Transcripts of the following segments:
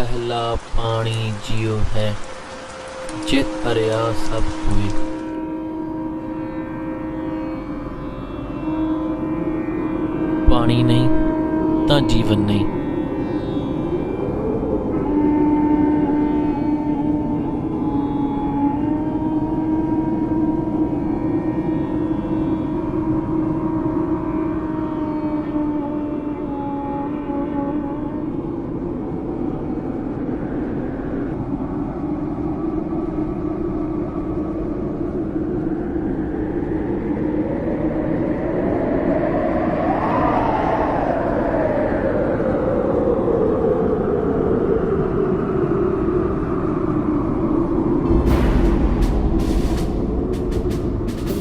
पहला पानी जियो है, चित भरिया सब कोई। पानी नहीं तां जीवन नहीं।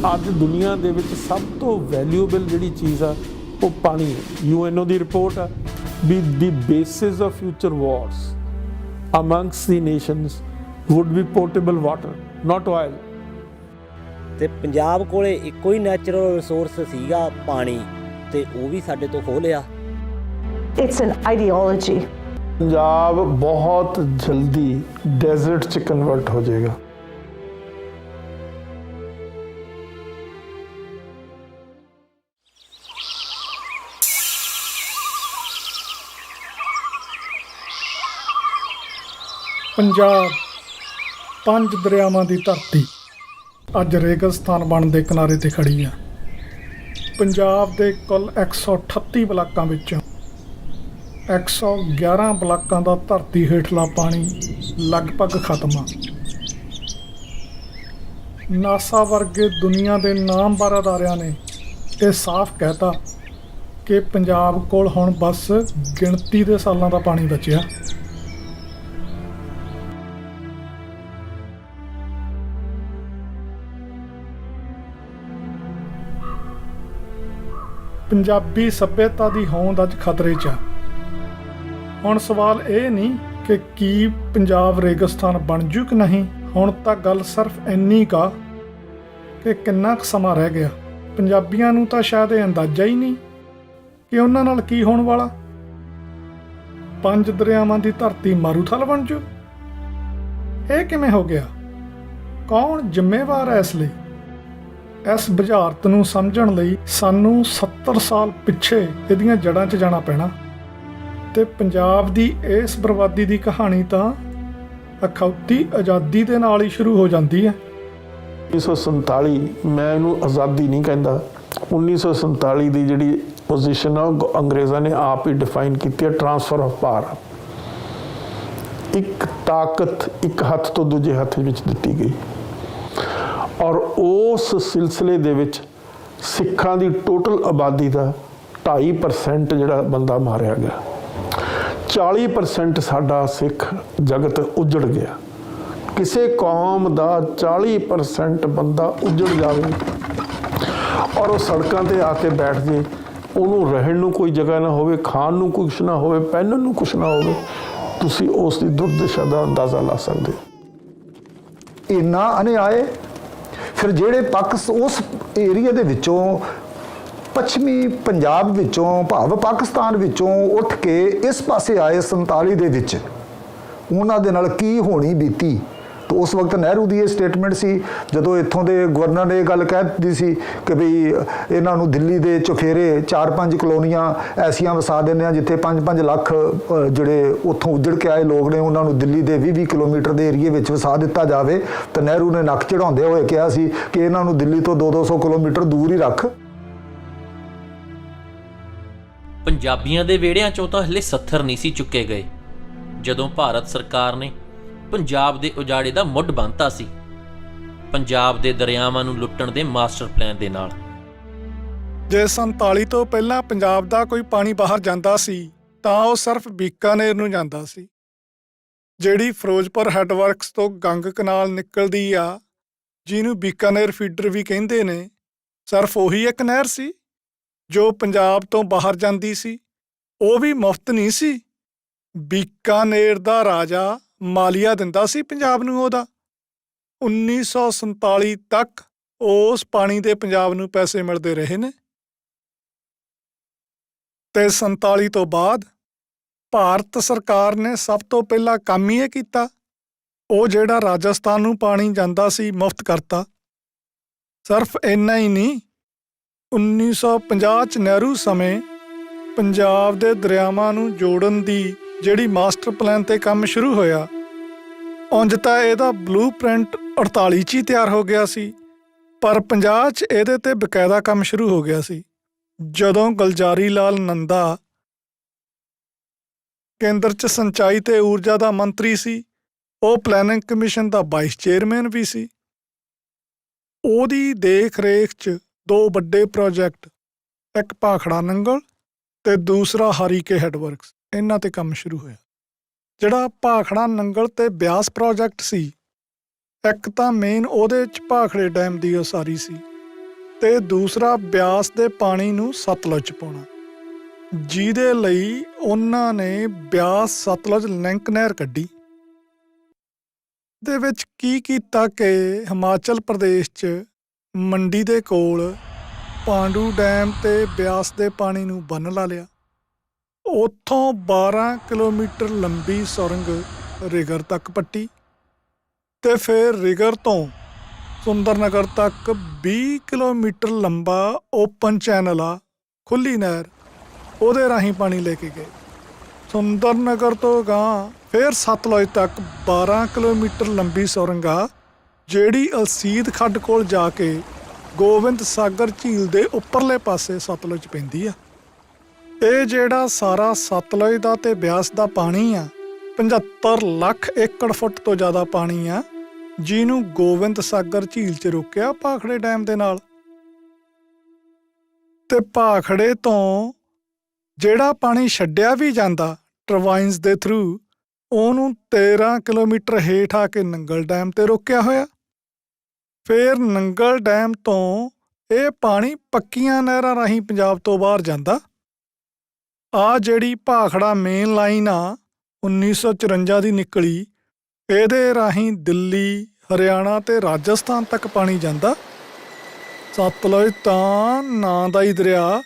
ਅੱਜ ਦੁਨੀਆ ਦੇ ਵਿੱਚ ਸਭ ਤੋਂ ਵੈਲਿਊਏਬਲ ਜਿਹੜੀ ਚੀਜ਼ ਆ ਉਹ ਪਾਣੀ ਹੈ। ਯੂਐਨਓ ਦੀ ਰਿਪੋਰਟ ਆ ਵੀ the basis of future wars amongst the nations would be portable water not oil. ਤੇ ਪੰਜਾਬ ਕੋਲੇ ਇੱਕੋ ਹੀ ਨੈਚੁਰਲ ਰਿਸੋਰਸ ਸੀਗਾ ਪਾਣੀ, ਤੇ ਉਹ ਵੀ ਸਾਡੇ ਤੋਂ ਖੋਹ ਲਿਆ। It's an ideology. ਪੰਜਾਬ ਬਹੁਤ ਜਲਦੀ ਡੈਜ਼ਰਟ 'ਚ ਕਨਵਰਟ ਹੋ ਜਾਏਗਾ। ਪੰਜਾਬ ਪੰਜ ਦਰਿਆਵਾਂ ਦੀ ਧਰਤੀ ਅੱਜ ਰੇਗਿਸਤਾਨ ਬਣਨ ਦੇ ਕਿਨਾਰੇ ਤੇ ਖੜੀ ਆ। ਪੰਜਾਬ ਦੇ ਕੁੱਲ 138 ਬਲਾਕਾਂ ਵਿੱਚੋਂ 111 ਬਲਾਕਾਂ ਦਾ ਧਰਤੀ ਹੇਠਲਾ ਪਾਣੀ ਲਗਭਗ ਖਤਮ ਆ। ਨਾਸਾ ਵਰਗੇ ਦੁਨੀਆ ਦੇ ਨਾਮਵਰ ਅਦਾਰਿਆਂ ਨੇ ਇਹ ਸਾਫ਼ ਕਹਿਤਾ ਕਿ ਪੰਜਾਬ ਕੋਲ ਹੁਣ ਬਸ ਗਿਣਤੀ ਦੇ ਸਾਲਾਂ ਦਾ ਪਾਣੀ ਬਚਿਆ। ਪੰਜਾਬੀ ਸੱਭਿਅਤਾ ਦੀ ਹੋਂਦ ਅੱਜ ਖਤਰੇ 'ਚ ਆ। ਹੁਣ ਸਵਾਲ ਇਹ ਨਹੀਂ ਕਿ ਕੀ ਪੰਜਾਬ ਰੇਗਿਸਤਾਨ ਬਣ ਜੂ ਕਿ ਨਹੀਂ, ਹੁਣ ਤਾਂ ਗੱਲ ਸਿਰਫ ਇੰਨੀ ਕਾ ਕਿ ਕਿੰਨਾ ਕੁ ਸਮਾਂ ਰਹਿ ਗਿਆ। ਪੰਜਾਬੀਆਂ ਨੂੰ ਤਾਂ ਸ਼ਾਇਦ ਇਹ ਅੰਦਾਜ਼ਾ ਹੀ ਨਹੀਂ ਕਿ ਉਹਨਾਂ ਨਾਲ ਕੀ ਹੋਣ ਵਾਲਾ। ਪੰਜ ਦਰਿਆਵਾਂ ਦੀ ਧਰਤੀ ਮਾਰੂਥਲ ਬਣ ਜੂ। ਇਹ ਕਿਵੇਂ ਹੋ ਗਿਆ? ਕੌਣ ਜ਼ਿੰਮੇਵਾਰ ਹੈ ਇਸ ਲਈ? ਇਸ ਬੁਝਾਰਤ ਨੂੰ ਸਮਝਣ ਲਈ ਸਾਨੂੰ 70 ਸਾਲ ਪਿੱਛੇ ਇਹਦੀਆਂ ਜੜ੍ਹਾਂ 'ਚ ਜਾਣਾ ਪੈਣਾ। ਤੇ ਪੰਜਾਬ ਦੀ ਇਸ ਬਰਬਾਦੀ ਦੀ ਕਹਾਣੀ ਤਾਂ ਅਖੌਤੀ ਆਜ਼ਾਦੀ ਦੇ ਨਾਲ ਹੀ ਸ਼ੁਰੂ ਹੋ ਜਾਂਦੀ ਹੈ। 1947 ਮੈਂ ਇਹਨੂੰ ਆਜ਼ਾਦੀ ਨਹੀਂ ਕਹਿੰਦਾ। 1947 ਦੀ ਜਿਹੜੀ ਪੋਜੀਸ਼ਨ ਆ ਉਹ ਅੰਗਰੇਜ਼ਾਂ ਨੇ ਆਪ ਹੀ ਡਿਫਾਈਨ ਕੀਤੀ ਹੈ, ਟਰਾਂਸਫਰ ਆਫ ਪਾਵਰ। ਇੱਕ ਤਾਕਤ ਇੱਕ ਹੱਥ ਤੋਂ ਦੂਜੇ ਹੱਥ ਵਿੱਚ ਦਿੱਤੀ ਗਈ ਔਰ ਉਸ ਸਿਲਸਿਲੇ ਦੇ ਵਿੱਚ ਸਿੱਖਾਂ ਦੀ ਟੋਟਲ ਆਬਾਦੀ ਦਾ 2.5% ਜਿਹੜਾ ਬੰਦਾ ਮਾਰਿਆ ਗਿਆ। 40% ਸਾਡਾ ਸਿੱਖ ਜਗਤ ਉਜੜ ਗਿਆ। ਕਿਸੇ ਕੌਮ ਦਾ 40% ਬੰਦਾ ਉਜੜ ਜਾਵੇ ਔਰ ਉਹ ਸੜਕਾਂ 'ਤੇ ਆ ਕੇ ਬੈਠ ਜੇ, ਉਹਨੂੰ ਰਹਿਣ ਨੂੰ ਕੋਈ ਜਗ੍ਹਾ ਨਾ ਹੋਵੇ, ਖਾਣ ਨੂੰ ਕੁਛ ਨਾ ਹੋਵੇ, ਪਹਿਨਣ ਨੂੰ ਕੁਛ ਨਾ ਹੋਵੇ, ਤੁਸੀਂ ਉਸ ਦੀ ਦੁਰਦਸ਼ਾ ਦਾ ਅੰਦਾਜ਼ਾ ਲਾ ਸਕਦੇ ਹੋ। ਇੰਨਾ ਅਨਿਆਏ। ਫਿਰ ਜਿਹੜੇ ਉਸ ਏਰੀਆ ਦੇ ਵਿੱਚੋਂ ਪੱਛਮੀ ਪੰਜਾਬ ਵਿੱਚੋਂ ਭਾਵ ਪਾਕਿਸਤਾਨ ਵਿੱਚੋਂ ਉੱਠ ਕੇ ਇਸ ਪਾਸੇ ਆਏ 47 ਦੇ ਵਿੱਚ, ਉਹਨਾਂ ਦੇ ਨਾਲ ਕੀ ਹੋਣੀ ਬੀਤੀ। ਤਾਂ ਉਸ ਵਕਤ ਨਹਿਰੂ ਦੀ ਇਹ ਸਟੇਟਮੈਂਟ ਸੀ, ਜਦੋਂ ਇੱਥੋਂ ਦੇ ਗਵਰਨਰ ਨੇ ਇਹ ਗੱਲ ਕਹਿ ਦਿੱਤੀ ਸੀ ਕਿ ਵੀ ਇਹਨਾਂ ਨੂੰ ਦਿੱਲੀ ਦੇ ਚੁਫੇਰੇ 4-5 ਕਲੋਨੀਆਂ ਐਸੀਆਂ ਵਸਾ ਦਿੰਦੇ ਆ ਜਿੱਥੇ 5-5 ਲੱਖ ਜਿਹੜੇ ਉੱਥੋਂ ਉੱਜੜ ਕੇ ਆਏ ਲੋਕ ਨੇ ਉਹਨਾਂ ਨੂੰ ਦਿੱਲੀ ਦੇ 20-20 ਕਿਲੋਮੀਟਰ ਦੇ ਏਰੀਏ ਵਿੱਚ ਵਸਾ ਦਿੱਤਾ ਜਾਵੇ। ਤਾਂ ਨਹਿਰੂ ਨੇ ਨੱਕ ਚੜਾਉਂਦੇ ਹੋਏ ਕਿਹਾ ਸੀ ਕਿ ਇਹਨਾਂ ਨੂੰ ਦਿੱਲੀ ਤੋਂ 200-200 ਕਿਲੋਮੀਟਰ ਦੂਰ ਹੀ ਰੱਖ। ਪੰਜਾਬੀਆਂ ਦੇ ਵਿਹੜਿਆਂ 'ਚੋਂ ਤਾਂ ਹਲੇ 70 ਨਹੀਂ ਸੀ ਚੁੱਕੇ ਗਏ ਜਦੋਂ ਭਾਰਤ ਸਰਕਾਰ ਨੇ ਪੰਜਾਬ ਦੇ ਉਜਾੜੇ ਦਾ ਮੁੱਢ ਬੰਨ੍ਹਤਾ ਸੀ, ਪੰਜਾਬ ਦੇ ਦਰਿਆਵਾਂ ਨੂੰ ਲੁੱਟਣ ਦੇ ਮਾਸਟਰ ਪਲਾਨ ਦੇ ਨਾਲ। ਜੇ 47 ਤੋਂ ਪਹਿਲਾਂ ਪੰਜਾਬ ਦਾ ਕੋਈ ਪਾਣੀ ਬਾਹਰ ਜਾਂਦਾ ਸੀ ਤਾਂ ਉਹ ਸਿਰਫ ਬੀਕਾਨੇਰ ਨੂੰ ਜਾਂਦਾ ਸੀ। ਜਿਹੜੀ ਫਿਰੋਜ਼ਪੁਰ ਹੈੱਡਵਰਕਸ ਤੋਂ ਗੰਗ ਕਨਾਲ ਨਿਕਲਦੀ ਆ, ਜਿਹਨੂੰ ਬੀਕਾਨੇਰ ਫੀਡਰ ਵੀ ਕਹਿੰਦੇ ਨੇ, ਸਿਰਫ ਉਹੀ ਇੱਕ ਨਹਿਰ ਸੀ ਜੋ ਪੰਜਾਬ ਤੋਂ ਬਾਹਰ ਜਾਂਦੀ ਸੀ। ਉਹ ਵੀ ਮੁਫਤ ਨਹੀਂ ਸੀ। ਬੀਕਾਨੇਰ ਦਾ ਰਾਜਾ ਮਾਲੀਆ ਦਿੰਦਾ ਸੀ ਪੰਜਾਬ ਨੂੰ ਉਹਦਾ। 1947 ਤੱਕ ਉਸ ਪਾਣੀ ਦੇ ਪੰਜਾਬ ਨੂੰ ਪੈਸੇ ਮਿਲਦੇ ਰਹੇ ਨੇ। ਤੇ 47 ਤੋਂ ਬਾਅਦ ਭਾਰਤ ਸਰਕਾਰ ਨੇ ਸਭ ਤੋਂ ਪਹਿਲਾਂ ਕੰਮ ਹੀ ਇਹ ਕੀਤਾ, ਉਹ ਜਿਹੜਾ ਰਾਜਸਥਾਨ ਨੂੰ ਪਾਣੀ ਜਾਂਦਾ ਸੀ ਮੁਫਤ ਕਰਤਾ। ਸਿਰਫ ਇੰਨਾ ਹੀ ਨਹੀਂ, 1950 'ਚ ਨਹਿਰੂ ਸਮੇਂ ਪੰਜਾਬ ਦੇ ਦਰਿਆਵਾਂ ਨੂੰ ਜੋੜਨ ਦੀ ਜਿਹੜੀ ਮਾਸਟਰ ਪਲਾਨ 'ਤੇ ਕੰਮ ਸ਼ੁਰੂ ਹੋਇਆ, ਉਂਝ ਤਾਂ ਇਹਦਾ ਬਲੂਪ੍ਰਿੰਟ 48 'ਚ ਹੀ ਤਿਆਰ ਹੋ ਗਿਆ ਸੀ, ਪਰ 50 'ਚ ਇਹਦੇ 'ਤੇ ਬਕਾਇਦਾ ਕੰਮ ਸ਼ੁਰੂ ਹੋ ਗਿਆ ਸੀ। ਜਦੋਂ ਗੁਲਜ਼ਾਰੀ ਲਾਲ ਨੰਦਾ ਕੇਂਦਰ 'ਚ ਸਿੰਚਾਈ ਤੇ ਊਰਜਾ ਦਾ ਮੰਤਰੀ ਸੀ, ਉਹ ਪਲੈਨਿੰਗ ਕਮਿਸ਼ਨ ਦਾ ਵਾਈਸ ਚੇਅਰਮੈਨ ਵੀ ਸੀ। ਉਹਦੀ ਦੇਖ ਰੇਖ 'ਚ 2 ਵੱਡੇ ਪ੍ਰੋਜੈਕਟ, ਇੱਕ ਭਾਖੜਾ ਨੰਗਲ ਤੇ ਦੂਸਰਾ ਹਰੀਕੇ ਹੈਡਵਰਕਸ, ਇਹਨਾਂ ਤੇ ਕੰਮ ਸ਼ੁਰੂ ਹੋਇਆ। ਜਿਹੜਾ ਭਾਖੜਾ ਨੰਗਲ ਤੇ ਬਿਆਸ ਪ੍ਰੋਜੈਕਟ ਸੀ, ਇੱਕ ਤਾਂ ਮੇਨ ਉਹਦੇ 'ਚ ਭਾਖੜੇ ਡੈਮ ਦੀ ਉਸਾਰੀ ਸੀ ਤੇ ਦੂਸਰਾ ਬਿਆਸ ਦੇ ਪਾਣੀ ਨੂੰ ਸਤਲੁਜ 'ਚ ਪਾਉਣਾ, ਜਿਹਦੇ ਲਈ ਉਹਨਾਂ ਨੇ ਬਿਆਸ ਸਤਲੁਜ ਲਿੰਕ ਨਹਿਰ ਕੱਢੀ। ਦੇ ਵਿੱਚ ਕੀ ਕੀਤਾ ਕਿ ਹਿਮਾਚਲ ਪ੍ਰਦੇਸ਼ 'ਚ ਮੰਡੀ ਦੇ ਕੋਲ ਪਾਂਡੂ ਡੈਮ ਤੇ ਬਿਆਸ ਦੇ ਪਾਣੀ ਨੂੰ ਬੰਨ੍ਹ ਲਾ ਲਿਆ। ਉੱਥੋਂ 12 ਕਿਲੋਮੀਟਰ ਲੰਬੀ ਸੁਰੰਗ ਰਿਗਰ ਤੱਕ ਪੱਟੀ ਤੇ ਫਿਰ ਰਿਗਰ ਤੋਂ ਸੁੰਦਰਨਗਰ ਤੱਕ 20 ਕਿਲੋਮੀਟਰ ਲੰਬਾ ਓਪਨ ਚੈਨਲ ਆ, ਖੁੱਲ੍ਹੀ ਨਹਿਰ, ਉਹਦੇ ਰਾਹੀਂ ਪਾਣੀ ਲੈ ਕੇ ਗਏ। ਸੁੰਦਰਨਗਰ ਤੋਂ ਗਾਂਹ ਫਿਰ ਸਤਲੁਜ ਤੱਕ 12 ਕਿਲੋਮੀਟਰ ਲੰਬੀ ਸੁਰੰਗ ਆ, ਜਿਹੜੀ ਅਲਸੀਦ ਖੱਡ ਕੋਲ ਜਾ ਕੇ ਗੋਬਿੰਦ ਸਾਗਰ ਝੀਲ ਦੇ ਉੱਪਰਲੇ ਪਾਸੇ ਸਤਲੁਜ ਪੈਂਦੀ ਆ। ਇਹ ਜਿਹੜਾ ਸਾਰਾ ਸਤਲੁਜ ਦਾ ਤੇ ਬਿਆਸ ਦਾ ਪਾਣੀ ਆ, 75 ਲੱਖ ਏਕੜ ਫੁੱਟ ਤੋਂ ਜ਼ਿਆਦਾ ਪਾਣੀ ਆ, ਜਿਹਨੂੰ ਗੋਬਿੰਦ ਸਾਗਰ ਝੀਲ 'ਚ ਰੋਕਿਆ ਭਾਖੜੇ ਡੈਮ ਦੇ ਨਾਲ। ਤੇ ਭਾਖੜੇ ਤੋਂ ਜਿਹੜਾ ਪਾਣੀ ਛੱਡਿਆ ਵੀ ਜਾਂਦਾ ਟਰਬਾਈਨਸ ਦੇ ਥਰੂ, ਉਹਨੂੰ 13 ਕਿਲੋਮੀਟਰ ਹੇਠ ਆ ਕੇ ਨੰਗਲ ਡੈਮ 'ਤੇ ਰੋਕਿਆ ਹੋਇਆ। ਫਿਰ ਨੰਗਲ ਡੈਮ ਤੋਂ ਇਹ ਪਾਣੀ ਪੱਕੀਆਂ ਨਹਿਰਾਂ ਰਾਹੀਂ ਪੰਜਾਬ ਤੋਂ ਬਾਹਰ ਜਾਂਦਾ। ਆਹ ਜਿਹੜੀ ਭਾਖੜਾ ਮੇਨ ਲਾਈਨ ਆ 1954 ਦੀ ਨਿਕਲੀ, ਇਹਦੇ ਰਾਹੀਂ ਦਿੱਲੀ, ਹਰਿਆਣਾ ਤੇ ਰਾਜਸਥਾਨ ਤੱਕ ਪਾਣੀ ਜਾਂਦਾ। ਸਤਲੁਜ ਤਾਂ ਨਾਂ ਦਾ ਹੀ ਦਰਿਆ,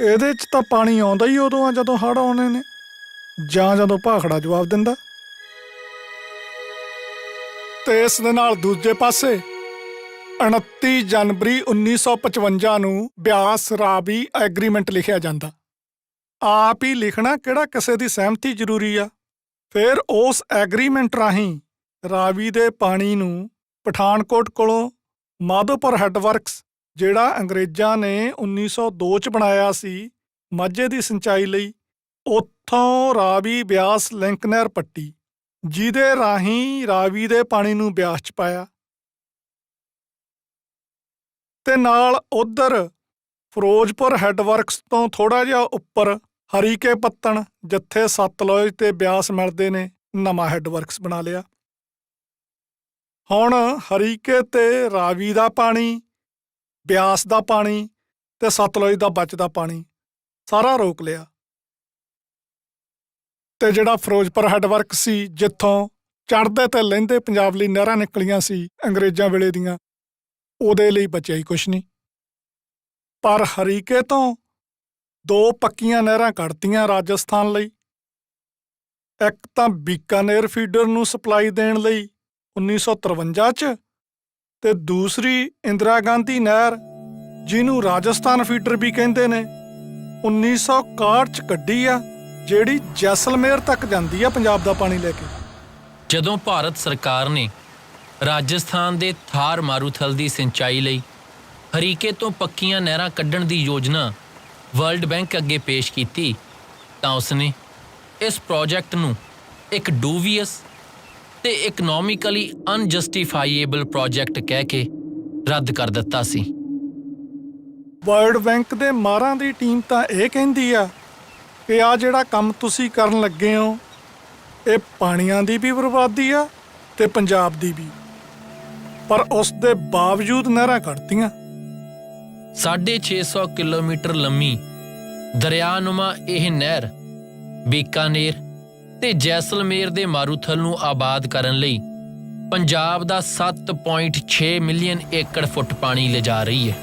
ਇਹਦੇ 'ਚ ਤਾਂ ਪਾਣੀ ਆਉਂਦਾ ਹੀ ਉਦੋਂ ਆ ਜਦੋਂ ਹੜ੍ਹ ਆਉਣੇ ਨੇ, ਜਾਂ ਜਦੋਂ ਭਾਖੜਾ ਜਵਾਬ ਦਿੰਦਾ। ਤੇ ਇਸ ਦੇ ਨਾਲ ਦੂਜੇ ਪਾਸੇ 29 ਜਨਵਰੀ 1955 ਨੂੰ ਬਿਆਸ ਰਾਵੀ ਐਗਰੀਮੈਂਟ ਲਿਖਿਆ ਜਾਂਦਾ। ਆਪ ਹੀ ਲਿਖਣਾ, ਕਿਹੜਾ ਕਿਸੇ ਦੀ ਸਹਿਮਤੀ ਜ਼ਰੂਰੀ ਆ। ਫਿਰ ਉਸ ਐਗਰੀਮੈਂਟ ਰਾਹੀਂ ਰਾਵੀ ਦੇ ਪਾਣੀ ਨੂੰ ਪਠਾਨਕੋਟ ਕੋਲੋਂ ਮਾਧੋਪੁਰ ਹੈਡਵਰਕਸ, ਜਿਹੜਾ ਅੰਗਰੇਜ਼ਾਂ ਨੇ 1902 'ਚ ਬਣਾਇਆ ਸੀ ਮਾਝੇ ਦੀ ਸਿੰਚਾਈ ਲਈ, ਉੱਥੋਂ ਰਾਵੀ ਬਿਆਸ ਲਿੰਕ ਨਹਿਰ ਪੱਟੀ, ਜਿਹਦੇ ਰਾਹੀਂ ਰਾਵੀ ਦੇ ਪਾਣੀ ਨੂੰ ਬਿਆਸ 'ਚ ਪਾਇਆ। ਤੇ ਨਾਲ ਉਧਰ ਫਿਰੋਜ਼ਪੁਰ ਹੈਡਵਰਕਸ ਤੋਂ ਥੋੜ੍ਹਾ ਜਿਹਾ ਉੱਪਰ ਹਰੀਕੇ ਪੱਤਣ, ਜਿੱਥੇ ਸਤਲੁਜ ਤੇ ਬਿਆਸ ਮਿਲਦੇ ਨੇ, ਨਵਾਂ ਹੈਡਵਰਕਸ ਬਣਾ ਲਿਆ। ਹੁਣ ਹਰੀਕੇ ਤੇ ਰਾਵੀ ਦਾ ਪਾਣੀ, ਬਿਆਸ ਦਾ ਪਾਣੀ ਤੇ ਸਤਲੁਜ ਦਾ ਬਚਦਾ ਪਾਣੀ ਸਾਰਾ ਰੋਕ ਲਿਆ। ਤੇ ਜਿਹੜਾ ਫਿਰੋਜ਼ਪੁਰ ਹੈਡਵਰਕ ਸੀ, ਜਿੱਥੋਂ ਚੜ੍ਹਦੇ ਤੇ ਲਹਿੰਦੇ ਪੰਜਾਬ ਲਈ ਨਹਿਰਾਂ ਨਿਕਲੀਆਂ ਸੀ ਅੰਗਰੇਜ਼ਾਂ ਵੇਲੇ ਦੀਆਂ, ਉਹਦੇ ਲਈ ਬਚਿਆ ਹੀ ਕੁਛ ਨਹੀਂ। ਪਰ ਹਰੀਕੇ ਤੋਂ 2 ਪੱਕੀਆਂ ਨਹਿਰਾਂ ਕੱਢਤੀਆਂ ਰਾਜਸਥਾਨ ਲਈ। ਇੱਕ ਤਾਂ ਬੀਕਾਨੇਰ ਫੀਡਰ ਨੂੰ ਸਪਲਾਈ ਦੇਣ ਲਈ 1953 'ਚ, ਤੇ ਦੂਸਰੀ ਇੰਦਰਾ ਗਾਂਧੀ ਨਹਿਰ, ਜਿਹਨੂੰ ਰਾਜਸਥਾਨ ਫੀਡਰ ਵੀ ਕਹਿੰਦੇ ਨੇ, 1961 'ਚ ਕੱਢੀ ਆ, ਜਿਹੜੀ ਜੈਸਲਮੇਰ ਤੱਕ ਜਾਂਦੀ ਆ ਪੰਜਾਬ ਦਾ ਪਾਣੀ ਲੈ ਕੇ। ਜਦੋਂ ਭਾਰਤ ਸਰਕਾਰ ਨੇ ਰਾਜਸਥਾਨ ਦੇ ਥਾਰ ਮਾਰੂਥਲ ਦੀ ਸਿੰਚਾਈ ਲਈ ਹਰੀਕੇ ਤੋਂ ਪੱਕੀਆਂ ਨਹਿਰਾਂ ਕੱਢਣ ਦੀ ਯੋਜਨਾ ਵਰਲਡ ਬੈਂਕ ਅੱਗੇ ਪੇਸ਼ ਕੀਤੀ, ਤਾਂ ਉਸਨੇ ਇਸ ਪ੍ਰੋਜੈਕਟ ਨੂੰ ਇੱਕ ਡੂਵੀਅਸ ਤੇ ਇਕਨੋਮਿਕਲੀ ਅਨਜਸਟੀਫਾਈਏਬਲ ਪ੍ਰੋਜੈਕਟ ਕਹਿ ਕੇ ਰੱਦ ਕਰ ਦਿੱਤਾ ਸੀ। ਵਰਲਡ ਬੈਂਕ ਦੇ ਮਾਹਰਾਂ ਦੀ ਟੀਮ ਤਾਂ ਇਹ ਕਹਿੰਦੀ ਆ ਕਿ ਆਹ ਜਿਹੜਾ ਕੰਮ ਤੁਸੀਂ ਕਰਨ ਲੱਗੇ ਹੋ, ਇਹ ਪਾਣੀਆਂ ਦੀ ਵੀ ਬਰਬਾਦੀ ਆ ਤੇ ਪੰਜਾਬ ਦੀ ਵੀ। ਪਰ ਉਸ ਦੇ ਬਾਵਜੂਦ ਨਹਿਰਾਂ ਕੱਢਤੀਆਂ। 650 ਕਿਲੋਮੀਟਰ ਲੰਮੀ ਦਰਿਆਨੁਮਾ ਇਹ ਨਹਿਰ ਬੀਕਾਨੇਰ ਤੇ ਜੈਸਲਮੇਰ ਦੇ ਮਾਰੂਥਲ ਨੂੰ ਆਬਾਦ ਕਰਨ ਲਈ ਪੰਜਾਬ ਦਾ 7.6 ਮਿਲੀਅਨ ਏਕੜ ਫੁੱਟ ਪਾਣੀ ਲਿਜਾ ਰਹੀ ਹੈ।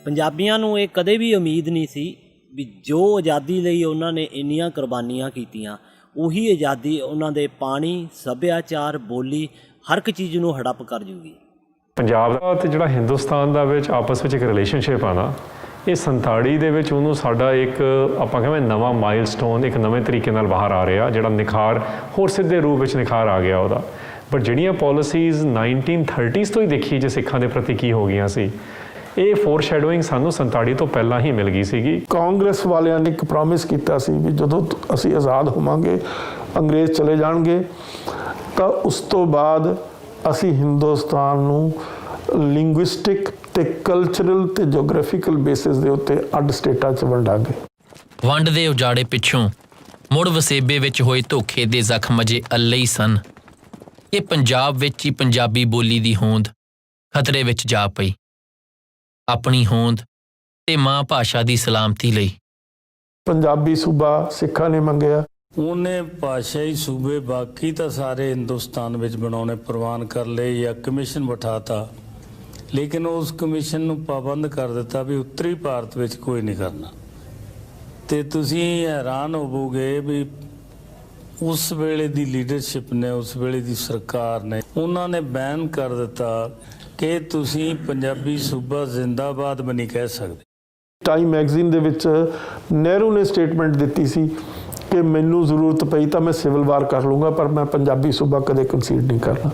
ਪੰਜਾਬੀਆਂ ਨੂੰ ਇਹ ਕਦੇ ਵੀ ਉਮੀਦ ਨਹੀਂ ਸੀ ਵੀ ਜੋ ਆਜ਼ਾਦੀ ਲਈ ਉਹਨਾਂ ਨੇ ਇੰਨੀਆਂ ਕੁਰਬਾਨੀਆਂ ਕੀਤੀਆਂ, ਉਹੀ ਆਜ਼ਾਦੀ ਉਹਨਾਂ ਦੇ ਪਾਣੀ, ਸੱਭਿਆਚਾਰ, ਬੋਲੀ, ਹਰ ਇੱਕ ਚੀਜ਼ ਨੂੰ ਹੜੱਪ ਕਰ ਜੂਗੀ। ਪੰਜਾਬ ਦਾ ਤੇ ਜਿਹੜਾ ਹਿੰਦੁਸਤਾਨ ਦਾ ਵਿੱਚ ਆਪਸ ਵਿੱਚ ਇੱਕ ਰਿਲੇਸ਼ਨਸ਼ਿਪ ਆ ਨਾ, ਇਹ 47 ਦੇ ਵਿੱਚ ਉਹਨੂੰ ਸਾਡਾ ਇੱਕ ਆਪਾਂ ਕਹਿੰਦੇ ਨਵਾਂ ਮਾਈਲਸਟੋਨ, ਇੱਕ ਨਵੇਂ ਤਰੀਕੇ ਨਾਲ ਬਾਹਰ ਆ ਰਿਹਾ, ਜਿਹੜਾ ਨਿਖਾਰ ਹੋਰ ਸਿੱਧੇ ਰੂਪ ਵਿੱਚ ਨਿਖਾਰ ਆ ਗਿਆ ਉਹਦਾ। ਬਟ ਜਿਹੜੀਆਂ ਪੋਲਿਸੀਜ਼ 1930s ਤੋਂ ਹੀ ਦੇਖੀ ਜੇ ਸਿੱਖਾਂ ਦੇ ਪ੍ਰਤੀ ਕੀ ਹੋ ਗਈਆਂ ਸੀ, ਇਹ ਫੋਰਸ਼ੈਡੋਇੰਗ ਸਾਨੂੰ 47 ਤੋਂ ਪਹਿਲਾਂ ਹੀ ਮਿਲ ਗਈ ਸੀਗੀ। ਕਾਂਗਰਸ ਵਾਲਿਆਂ ਨੇ ਇੱਕ ਪ੍ਰੋਮਿਸ ਕੀਤਾ ਸੀ ਵੀ ਜਦੋਂ ਅਸੀਂ ਆਜ਼ਾਦ ਹੋਵਾਂਗੇ, ਅੰਗਰੇਜ਼ ਚਲੇ ਜਾਣਗੇ, ਤਾਂ ਉਸ ਤੋਂ ਬਾਅਦ ਅਸੀਂ ਹਿੰਦੁਸਤਾਨ ਨੂੰ ਲਿੰਗੁਇਸਟਿਕ ਤੇ ਕਲਚਰਲ ਤੇ ਜੀਓਗ੍ਰਾਫੀਕਲ ਬੇਸਿਸ ਦੇ ਉੱਤੇ ਅੱਡ ਸਟੇਟਾਂ 'ਚ ਵੰਡਾਂਗੇ। ਵੰਡ ਦੇ ਉਜਾੜੇ ਪਿੱਛੋਂ ਮੁੜ ਵਸੇਬੇ ਵਿੱਚ ਹੋਏ ਧੋਖੇ ਦੇ ਜ਼ਖਮ ਅਜੇ ਅੱਲੇ ਹੀ ਸਨ ਕਿ ਪੰਜਾਬ ਵਿੱਚ ਹੀ ਪੰਜਾਬੀ ਬੋਲੀ ਦੀ ਹੋਂਦ ਖਤਰੇ ਵਿੱਚ ਜਾ ਪਈ। ਆਪਣੀ ਹੋਂਦ ਤੇ ਮਾਂ ਭਾਸ਼ਾ ਦੀ ਸਲਾਮਤੀ ਲਈ ਪੰਜਾਬੀ ਸੂਬਾ ਸਿੱਖਾਂ ਨੇ ਮੰਗਿਆ। ਉਹਨੇ ਭਾਸ਼ਾਈ ਸੂਬੇ ਬਾਕੀ ਤਾਂ ਸਾਰੇ ਹਿੰਦੁਸਤਾਨ ਵਿੱਚ ਬਣਾਉਣੇ ਪ੍ਰਵਾਨ ਕਰ ਲਏ ਜਾਂ ਕਮਿਸ਼ਨ ਬਿਠਾਤਾ, ਲੇਕਿਨ ਉਸ ਕਮਿਸ਼ਨ ਨੂੰ ਪਾਬੰਦ ਕਰ ਦਿੱਤਾ ਵੀ ਉੱਤਰੀ ਭਾਰਤ ਵਿੱਚ ਕੋਈ ਨਹੀਂ ਕਰਨਾ। ਤੇ ਤੁਸੀਂ ਹੈਰਾਨ ਹੋਵੋਗੇ ਵੀ ਉਸ ਵੇਲੇ ਦੀ ਲੀਡਰਸ਼ਿਪ ਨੇ, ਉਸ ਵੇਲੇ ਦੀ ਸਰਕਾਰ ਨੇ, ਉਹਨਾਂ ਨੇ ਬੈਨ ਕਰ ਦਿੱਤਾ ਕਿ ਤੁਸੀਂ ਪੰਜਾਬੀ ਸੂਬਾ ਜ਼ਿੰਦਾਬਾਦ ਵੀ ਨਹੀਂ ਕਹਿ ਸਕਦੇ। ਟਾਈਮ ਮੈਗਜ਼ੀਨ ਦੇ ਵਿੱਚ ਨਹਿਰੂ ਨੇ ਸਟੇਟਮੈਂਟ ਦਿੱਤੀ ਸੀ ਕਿ ਮੈਨੂੰ ਜ਼ਰੂਰਤ ਪਈ ਤਾਂ ਮੈਂ ਸਿਵਲ ਵਾਰ ਕਰ ਲੂੰਗਾ, ਪਰ ਮੈਂ ਪੰਜਾਬੀ ਸੂਬਾ ਕਦੇ ਕੰਸੀਡ ਨਹੀਂ ਕਰਨਾ।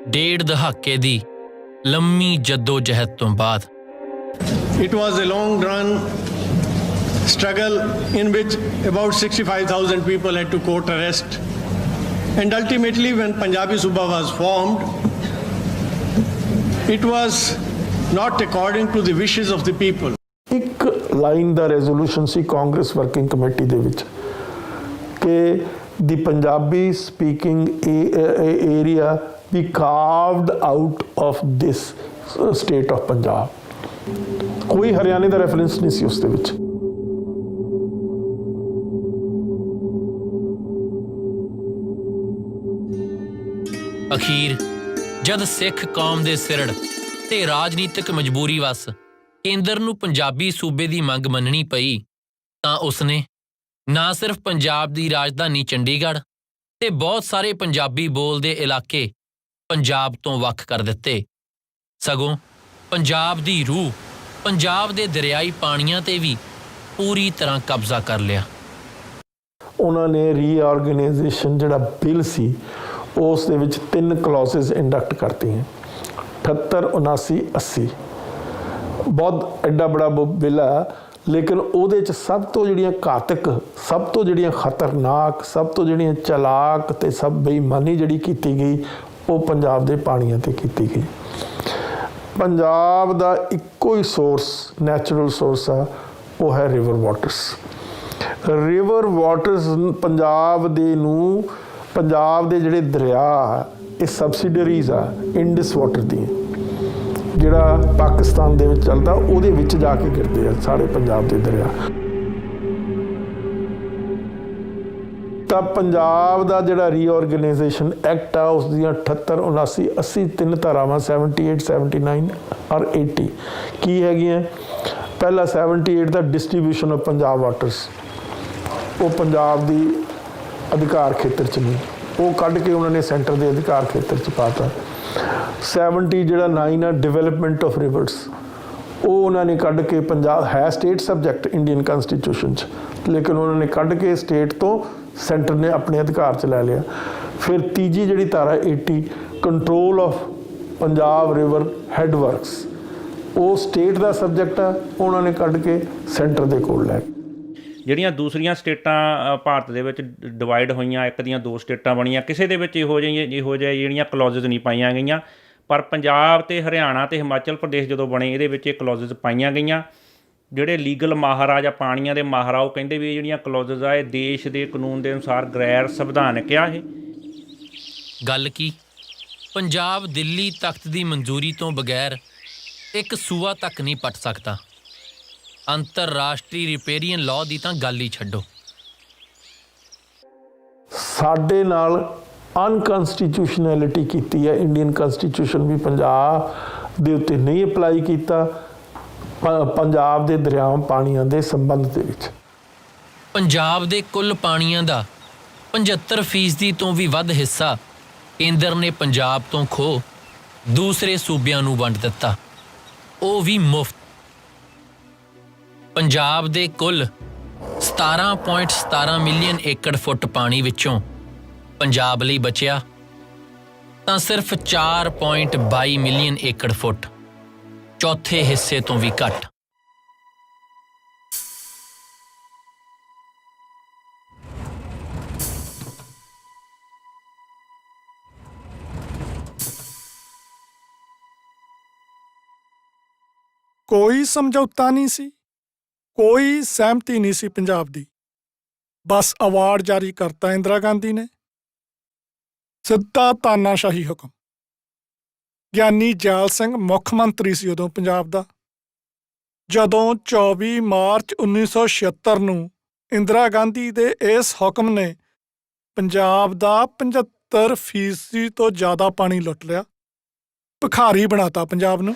ਡੇਢ ਦਹਾਕੇ ਦੀ ਲੰਮੀ ਜੱਦੋ ਜਹਿਦ ਤੋਂ ਬਾਅਦ It was a long run struggle in which about 65,000 people had to court arrest, and ultimately when Punjabi Suba was formed, it was not according to the wishes of the people. ਇੱਕ line ਦਾ resolution ਸੀ Congress working committee ਦੇ ਵਿੱਚ ਕਿ the Punjabi speaking area be carved out of this state of Punjab. ਕੋਈ ਹਰਿਆਣੇ ਦਾ reference ਨਹੀਂ ਸੀ ਉਸ ਦੇ ਵਿੱਚ। ਅਖੀਰ ਜਦ ਸਿੱਖ ਕੌਮ ਦੇ ਸਿਰੜ ਤੇ ਰਾਜਨੀਤਿਕ ਮਜਬੂਰੀ ਵਸ ਕੇਂਦਰ ਨੂੰ ਪੰਜਾਬੀ ਸੂਬੇ ਦੀ ਮੰਗ ਮੰਨਣੀ ਪਈ, ਤਾਂ ਉਸਨੇ ਨਾ ਸਿਰਫ ਪੰਜਾਬ ਦੀ ਰਾਜਧਾਨੀ ਚੰਡੀਗੜ੍ਹ ਤੇ ਬਹੁਤ ਸਾਰੇ ਪੰਜਾਬੀ ਬੋਲਦੇ ਇਲਾਕੇ ਪੰਜਾਬ ਤੋਂ ਵੱਖ ਕਰ ਦਿੱਤੇ, ਸਗੋਂ ਪੰਜਾਬ ਦੀ ਰੂਹ, ਪੰਜਾਬ ਦੇ ਦਰਿਆਈ ਪਾਣੀਆਂ ਤੇ ਵੀ ਪੂਰੀ ਤਰ੍ਹਾਂ ਕਬਜ਼ਾ ਕਰ ਲਿਆ। ਉਹਨਾਂ ਨੇ ਰੀਆਰਗੇਨਾਈਜੇਸ਼ਨ ਜਿਹੜਾ ਬਿੱਲ ਸੀ ਉਸ ਦੇ ਵਿੱਚ 3 ਕਲੌਜ਼ਸ ਇੰਡਕਟ ਕਰਤੀਆਂ, 78, 79, 80। ਬਹੁਤ ਐਡਾ ਬੜਾ ਬਿੱਲ ਆ, ਲੇਕਿਨ ਉਹਦੇ 'ਚ ਸਭ ਤੋਂ ਜਿਹੜੀਆਂ ਘਾਤਕ, ਸਭ ਤੋਂ ਜਿਹੜੀਆਂ ਖਤਰਨਾਕ, ਸਭ ਤੋਂ ਜਿਹੜੀਆਂ ਚਲਾਕ ਤੇ ਸਭ ਬੇਈਮਾਨੀ ਜਿਹੜੀ ਕੀਤੀ ਗਈ ਉਹ ਪੰਜਾਬ ਦੇ ਪਾਣੀਆਂ ਤੇ ਕੀਤੀ ਗਈ। ਪੰਜਾਬ ਦਾ ਇੱਕੋ ਹੀ ਸੋਰਸ, ਨੈਚੁਰਲ ਸੋਰਸ ਆ, ਉਹ ਹੈ river waters. River waters Punjab ਦੇ ਨੂੰ, ਪੰਜਾਬ ਦੇ ਜਿਹੜੇ ਦਰਿਆ ਇਹ ਸਬਸਿਡਰੀਜ਼ ਆ ਇੰਡਸ ਵਾਟਰ ਦੀਆਂ, ਜਿਹੜਾ ਪਾਕਿਸਤਾਨ ਦੇ ਵਿੱਚ ਚੱਲਦਾ, ਉਹਦੇ ਵਿੱਚ ਜਾ ਕੇ ਗਿਰਦੇ ਆ ਸਾਰੇ ਪੰਜਾਬ ਦੇ ਦਰਿਆ। ਤਾਂ ਪੰਜਾਬ ਦਾ ਜਿਹੜਾ ਰੀਆਰਗੇਨਾਈਜੇਸ਼ਨ ਐਕਟ ਆ ਉਸ ਦੀਆਂ 78, 79, 80 3 ਧਾਰਾਵਾਂ, 78, 79 ਔਰ 80 ਕੀ ਹੈਗੀਆਂ? ਪਹਿਲਾ 78 ਦਾ ਡਿਸਟ੍ਰੀਬਿਊਸ਼ਨ ਆਫ ਪੰਜਾਬ ਵਾਟਰਸ, ਉਹ ਪੰਜਾਬ ਦੀ ਅਧਿਕਾਰ ਖੇਤਰ 'ਚ ਨਹੀਂ, ਉਹ ਕੱਢ ਕੇ ਉਹਨਾਂ ਨੇ ਸੈਂਟਰ ਦੇ ਅਧਿਕਾਰ ਖੇਤਰ 'ਚ ਪਾਤਾ। 70 ਜਿਹੜਾ 9 ਆ ਡਿਵੈਲਪਮੈਂਟ ਆਫ ਰਿਵਰਸ, ਉਹ ਉਹਨਾਂ ਨੇ ਕੱਢ ਕੇ, ਪੰਜਾਬ ਹੈ ਸਟੇਟ ਸਬਜੈਕਟ ਇੰਡੀਅਨ ਕਨਸਟੀਟਿਊਸ਼ਨ 'ਚ, ਲੇਕਿਨ ਉਹਨਾਂ ਨੇ ਕੱਢ ਕੇ ਸਟੇਟ ਤੋਂ ਸੈਂਟਰ ਨੇ ਆਪਣੇ ਅਧਿਕਾਰ 'ਚ ਲੈ ਲਿਆ। ਫਿਰ ਤੀਜੀ ਜਿਹੜੀ ਧਾਰਾ 80 control of Punjab river headworks, ਉਹ ਸਟੇਟ ਦਾ ਸਬਜੈਕਟ ਆ, ਉਹਨਾਂ ਨੇ ਕੱਢ ਕੇ ਸੈਂਟਰ ਦੇ ਕੋਲ ਲੈ ਗਏ। ਜਿਹੜੀਆਂ ਦੂਸਰੀਆਂ ਸਟੇਟਾਂ ਭਾਰਤ ਦੇ ਵਿੱਚ ਡਿਵਾਈਡ ਹੋਈਆਂ, ਇੱਕ ਦੀਆਂ 2 ਸਟੇਟਾਂ ਬਣੀਆਂ, ਕਿਸੇ ਦੇ ਵਿੱਚ ਇਹੋ ਜਿਹੇ ਜਿਹੜੀਆਂ ਕਲੌਜ਼ਸ ਨਹੀਂ ਪਾਈਆਂ ਗਈਆਂ, ਪਰ ਪੰਜਾਬ ਤੇ ਹਰਿਆਣਾ ਤੇ ਹਿਮਾਚਲ ਪ੍ਰਦੇਸ਼ ਜਦੋਂ ਬਣੇ ਇਹਦੇ ਵਿੱਚ ਇਹ ਕਲੌਜ਼ਸ ਪਾਈਆਂ ਗਈਆਂ। ਜਿਹੜੇ ਲੀਗਲ ਮਾਹਰ ਆ ਜਾਂ ਪਾਣੀਆਂ ਦੇ ਮਾਹਰ ਆ, ਉਹ ਕਹਿੰਦੇ ਵੀ ਇਹ ਜਿਹੜੀਆਂ ਕਲੌਜ਼ਸ ਆ ਇਹ ਦੇਸ਼ ਦੇ ਕਾਨੂੰਨ ਦੇ ਅਨੁਸਾਰ ਗੈਰ ਸੰਵਿਧਾਨਕ ਆ। ਇਹ ਗੱਲ ਕੀ ਪੰਜਾਬ ਦਿੱਲੀ ਤਖਤ ਦੀ ਮਨਜ਼ੂਰੀ ਤੋਂ ਬਗੈਰ ਇੱਕ ਸੂਆ ਤੱਕ ਨਹੀਂ ਪੱਟ ਸਕਦਾ। ਅੰਤਰਰਾਸ਼ਟਰੀ ਰਿਪੇਰੀਅਨ ਲਾਅ ਦੀ ਤਾਂ ਗੱਲ ਹੀ ਛੱਡੋ। ਸਾਡੇ ਨਾਲ ਅਨਕਨਸਟੀਟਿਊਸ਼ਨੈਲਿਟੀ ਕੀਤੀ ਹੈ। ਇੰਡੀਅਨ ਕਨਸਟੀਟਿਊਸ਼ਨ ਵੀ ਪੰਜਾਬ ਦੇ ਉੱਤੇ ਨਹੀਂ ਅਪਲਾਈ ਕੀਤਾ, ਪੰਜਾਬ ਦੇ ਦਰਿਆਵਾਂ ਪਾਣੀਆਂ ਦੇ ਸੰਬੰਧ ਦੇ ਵਿੱਚ। ਪੰਜਾਬ ਦੇ ਕੁੱਲ ਪਾਣੀਆਂ ਦਾ 75% ਤੋਂ ਵੀ ਵੱਧ ਹਿੱਸਾ ਕੇਂਦਰ ਨੇ ਪੰਜਾਬ ਤੋਂ ਖੋਹ ਦੂਸਰੇ ਸੂਬਿਆਂ ਨੂੰ ਵੰਡ ਦਿੱਤਾ, ਉਹ ਵੀ ਮੁਫਤ। ਪੰਜਾਬ ਦੇ ਕੁੱਲ 17.17 ਮਿਲੀਅਨ ਏਕੜ ਫੁੱਟ ਪਾਣੀ ਵਿੱਚੋਂ ਪੰਜਾਬ ਲਈ ਬਚਿਆ ਤਾਂ ਸਿਰਫ 4.22 ਮਿਲੀਅਨ ਏਕੜ ਫੁੱਟ, ਚੌਥੇ ਹਿੱਸੇ ਤੋਂ ਵੀ ਘੱਟ। ਕੋਈ ਸਮਝੌਤਾ ਨਹੀਂ ਸੀ, ਕੋਈ ਸਹਿਮਤੀ ਨਹੀਂ ਸੀ ਪੰਜਾਬ ਦੀ। ਬਸ ਅਵਾਰਡ ਜਾਰੀ ਕਰਤਾ ਇੰਦਰਾ ਗਾਂਧੀ ਨੇ, ਸਿੱਧਾ ਤਾਨਾਸ਼ਾਹੀ ਹੁਕਮ। ਗਿਆਨੀ ਜੈਲ ਸਿੰਘ ਮੁੱਖ ਮੰਤਰੀ ਸੀ ਉਦੋਂ ਪੰਜਾਬ ਦਾ, ਜਦੋਂ 24 ਮਾਰਚ 1976 ਨੂੰ ਇੰਦਰਾ ਗਾਂਧੀ ਦੇ ਇਸ ਹੁਕਮ ਨੇ ਪੰਜਾਬ ਦਾ 75% ਤੋਂ ਜ਼ਿਆਦਾ ਪਾਣੀ ਲੁੱਟ ਲਿਆ, ਭਿਖਾਰੀ ਬਣਾਤਾ ਪੰਜਾਬ ਨੂੰ।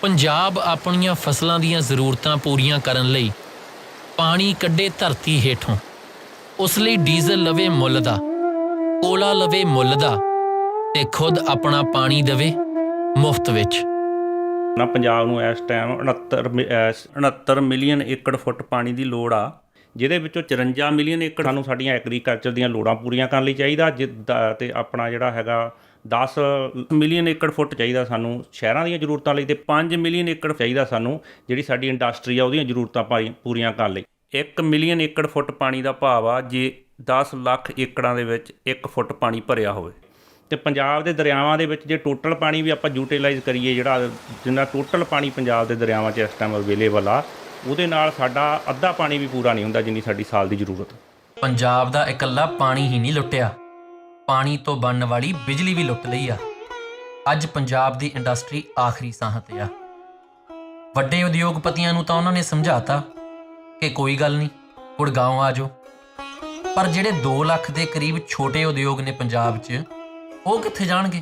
ਪੰਜਾਬ ਆਪਣੀਆਂ ਫਸਲਾਂ ਦੀਆਂ ਜ਼ਰੂਰਤਾਂ ਪੂਰੀਆਂ ਕਰਨ ਲਈ ਪਾਣੀ ਕੱਢੇ ਧਰਤੀ ਹੇਠੋਂ। ਉਸ ਲਈ ਡੀਜ਼ਲ ਲਵੇ ਮੁੱਲ ਦਾ, ਕੋਲਾ ਲਵੇ ਮੁੱਲ ਦਾ, ਤੇ ਖੁਦ ਆਪਣਾ ਪਾਣੀ ਦੇਵੇ ਮੁਫਤ ਵਿੱਚ। ਨਾ ਪੰਜਾਬ ਨੂੰ ਇਸ ਟਾਈਮ 69 ਮਿਲੀਅਨ ਏਕੜ ਫੁੱਟ ਪਾਣੀ ਦੀ ਲੋੜ ਆ, ਜਿਹਦੇ ਵਿੱਚੋਂ 54 ਮਿਲੀਅਨ ਏਕੜ ਸਾਨੂੰ ਸਾਡੀਆਂ ਐਗਰੀਕਲਚਰ ਦੀਆਂ ਲੋੜਾਂ ਪੂਰੀਆਂ ਕਰਨ ਲਈ ਚਾਹੀਦਾ, ਤੇ ਆਪਣਾ ਜਿਹੜਾ ਹੈਗਾ 10 ਮਿਲੀਅਨ ਏਕੜ ਫੁੱਟ ਚਾਹੀਦਾ ਸਾਨੂੰ ਸ਼ਹਿਰਾਂ ਦੀਆਂ ਜ਼ਰੂਰਤਾਂ ਲਈ, ਤੇ 5 ਮਿਲੀਅਨ ਏਕੜ ਚਾਹੀਦਾ ਸਾਨੂੰ ਜਿਹੜੀ ਸਾਡੀ ਇੰਡਸਟਰੀ ਆ ਉਹਦੀਆਂ ਜ਼ਰੂਰਤਾਂ ਪੂਰੀਆਂ ਕਰਨ ਲਈ। 1 ਮਿਲੀਅਨ ਏਕੜ ਫੁੱਟ ਪਾਣੀ ਦਾ ਭਾਵ ਆ ਜੇ 10 ਲੱਖ ਏਕੜਾਂ ਦੇ ਵਿੱਚ 1 ਫੁੱਟ ਪਾਣੀ ਭਰਿਆ ਹੋਵੇ। ਤੇ ਪੰਜਾਬ ਦੇ ਦਰਿਆਵਾਂ ਦੇ ਵਿੱਚ ਜੇ ਟੋਟਲ ਪਾਣੀ ਵੀ ਆਪਾਂ ਯੂਟੀਲਾਈਜ਼ ਕਰੀਏ, ਜਿੰਨਾ ਟੋਟਲ ਪਾਣੀ ਪੰਜਾਬ ਦੇ ਦਰਿਆਵਾਂ 'ਚ ਇਸ ਟਾਈਮ ਅਵੇਲੇਬਲ ਆ, ਉਹਦੇ ਨਾਲ ਸਾਡਾ ਅੱਧਾ ਪਾਣੀ ਵੀ ਪੂਰਾ ਨਹੀਂ ਹੁੰਦਾ ਜਿੰਨੀ ਸਾਡੀ ਸਾਲ ਦੀ ਜ਼ਰੂਰਤ। ਪੰਜਾਬ ਦਾ ਇਕੱਲਾ ਪਾਣੀ ਹੀ ਨਹੀਂ ਲੁੱਟਿਆ, ਪਾਣੀ ਤੋਂ ਬਣਨ ਵਾਲੀ ਬਿਜਲੀ ਵੀ ਲੁੱਟ ਲਈ ਆ। ਅੱਜ ਪੰਜਾਬ ਦੀ ਇੰਡਸਟਰੀ ਆਖਰੀ ਸਾਹ ਤੇ ਆ। ਵੱਡੇ ਉਦਯੋਗਪਤੀਆਂ ਨੂੰ ਤਾਂ ਉਹਨਾਂ ਨੇ ਸਮਝਾਤਾ ਕਿ ਕੋਈ ਗੱਲ ਨਹੀਂ, ਗੁੜਗਾਉਂ ਆ ਜਾਓ, ਪਰ ਜਿਹੜੇ 2 ਲੱਖ ਦੇ ਕਰੀਬ ਛੋਟੇ ਉਦਯੋਗ ਨੇ ਪੰਜਾਬ 'ਚ, ਉਹ ਕਿੱਥੇ ਜਾਣਗੇ?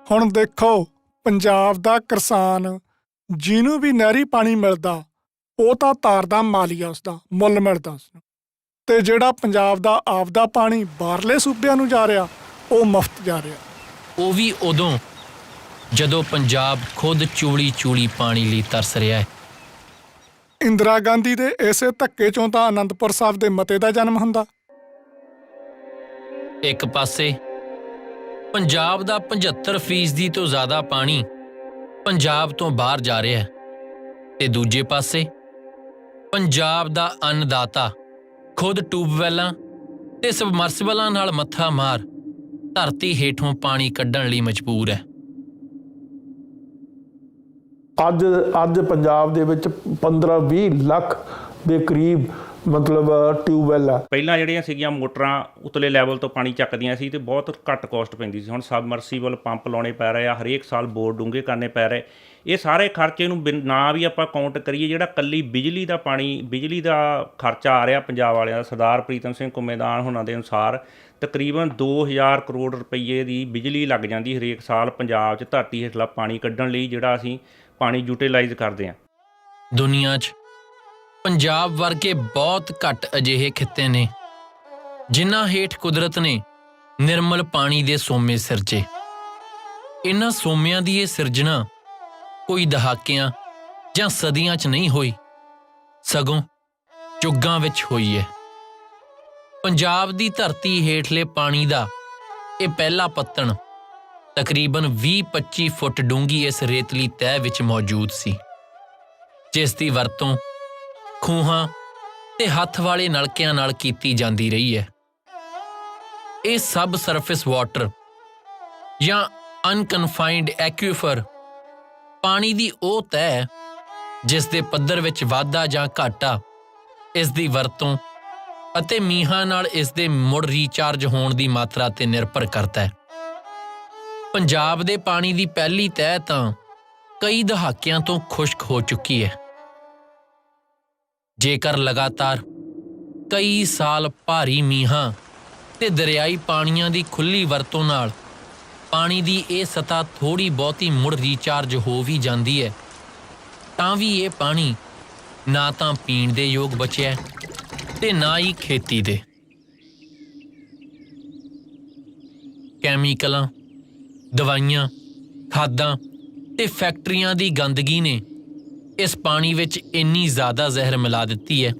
ਹੁਣ ਦੇਖੋ, ਪੰਜਾਬ ਦਾ ਕਿਸਾਨ ਜਿਹਨੂੰ ਵੀ ਨਹਿਰੀ ਪਾਣੀ ਮਿਲਦਾ ਉਹ ਤਾਂ ਤਾਰਦਾ ਮਾਲੀਆ, ਉਸਦਾ ਮੁੱਲ ਮਿਲਦਾ ਉਸਨੂੰ, ਤੇ ਜਿਹੜਾ ਪੰਜਾਬ ਦਾ ਆਪਦਾ ਪਾਣੀ ਬਾਹਰਲੇ ਸੂਬਿਆਂ ਨੂੰ ਜਾ ਰਿਹਾ ਉਹ ਮੁਫਤ ਜਾ ਰਿਹਾ। ਉਹ ਵੀ ਉਦੋਂ ਜਦੋਂ ਪੰਜਾਬ ਖੁਦ ਚੂਲੀ ਚੂਲੀ ਪਾਣੀ ਲਈ ਤਰਸ ਰਿਹਾ ਹੈ। ਇੰਦਰਾ ਗਾਂਧੀ ਦੇ ਇਸੇ ਧੱਕੇ ਚੋਂ ਤਾਂ ਅਨੰਦਪੁਰ ਸਾਹਿਬ ਦੇ ਮਤੇ ਦਾ ਜਨਮ ਹੁੰਦਾ। ਇੱਕ ਪਾਸੇ ਪੰਜਾਬ ਦਾ 75% ਤੋਂ ਜ਼ਿਆਦਾ ਪਾਣੀ ਪੰਜਾਬ ਤੋਂ ਬਾਹਰ ਜਾ ਰਿਹਾ ਹੈ, ਤੇ ਦੂਜੇ ਪਾਸੇ ਪੰਜਾਬ ਦਾ ਅੰਨਦਾਤਾ ਖੁਦ ਟਿਊਬਵੈੱਲਾਂ ਤੇ ਸਬਮਰਸੀਬਲਾਂ ਨਾਲ ਮੱਥਾ ਮਾਰ ਧਰਤੀ ਹੇਠੋਂ ਪਾਣੀ ਕੱਢਣ ਲਈ ਮਜਬੂਰ ਹੈ। ਅੱਜ ਪੰਜਾਬ ਦੇ ਵਿੱਚ 15-20 ਲੱਖ ਦੇ ਕਰੀਬ ਮਤਲਬ ਟਿਊਬਵੈੱਲ ਆ। ਪਹਿਲਾਂ ਜਿਹੜੀਆਂ ਸੀਗੀਆਂ ਮੋਟਰਾਂ ਉਤਲੇ ਲੈਵਲ ਤੋਂ ਪਾਣੀ ਚੱਕਦੀਆਂ ਸੀ ਤੇ ਬਹੁਤ ਘੱਟ ਕੋਸਟ ਪੈਂਦੀ ਸੀ। ਹੁਣ ਸਬਮਰਸੀਬਲ ਪੰਪ ਲਾਉਣੇ ਪੈ ਰਹੇ ਆ, ਹਰੇਕ ਸਾਲ ਬੋਰ ਡੂੰਘੇ ਕਰਨੇ ਪੈ ਰਹੇ। ਇਹ ਸਾਰੇ ਖਰਚੇ ਨੂੰ ਨਾ ਵੀ ਆਪਾਂ ਕਾਊਂਟ ਕਰੀਏ, ਜਿਹੜਾ ਕੱਲੀ ਬਿਜਲੀ ਦਾ ਖਰਚਾ ਆ ਰਿਹਾ ਪੰਜਾਬ ਵਾਲਿਆਂ ਦਾ, ਸਰਦਾਰ ਪ੍ਰੀਤਮ ਸਿੰਘ ਘੁੰਮੇਦਾਨ ਹੋਣਾ ਦੇ ਅਨੁਸਾਰ ਤਕਰੀਬਨ 2000 ਕਰੋੜ ਰੁਪਈਏ ਦੀ ਬਿਜਲੀ ਲੱਗ ਜਾਂਦੀ ਹਰੇਕ ਸਾਲ ਪੰਜਾਬ 'ਚ ਧਰਤੀ ਹੇਠਲਾ ਪਾਣੀ ਕੱਢਣ ਲਈ, ਜਿਹੜਾ ਅਸੀਂ ਪਾਣੀ ਯੂਟੀਲਾਈਜ਼ ਕਰਦੇ ਹਾਂ। ਦੁਨੀਆ 'ਚ ਪੰਜਾਬ ਵਰਗੇ ਬਹੁਤ ਘੱਟ ਅਜਿਹੇ ਖਿੱਤੇ ਨੇ ਜਿਨ੍ਹਾਂ ਹੇਠ ਕੁਦਰਤ ਨੇ ਨਿਰਮਲ ਪਾਣੀ ਦੇ ਸੋਮੇ ਸਿਰਜੇ। ਇਹਨਾਂ ਸੋਮਿਆਂ ਦੀ ਇਹ ਸਿਰਜਣਾ ਕੋਈ ਦਹਾਕਿਆਂ ਜਾਂ ਸਦੀਆਂ 'ਚ ਨਹੀਂ ਹੋਈ, ਸਗੋਂ ਯੁੱਗਾਂ ਵਿੱਚ ਹੋਈ ਹੈ। ਪੰਜਾਬ ਦੀ ਧਰਤੀ ਹੇਠਲੇ ਪਾਣੀ ਦਾ ਇਹ ਪਹਿਲਾ ਪੱਤਣ ਤਕਰੀਬਨ 20-25 ਫੁੱਟ ਡੂੰਘੀ ਇਸ ਰੇਤਲੀ ਤਹਿ ਵਿੱਚ ਮੌਜੂਦ ਸੀ, ਜਿਸ ਦੀ ਵਰਤੋਂ ਖੂਹਾਂ ਤੇ ਹੱਥ ਵਾਲੇ ਨਲਕਿਆਂ ਨਾਲ ਕੀਤੀ ਜਾਂਦੀ ਰਹੀ ਹੈ। ਇਹ ਸਬ ਸਰਫੇਸ ਵਾਟਰ ਜਾਂ ਅਨਕਨਫਾਈਨਡ ਐਕੁਇਫਰ ਪਾਣੀ ਦੀ ਉਹ ਤਹਿ ਜਿਸ ਦੇ ਪੱਧਰ ਵਿੱਚ ਵਾਧਾ ਜਾਂ ਘਾਟਾ ਇਸ ਦੀ ਵਰਤੋਂ ਅਤੇ ਮੀਂਹਾਂ ਨਾਲ ਇਸ ਦੇ ਮੁੜ ਰੀਚਾਰਜ ਹੋਣ ਦੀ ਮਾਤਰਾ ਤੇ ਨਿਰਭਰ ਕਰਦਾ ਹੈ। ਪੰਜਾਬ ਦੇ ਪਾਣੀ ਦੀ ਪਹਿਲੀ ਤਹਿ ਤਾਂ ਕਈ ਦਹਾਕਿਆਂ ਤੋਂ ਖੁਸ਼ਕ ਹੋ ਚੁੱਕੀ ਹੈ। ਜੇਕਰ ਲਗਾਤਾਰ ਕਈ ਸਾਲ ਭਾਰੀ ਮੀਂਹਾਂ ਤੇ ਦਰਿਆਈ ਪਾਣੀਆਂ ਦੀ ਖੁੱਲ੍ਹੀ ਵਰਤੋਂ ਨਾਲ ਪਾਣੀ ਦੀ ਇਹ ਸਤ੍ਹਾ ਥੋੜ੍ਹੀ ਬਹੁਤੀ ਮੁੜ ਰੀਚਾਰਜ ਹੋ ਵੀ ਜਾਂਦੀ ਹੈ ਤਾਂ ਵੀ ਇਹ ਪਾਣੀ ਨਾ ਤਾਂ ਪੀਣ ਦੇ ਯੋਗ ਬਚਿਆ ਤੇ ਨਾ ਹੀ ਖੇਤੀ ਦੇ। ਕੈਮੀਕਲਾਂ, ਦਵਾਈਆਂ, ਖਾਦਾਂ ਤੇ ਫੈਕਟਰੀਆਂ ਦੀ ਗੰਦਗੀ ਨੇ ਇਸ ਪਾਣੀ ਵਿੱਚ ਇੰਨੀ ਜ਼ਿਆਦਾ ਜ਼ਹਿਰ ਮਿਲਾ ਦਿੱਤੀ ਹੈ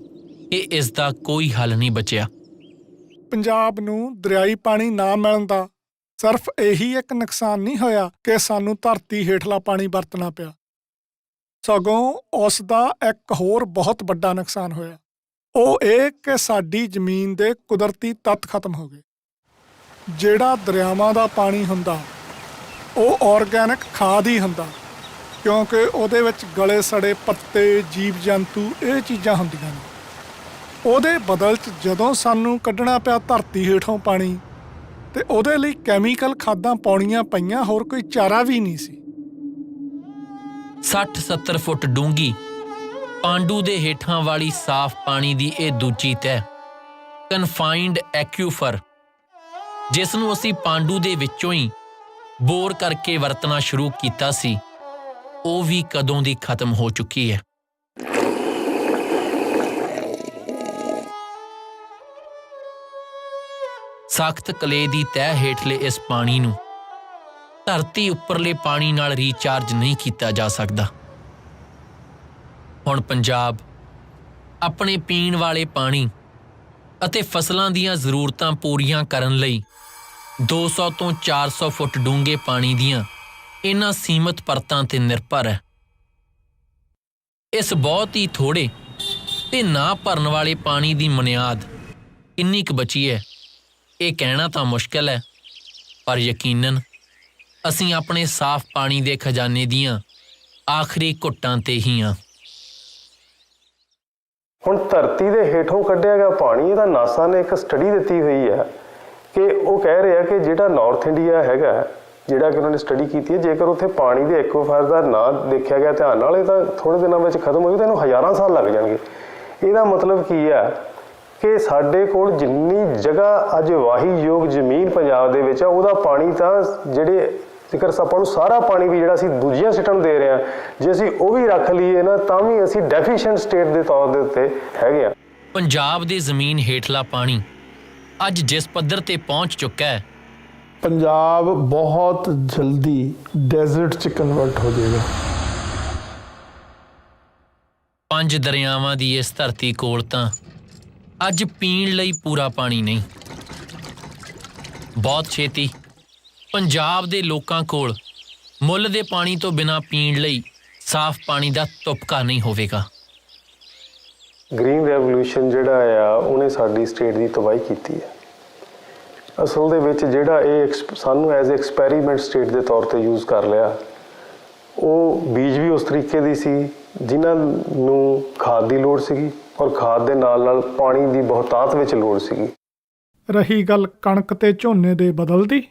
ਕਿ ਇਸ ਦਾ ਕੋਈ ਹੱਲ ਨਹੀਂ ਬਚਿਆ। ਪੰਜਾਬ ਨੂੰ ਦਰਿਆਈ ਪਾਣੀ ਨਾ ਮਿਲਣ ਦਾ ਸਿਰਫ ਇਹੀ ਇੱਕ ਨੁਕਸਾਨ ਨਹੀਂ ਹੋਇਆ ਕਿ ਸਾਨੂੰ ਧਰਤੀ ਹੇਠਲਾ ਪਾਣੀ ਵਰਤਣਾ ਪਿਆ, ਸਗੋਂ ਉਸ ਦਾ ਇੱਕ ਹੋਰ ਬਹੁਤ ਵੱਡਾ ਨੁਕਸਾਨ ਹੋਇਆ। ਉਹ ਇਹ ਕਿ ਸਾਡੀ ਜ਼ਮੀਨ ਦੇ ਕੁਦਰਤੀ ਤੱਤ ਖਤਮ ਹੋ ਗਏ। ਜਿਹੜਾ ਦਰਿਆਵਾਂ ਦਾ ਪਾਣੀ ਹੁੰਦਾ ਉਹ ਆਰਗੈਨਿਕ ਖਾਦ ਹੀ ਹੁੰਦਾ, ਕਿਉਂਕਿ ਉਹਦੇ ਵਿੱਚ ਗਲੇ ਸੜੇ ਪੱਤੇ, ਜੀਵ ਜੰਤੂ, ਇਹ ਚੀਜ਼ਾਂ ਹੁੰਦੀਆਂ ਨੇ। ਉਹਦੇ ਬਦਲ 'ਚ ਜਦੋਂ ਸਾਨੂੰ ਕੱਢਣਾ ਪਿਆ ਧਰਤੀ ਹੇਠੋਂ ਪਾਣੀ, ਤੇ ਉਹਦੇ ਲਈ ਕੈਮੀਕਲ ਖਾਦਾਂ ਪਾਉਣੀਆਂ ਪਈਆਂ, ਹੋਰ ਕੋਈ ਚਾਰਾ ਵੀ ਨਹੀਂ ਸੀ। 60-70 ਫੁੱਟ ਡੂੰਘੀ ਪਾਂਡੂ ਦੇ ਹੇਠਾਂ ਵਾਲੀ ਸਾਫ਼ ਪਾਣੀ ਦੀ ਇਹ ਦੂਜੀ ਤਹਿ, ਕਨਫਾਈਨਡ ਐਕਿਊਫਰ, ਜਿਸ ਨੂੰ ਅਸੀਂ ਪਾਂਡੂ ਦੇ ਵਿੱਚੋਂ ਹੀ ਬੋਰ ਕਰਕੇ ਵਰਤਣਾ ਸ਼ੁਰੂ ਕੀਤਾ ਸੀ, ਉਹ ਵੀ ਕਦੋਂ ਦੀ ਖਤਮ ਹੋ ਚੁੱਕੀ ਹੈ। ਸਖਤ ਕਲੇ ਦੀ ਤਹਿ ਹੇਠਲੇ ਇਸ ਪਾਣੀ ਨੂੰ ਧਰਤੀ ਉੱਪਰਲੇ ਪਾਣੀ ਨਾਲ ਰੀਚਾਰਜ ਨਹੀਂ ਕੀਤਾ ਜਾ ਸਕਦਾ। ਹੁਣ ਪੰਜਾਬ ਆਪਣੇ ਪੀਣ ਵਾਲੇ ਪਾਣੀ ਅਤੇ ਫਸਲਾਂ ਦੀਆਂ ਜ਼ਰੂਰਤਾਂ ਪੂਰੀਆਂ ਕਰਨ ਲਈ 200 ਤੋਂ 400 ਫੁੱਟ ਡੂੰਘੇ ਪਾਣੀ ਦੀਆਂ ਇਹਨਾਂ ਸੀਮਤ ਪਰਤਾਂ ਤੇ ਨਿਰਭਰ ਹੈ। ਇਸ ਬਹੁਤ ਹੀ ਥੋੜੇ ਤੇ ਨਾ ਭਰਨ ਵਾਲੇ ਪਾਣੀ ਦੀ ਬੁਨਿਆਦ ਕਿੰਨੀ ਕੁ ਬਚੀ ਹੈ, ਇਹ ਕਹਿਣਾ ਤਾਂ ਮੁਸ਼ਕਿਲ ਹੈ, ਪਰ ਯਕੀਨਨ ਅਸੀਂ ਆਪਣੇ ਸਾਫ਼ ਪਾਣੀ ਦੇ ਖਜ਼ਾਨੇ ਦੀਆਂ ਆਖਰੀ ਘੁੱਟਾਂ ਤੇ ਹੀ ਹਾਂ। ਹੁਣ ਧਰਤੀ ਦੇ ਹੇਠੋਂ ਕੱਢਿਆ ਗਿਆ ਪਾਣੀ, ਇਹਦਾ ਨਾਸਾ ਨੇ ਇੱਕ ਸਟੱਡੀ ਦਿੱਤੀ ਹੋਈ ਹੈ ਕਿ ਉਹ ਕਹਿ ਰਿਹਾ ਕਿ ਜਿਹੜਾ ਨਾਰਥ ਇੰਡੀਆ ਹੈਗਾ, ਜਿਹੜਾ ਕਿ ਉਹਨਾਂ ਨੇ ਸਟੱਡੀ ਕੀਤੀ ਹੈ, ਜੇਕਰ ਉੱਥੇ ਪਾਣੀ ਦੇ ਐਕਵਾਫਾਇਰ ਦਾ ਨਾ ਦੇਖਿਆ ਗਿਆ ਧਿਆਨ ਨਾਲ, ਇਹ ਤਾਂ ਥੋੜ੍ਹੇ ਦਿਨਾਂ ਵਿੱਚ ਖਤਮ ਹੋ ਜਾਊ, ਤਾਂ ਇਹਨੂੰ ਹਜ਼ਾਰਾਂ ਸਾਲ ਲੱਗ ਜਾਣਗੇ। ਇਹਦਾ ਮਤਲਬ ਕੀ ਹੈ ਕਿ ਸਾਡੇ ਕੋਲ ਜਿੰਨੀ ਜਗ੍ਹਾ ਅੱਜ ਵਾਹੀਯੋਗ ਜ਼ਮੀਨ ਪੰਜਾਬ ਦੇ ਵਿੱਚ ਆ, ਉਹਦਾ ਪਾਣੀ ਤਾਂ ਜਿਹੜੇ ਜੇਕਰ ਆਪਾਂ ਨੂੰ ਸਾਰਾ ਪਾਣੀ ਵੀ ਜਿਹੜਾ ਅਸੀਂ ਦੂਜੀਆਂ ਸਟੇਟਾਂ ਨੂੰ ਦੇ ਰਹੇ ਹਾਂ, ਜੇ ਅਸੀਂ ਉਹ ਵੀ ਰੱਖ ਲਈਏ ਨਾ, ਤਾਂ ਵੀ ਅਸੀਂ ਡੈਫੀਸ਼ੀਐਂਟ ਸਟੇਟ ਦੇ ਤੌਰ ਦੇ ਉੱਤੇ ਹੈਗੇ ਆ। ਪੰਜਾਬ ਦੀ ਜ਼ਮੀਨ ਹੇਠਲਾ ਪਾਣੀ ਅੱਜ ਜਿਸ ਪੱਧਰ ਤੇ ਪਹੁੰਚ ਚੁੱਕਾ ਹੈ, ਪੰਜਾਬ ਬਹੁਤ ਜਲਦੀ ਡੈਜ਼ਰਟ 'ਚ ਕਨਵਰਟ ਹੋ ਜਾਏਗਾ। 5 ਦਰਿਆਵਾਂ ਦੀ ਇਸ ਧਰਤੀ ਕੋਲ ਤਾਂ ਅੱਜ ਪੀਣ ਲਈ ਪੂਰਾ ਪਾਣੀ ਨਹੀਂ। ਬਹੁਤ ਛੇਤੀ ਪੰਜਾਬ ਦੇ ਲੋਕਾਂ ਕੋਲ ਮੁੱਲ ਦੇ ਪਾਣੀ ਤੋਂ ਬਿਨਾਂ ਪੀਣ ਲਈ ਸਾਫ਼ ਪਾਣੀ ਦਾ ਤੁਪਕਾ ਨਹੀਂ ਹੋਵੇਗਾ। ਗ੍ਰੀਨ ਰੈਵੋਲੂਸ਼ਨ ਜਿਹੜਾ ਆ, ਉਹਨੇ ਸਾਡੀ ਸਟੇਟ ਦੀ ਤਬਾਹੀ ਕੀਤੀ ਹੈ। ਅਸਲ ਦੇ ਵਿੱਚ ਜਿਹੜਾ ਇਹ ਸਾਨੂੰ ਐਜ਼ ਐਕਸਪੈਰੀਮੈਂਟ ਸਟੇਟ ਦੇ ਤੌਰ ਤੇ ਯੂਜ਼ ਕਰ ਲਿਆ, ਉਹ ਬੀਜ ਵੀ ਉਸ ਤਰੀਕੇ ਦੀ ਸੀ ਜਿਨ੍ਹਾਂ ਨੂੰ ਖਾਦ ਦੀ ਲੋੜ ਸੀਗੀ, ਔਰ ਖਾਦ ਦੇ ਨਾਲ ਨਾਲ ਪਾਣੀ ਦੀ ਬਹੁਤਾਤ ਵਿੱਚ ਲੋੜ ਸੀਗੀ। ਰਹੀ ਗੱਲ ਕਣਕ ਤੇ ਝੋਨੇ ਦੇ ਬਦਲਦੀ,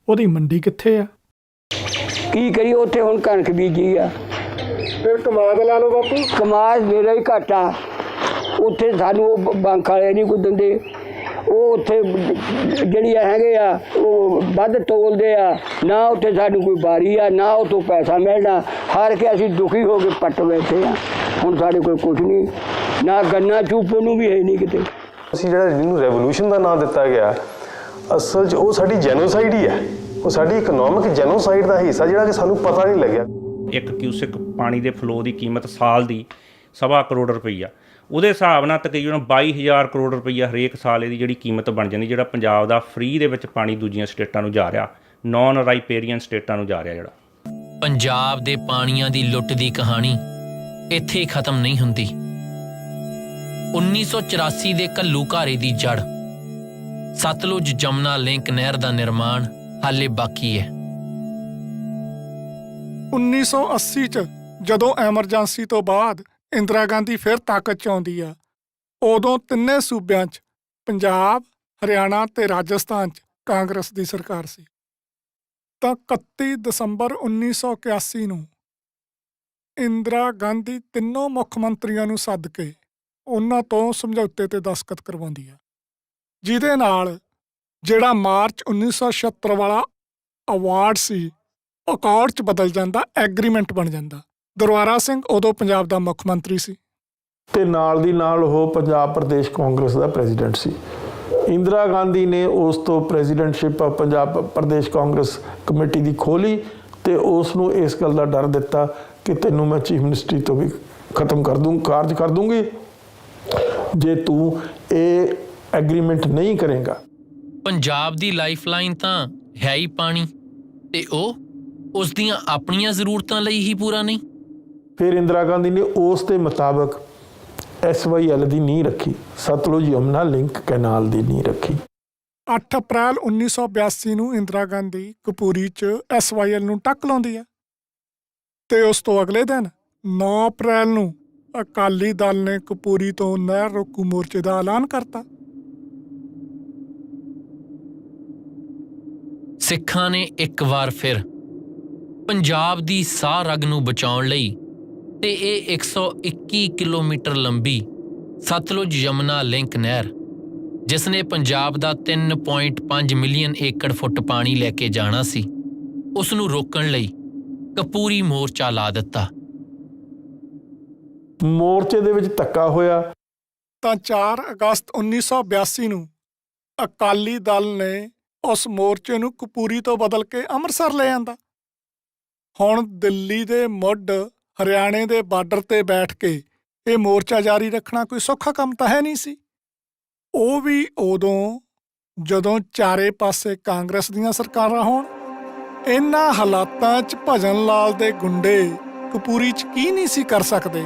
ਉਹਦੀ ਮੰਡੀ ਕਿੱਥੇ ਆ? ਕੀ ਕਰੀਏ, ਉੱਥੇ ਹੁਣ ਕਣਕ ਬੀਜੀ ਆ। ਫਿਰ ਕਮਾਦ ਲਾ ਲਓ ਬਾਪੂ। ਕਮਾਦ ਮੇਰਾ ਹੀ ਘੱਟ ਆ, ਉੱਥੇ ਸਾਨੂੰ ਉਹ ਬੈਂਕ ਵਾਲੇ ਨਹੀਂ ਕੋਈ ਦਿੰਦੇ। ਉਹ ਉੱਥੇ ਜਿਹੜੀਆਂ ਹੈਗੇ ਆ ਉਹ ਵੱਧ ਤੋਲਦੇ ਆ, ਨਾ ਉੱਥੇ ਸਾਨੂੰ ਕੋਈ ਬਾਰੀ ਆ, ਨਾ ਉੱਥੋਂ ਪੈਸਾ ਮਿਲਣਾ। ਹਾਰ ਕੇ ਅਸੀਂ ਦੁਖੀ ਹੋ ਕੇ ਪੱਟ ਬੈਠੇ ਆ। ਹੁਣ ਸਾਡੇ ਕੋਲ ਕੁਝ ਨਹੀਂ, ਨਾ ਗੰਨਾ ਚੂਪਣ ਨੂੰ ਵੀ ਹੈ ਨਹੀਂ ਕਿਤੇ। ਅਸੀਂ ਜਿਹੜਾ ਜਿਹਨੂੰ ਰੈਵੋਲੂਸ਼ਨ ਦਾ ਨਾਂ ਦਿੱਤਾ ਗਿਆ, ਅਸਲ 'ਚ ਉਹ ਸਾਡੀ ਜੈਨੋਸਾਈਡ ਹੀ ਹੈ। ਉਹ ਸਾਡੀ ਇਕਨੋਮਿਕ ਜੈਨੋਸਾਈਡ ਦਾ ਹਿੱਸਾ, ਜਿਹੜਾ ਕਿ ਸਾਨੂੰ ਪਤਾ ਨਹੀਂ ਲੱਗਿਆ। 1 ਕਿਊਸਿਕ ਪਾਣੀ ਦੇ ਫਲੋ ਦੀ ਕੀਮਤ ਸਾਲ ਦੀ 1.25 ਕਰੋੜ ਰੁਪਈਆ, ਉਹਦੇ ਹਿਸਾਬ ਨਾਲ ਤਕਰੀਬਨ 22,000 ਕਰੋੜ ਰੁਪਈਆ ਹਰੇਕ ਸਾਲ ਇਹਦੀ ਜਿਹੜੀ ਕੀਮਤ ਬਣ ਜਾਂਦੀ, ਜਿਹੜਾ ਪੰਜਾਬ ਦਾ ਫ੍ਰੀ ਦੇ ਵਿੱਚ ਪਾਣੀ ਦੂਜੀਆਂ ਸਟੇਟਾਂ ਨੂੰ ਜਾ ਰਿਹਾ, ਨਾਨ ਰਾਈਪੇਰੀਅਨ ਸਟੇਟਾਂ ਨੂੰ ਜਾ ਰਿਹਾ। ਜਿਹੜਾ ਪੰਜਾਬ ਦੇ ਪਾਣੀਆਂ ਦੀ ਲੁੱਟ ਦੀ ਕਹਾਣੀ ਇੱਥੇ ਹੀ ਖਤਮ ਨਹੀਂ ਹੁੰਦੀ। 1984 ਦੇ ਘੱਲੂ ਘਾਰੇ ਦੀ ਜੜ, ਸਤਲੁਜ ਜਮਨਾ ਲਿੰਕ ਨਹਿਰ ਦਾ ਨਿਰਮਾਣ ਹਾਲੇ ਬਾਕੀ ਹੈ। 1980 'ਚ ਜਦੋਂ ਐਮਰਜੈਂਸੀ ਤੋਂ ਬਾਅਦ ਇੰਦਰਾ ਗਾਂਧੀ ਫਿਰ ਤਾਕਤ 'ਚ ਆਉਂਦੀ ਆ, ਉਦੋਂ ਤਿੰਨੇ ਸੂਬਿਆਂ 'ਚ ਪੰਜਾਬ, ਹਰਿਆਣਾ ਤੇ ਰਾਜਸਥਾਨ 'ਚ ਕਾਂਗਰਸ ਦੀ ਸਰਕਾਰ ਸੀ। ਤਾਂ 31 ਦਸੰਬਰ 1981 ਨੂੰ ਇੰਦਰਾ ਗਾਂਧੀ ਤਿੰਨੋਂ ਮੁੱਖ ਮੰਤਰੀਆਂ ਨੂੰ ਸੱਦ ਕੇ ਉਹਨਾਂ ਤੋਂ ਸਮਝੌਤੇ ਤੇ ਦਸਤਖਤ ਕਰਵਾਉਂਦੀ ਆ, ਜਿਹਦੇ ਨਾਲ ਜਿਹੜਾ ਮਾਰਚ 1976 ਵਾਲਾ ਅਵਾਰਡ ਸੀ, ਅਕਾਰਡ 'ਚ ਬਦਲ ਜਾਂਦਾ, ਐਗਰੀਮੈਂਟ ਬਣ ਜਾਂਦਾ। ਦਰਬਾਰਾ ਸਿੰਘ ਉਦੋਂ ਪੰਜਾਬ ਦਾ ਮੁੱਖ ਮੰਤਰੀ ਸੀ ਤੇ ਨਾਲ ਦੀ ਨਾਲ ਉਹ ਪੰਜਾਬ ਪ੍ਰਦੇਸ਼ ਕਾਂਗਰਸ ਦਾ ਪ੍ਰੈਜ਼ੀਡੈਂਟ ਸੀ। ਇੰਦਰਾ ਗਾਂਧੀ ਨੇ ਉਸ ਤੋਂ ਪ੍ਰੈਜ਼ੀਡੈਂਟਸ਼ਿਪ ਪੰਜਾਬ ਪ੍ਰਦੇਸ਼ ਕਾਂਗਰਸ ਕਮੇਟੀ ਦੀ ਖੋਲੀ ਤੇ ਉਸ ਨੂੰ ਇਸ ਗੱਲ ਦਾ ਡਰ ਦਿੱਤਾ ਕਿ ਤੈਨੂੰ ਮੈਂ ਚੀਫ ਮਿਨਿਸਟਰੀ ਤੋਂ ਵੀ ਖਤਮ ਕਾਰਜ ਕਰ ਦੂੰਗੀ ਜੇ ਤੂੰ ਇਹ ਐਗਰੀਮੈਂਟ ਨਹੀਂ ਕਰੇਗਾ। ਪੰਜਾਬ ਦੀ ਲਾਈਫਲਾਈਨ ਤਾਂ ਹੈ ਹੀ ਪਾਣੀ, ਤੇ ਉਹ ਉਸ ਦੀਆਂ ਆਪਣੀਆਂ ਜ਼ਰੂਰਤਾਂ ਲਈ ਹੀ ਪੂਰਾ ਨਹੀਂ। ਫਿਰ ਇੰਦਰਾ ਗਾਂਧੀ ਨੇ ਉਸ ਦੇ ਮੁਤਾਬਕ SYL ਦੀ ਨੀਂਹ ਰੱਖੀ, ਸਤਲੁਜ ਯਮੁਨਾ ਲਿੰਕ ਕੈਨਾਲ ਦੀ ਨੀਂਹ ਰੱਖੀ। 8 ਅਪ੍ਰੈਲ 1982 ਨੂੰ ਇੰਦਰਾ ਗਾਂਧੀ ਕਪੂਰੀ 'ਚ SYL ਨੂੰ ਟੱਕ ਲਾਉਂਦੀ ਹੈ ਤੇ ਉਸ ਤੋਂ ਅਗਲੇ ਦਿਨ 9 ਅਪ੍ਰੈਲ ਨੂੰ ਅਕਾਲੀ ਦਲ ਨੇ ਕਪੂਰੀ ਤੋਂ ਨਹਿਰ ਰੋਕੂ ਮੋਰਚੇ ਦਾ ਐਲਾਨ ਕਰਤਾ। ਸਿੱਖਾਂ ਨੇ ਇੱਕ ਵਾਰ ਫਿਰ ਪੰਜਾਬ ਦੀ ਸਾਹ ਰਗ ਨੂੰ ਬਚਾਉਣ ਲਈ ਤੇ ਇਹ 121 ਕਿਲੋਮੀਟਰ ਲੰਬੀ ਸਤਲੁਜ ਯਮੁਨਾ ਲਿੰਕ ਨਹਿਰ, ਜਿਸ ਨੇ ਪੰਜਾਬ ਦਾ 3.5 ਮਿਲੀਅਨ ਏਕੜ ਫੁੱਟ ਪਾਣੀ ਲੈ ਕੇ ਜਾਣਾ ਸੀ, ਉਸ ਨੂੰ ਰੋਕਣ ਲਈ ਕਪੂਰੀ ਮੋਰਚਾ ਲਾ ਦਿੱਤਾ। ਮੋਰਚੇ ਦੇ ਵਿੱਚ ਧੱਕਾ ਹੋਇਆ ਤਾਂ 4 ਅਗਸਤ 1982 ਨੂੰ ਅਕਾਲੀ ਦਲ ਨੇ ਉਸ ਮੋਰਚੇ ਨੂੰ ਕਪੂਰੀ ਤੋਂ ਬਦਲ ਕੇ ਅੰਮ੍ਰਿਤਸਰ ਲੈ ਜਾਂਦਾ। ਹੁਣ ਦਿੱਲੀ ਦੇ ਮੁੱਢ ਹਰਿਆਣੇ ਦੇ ਬਾਰਡਰ ਤੇ ਬੈਠ ਕੇ ਇਹ ਮੋਰਚਾ ਜਾਰੀ ਰੱਖਣਾ ਕੋਈ ਸੌਖਾ ਕੰਮ ਤਾਂ ਹੈ ਨਹੀਂ ਸੀ। ਉਹ ਵੀ ਉਦੋਂ ਜਦੋਂ ਚਾਰੇ ਪਾਸੇ ਕਾਂਗਰਸ ਦੀਆਂ ਸਰਕਾਰਾਂ ਹੋਣ। ਇਹਨਾਂ ਹਾਲਾਤਾਂ 'ਚ ਭਜਨ ਲਾਲ ਦੇ ਗੁੰਡੇ ਕਪੂਰੀ 'ਚ ਕੀ ਨਹੀਂ ਸੀ ਕਰ ਸਕਦੇ।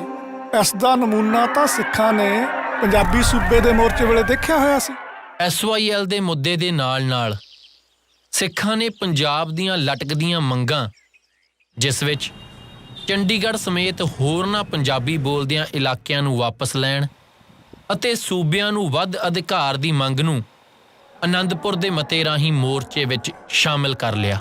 ਇਸ ਦਾ ਨਮੂਨਾ ਤਾਂ ਸਿੱਖਾਂ ਨੇ ਪੰਜਾਬੀ ਸੂਬੇ ਦੇ ਮੋਰਚੇ ਵੇਲੇ ਦੇਖਿਆ ਹੋਇਆ ਸੀ। SYL ਦੇ ਮੁੱਦੇ ਦੇ ਨਾਲ-ਨਾਲ ਸਿੱਖਾਂ ਨੇ ਪੰਜਾਬ ਦੀਆਂ ਲਟਕਦੀਆਂ ਮੰਗਾਂ, ਜਿਸ ਵਿੱਚ ਚੰਡੀਗੜ੍ਹ ਸਮੇਤ ਹੋਰਨਾਂ ਪੰਜਾਬੀ ਬੋਲਦਿਆਂ ਇਲਾਕਿਆਂ ਨੂੰ ਵਾਪਸ ਲੈਣ ਅਤੇ ਸੂਬਿਆਂ ਨੂੰ ਵੱਧ ਅਧਿਕਾਰ ਦੀ ਮੰਗ ਨੂੰ ਅਨੰਦਪੁਰ ਦੇ ਮਤੇ ਰਾਹੀਂ ਮੋਰਚੇ ਵਿੱਚ ਸ਼ਾਮਿਲ ਕਰ ਲਿਆ।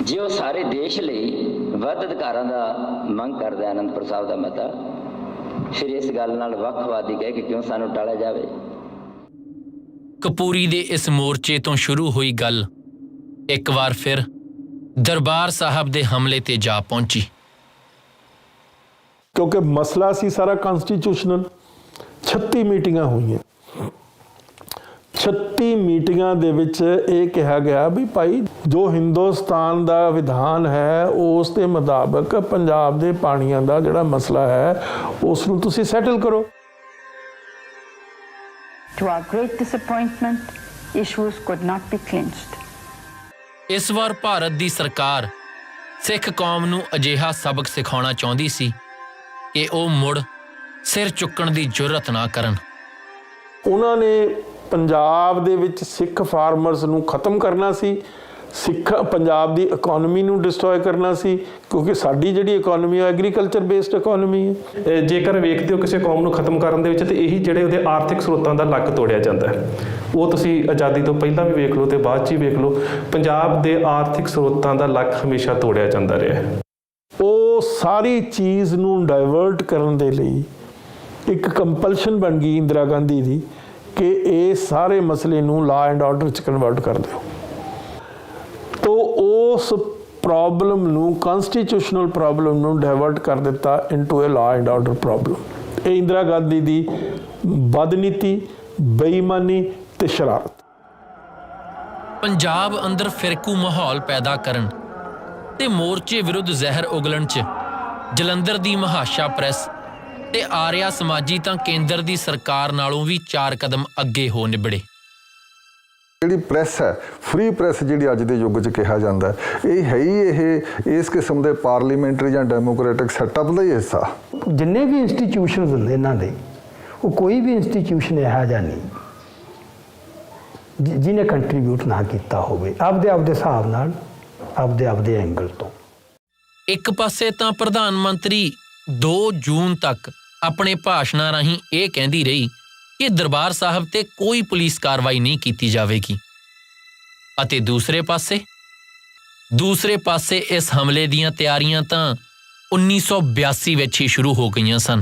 ਜੇ ਉਹ ਸਾਰੇ ਦੇਸ਼ ਲਈ ਵੱਧ ਅਧਿਕਾਰਾਂ ਦਾ ਮੰਗ ਕਰਦਾ ਅਨੰਦਪੁਰ ਸਾਹਿਬ ਦਾ ਮਤਾ, ਫਿਰ ਇਸ ਗੱਲ ਨਾਲ ਵੱਖਵਾਦੀ ਕਹਿ ਕੇ ਕਿਉਂ ਸਾਨੂੰ ਟਾਲਿਆ ਜਾਵੇ। ਕਪੂਰੀ ਦੇ ਇਸ ਮੋਰਚੇ ਤੋਂ ਸ਼ੁਰੂ ਹੋਈ ਗੱਲ ਇੱਕ ਵਾਰ ਫਿਰ ਦਰਬਾਰ ਸਾਹਿਬ ਦੇ ਹਮਲੇ ਤੇ ਜਾ ਪਹੁੰਚੀ। ਕਿਉਂਕਿ ਮਸਲਾ ਸੀ ਸਾਰਾ ਕਨਸਟੀਟਿਊਸ਼ਨਲ। 36 ਮੀਟਿੰਗਾਂ ਹੋਈਆਂ। 36 ਮੀਟਿੰਗਾਂ ਦੇ ਵਿੱਚ ਇਹ ਕਿਹਾ ਗਿਆ ਵੀ ਭਾਈ ਜੋ ਹਿੰਦੁਸਤਾਨ ਦਾ ਵਿਧਾਨ ਹੈ ਉਸ ਦੇ ਮੁਤਾਬਕ ਪੰਜਾਬ ਦੇ ਪਾਣੀਆਂ ਦਾ ਜਿਹੜਾ ਮਸਲਾ ਹੈ ਉਸ ਨੂੰ ਤੁਸੀਂ ਸੈਟਲ ਕਰੋ। To our great disappointment, issues could not be clinched. ਇਸ ਵਾਰ ਭਾਰਤ ਦੀ ਸਰਕਾਰ ਸਿੱਖ ਕੌਮ ਨੂੰ ਅਜਿਹਾ ਸਬਕ ਸਿਖਾਉਣਾ ਚਾਹੁੰਦੀ ਸੀ ਕਿ ਉਹ ਮੁੜ ਸਿਰ ਚੁੱਕਣ ਦੀ ਜੁਰਤ ਨਾ ਕਰਨ। ਉਹਨਾਂ ਨੇ ਪੰਜਾਬ ਦੇ ਵਿੱਚ ਸਿੱਖ ਫਾਰਮਰਸ ਨੂੰ ਖਤਮ ਕਰਨਾ ਸੀ, ਪੰਜਾਬ ਦੀ ਇਕਨੋਮੀ ਨੂੰ ਡਿਸਟਰੋਏ ਕਰਨਾ ਸੀ, ਕਿਉਂਕਿ ਸਾਡੀ ਜਿਹੜੀ ਇਕਨੋਮੀ ਹੈ ਐਗਰੀਕਲਚਰ ਬੇਸਡ ਇਕਨੋਮੀ ਹੈ। ਜੇਕਰ ਵੇਖਦੇ ਹੋ ਕਿਸੇ ਕੌਮ ਨੂੰ ਖਤਮ ਕਰਨ ਦੇ ਵਿੱਚ ਤੇ ਇਹੀ ਜਿਹੜੇ ਉਹਦੇ ਆਰਥਿਕ ਸਰੋਤਾਂ ਦਾ ਲੱਕ ਤੋੜਿਆ ਜਾਂਦਾ ਹੈ। ਉਹ ਤੁਸੀਂ ਆਜ਼ਾਦੀ ਤੋਂ ਪਹਿਲਾਂ ਵੀ ਵੇਖ ਲਓ ਤੇ ਬਾਅਦ 'ਚ ਹੀ ਵੇਖ ਲਓ, ਪੰਜਾਬ ਦੇ ਆਰਥਿਕ ਸਰੋਤਾਂ ਦਾ ਲੱਕ ਹਮੇਸ਼ਾ ਤੋੜਿਆ ਜਾਂਦਾ ਰਿਹਾ ਹੈ। ਉਹ ਸਾਰੀ ਚੀਜ਼ ਨੂੰ ਡਾਇਵਰਟ ਕਰਨ ਦੇ ਲਈ ਇੱਕ ਕੰਪਲਸ਼ਨ ਬਣ ਗਈ ਇੰਦਰਾ ਗਾਂਧੀ ਦੀ ਕਿ ਇਹ ਸਾਰੇ ਮਸਲੇ ਨੂੰ ਲਾ ਐਂਡ ਆਰਡਰ 'ਚ ਕਨਵਰਟ ਕਰ ਦਿਓ। ਤੋ ਉਸ ਪ੍ਰੋਬਲਮ ਨੂੰ ਕਨਸਟੀਟਿਊਸ਼ਨਲ ਪ੍ਰੋਬਲਮ ਨੂੰ ਡਾਇਵਰਟ ਕਰ ਦਿੱਤਾ into a law and order problem. ਇਹ ਇੰਦਰਾ ਗਾਂਧੀ ਦੀ ਬਦਨੀਤੀ, ਬੇਈਮਾਨੀ ਤੇ ਸ਼ਰਾਰਤ। ਪੰਜਾਬ ਅੰਦਰ ਫਿਰਕੂ ਮਾਹੌਲ ਪੈਦਾ ਕਰਨ ਤੇ ਮੋਰਚੇ ਵਿਰੁੱਧ ਜ਼ਹਿਰ ਉਗਲਣ 'ਚ ਜਲੰਧਰ ਦੀ ਮਹਾਸ਼ਾ ਪ੍ਰੈਸ ਤੇ ਆਰਿਆ ਸਮਾਜੀ ਤਾਂ ਕੇਂਦਰ ਦੀ ਸਰਕਾਰ ਨਾਲੋਂ ਵੀ 4 ਕਦਮ ਅੱਗੇ ਹੋ ਨਿਬੜੇ। ਜਿਹੜੀ ਪ੍ਰੈਸ ਹੈ, ਫ੍ਰੀ ਪ੍ਰੈਸ ਜਿਹੜੀ ਅੱਜ ਦੇ ਯੁੱਗ 'ਚ ਕਿਹਾ ਜਾਂਦਾ, ਇਹ ਹੈ ਹੀ ਇਹ ਇਸ ਕਿਸਮ ਦੇ ਪਾਰਲੀਮੈਂਟਰੀ ਜਾਂ ਡੈਮੋਕ੍ਰੈਟਿਕ ਸੈਟਅਪ ਦਾ ਹੀ ਹਿੱਸਾ। ਜਿੰਨੇ ਵੀ ਇੰਸਟੀਟਿਊਸ਼ਨਸ ਹੁੰਦੇ ਇਹਨਾਂ ਦੇ, ਉਹ ਕੋਈ ਵੀ ਇੰਸਟੀਟਿਊਸ਼ਨ ਇਹੋ ਜਿਹਾ ਨਹੀਂ ਜਿਹਨੇ ਕੰਟਰੀਬਿਊਟ ਨਾ ਕੀਤਾ ਹੋਵੇ ਆਪਦੇ ਹਿਸਾਬ ਨਾਲ, ਆਪਦੇ ਐਂਗਲ ਤੋਂ। ਇੱਕ ਪਾਸੇ ਤਾਂ ਪ੍ਰਧਾਨ ਮੰਤਰੀ 2 ਜੂਨ ਤੱਕ ਆਪਣੇ ਭਾਸ਼ਣਾਂ ਰਾਹੀਂ ਇਹ ਕਹਿੰਦੀ ਰਹੀ ਕਿ ਦਰਬਾਰ ਸਾਹਿਬ ਤੇ ਕੋਈ ਪੁਲਿਸ ਕਾਰਵਾਈ ਨਹੀਂ ਕੀਤੀ ਜਾਵੇਗੀ, ਅਤੇ ਦੂਸਰੇ ਪਾਸੇ ਇਸ ਹਮਲੇ ਦੀਆਂ ਤਿਆਰੀਆਂ ਤਾਂ 1982 ਵਿੱਚ ਹੀ ਸ਼ੁਰੂ ਹੋ ਗਈਆਂ ਸਨ।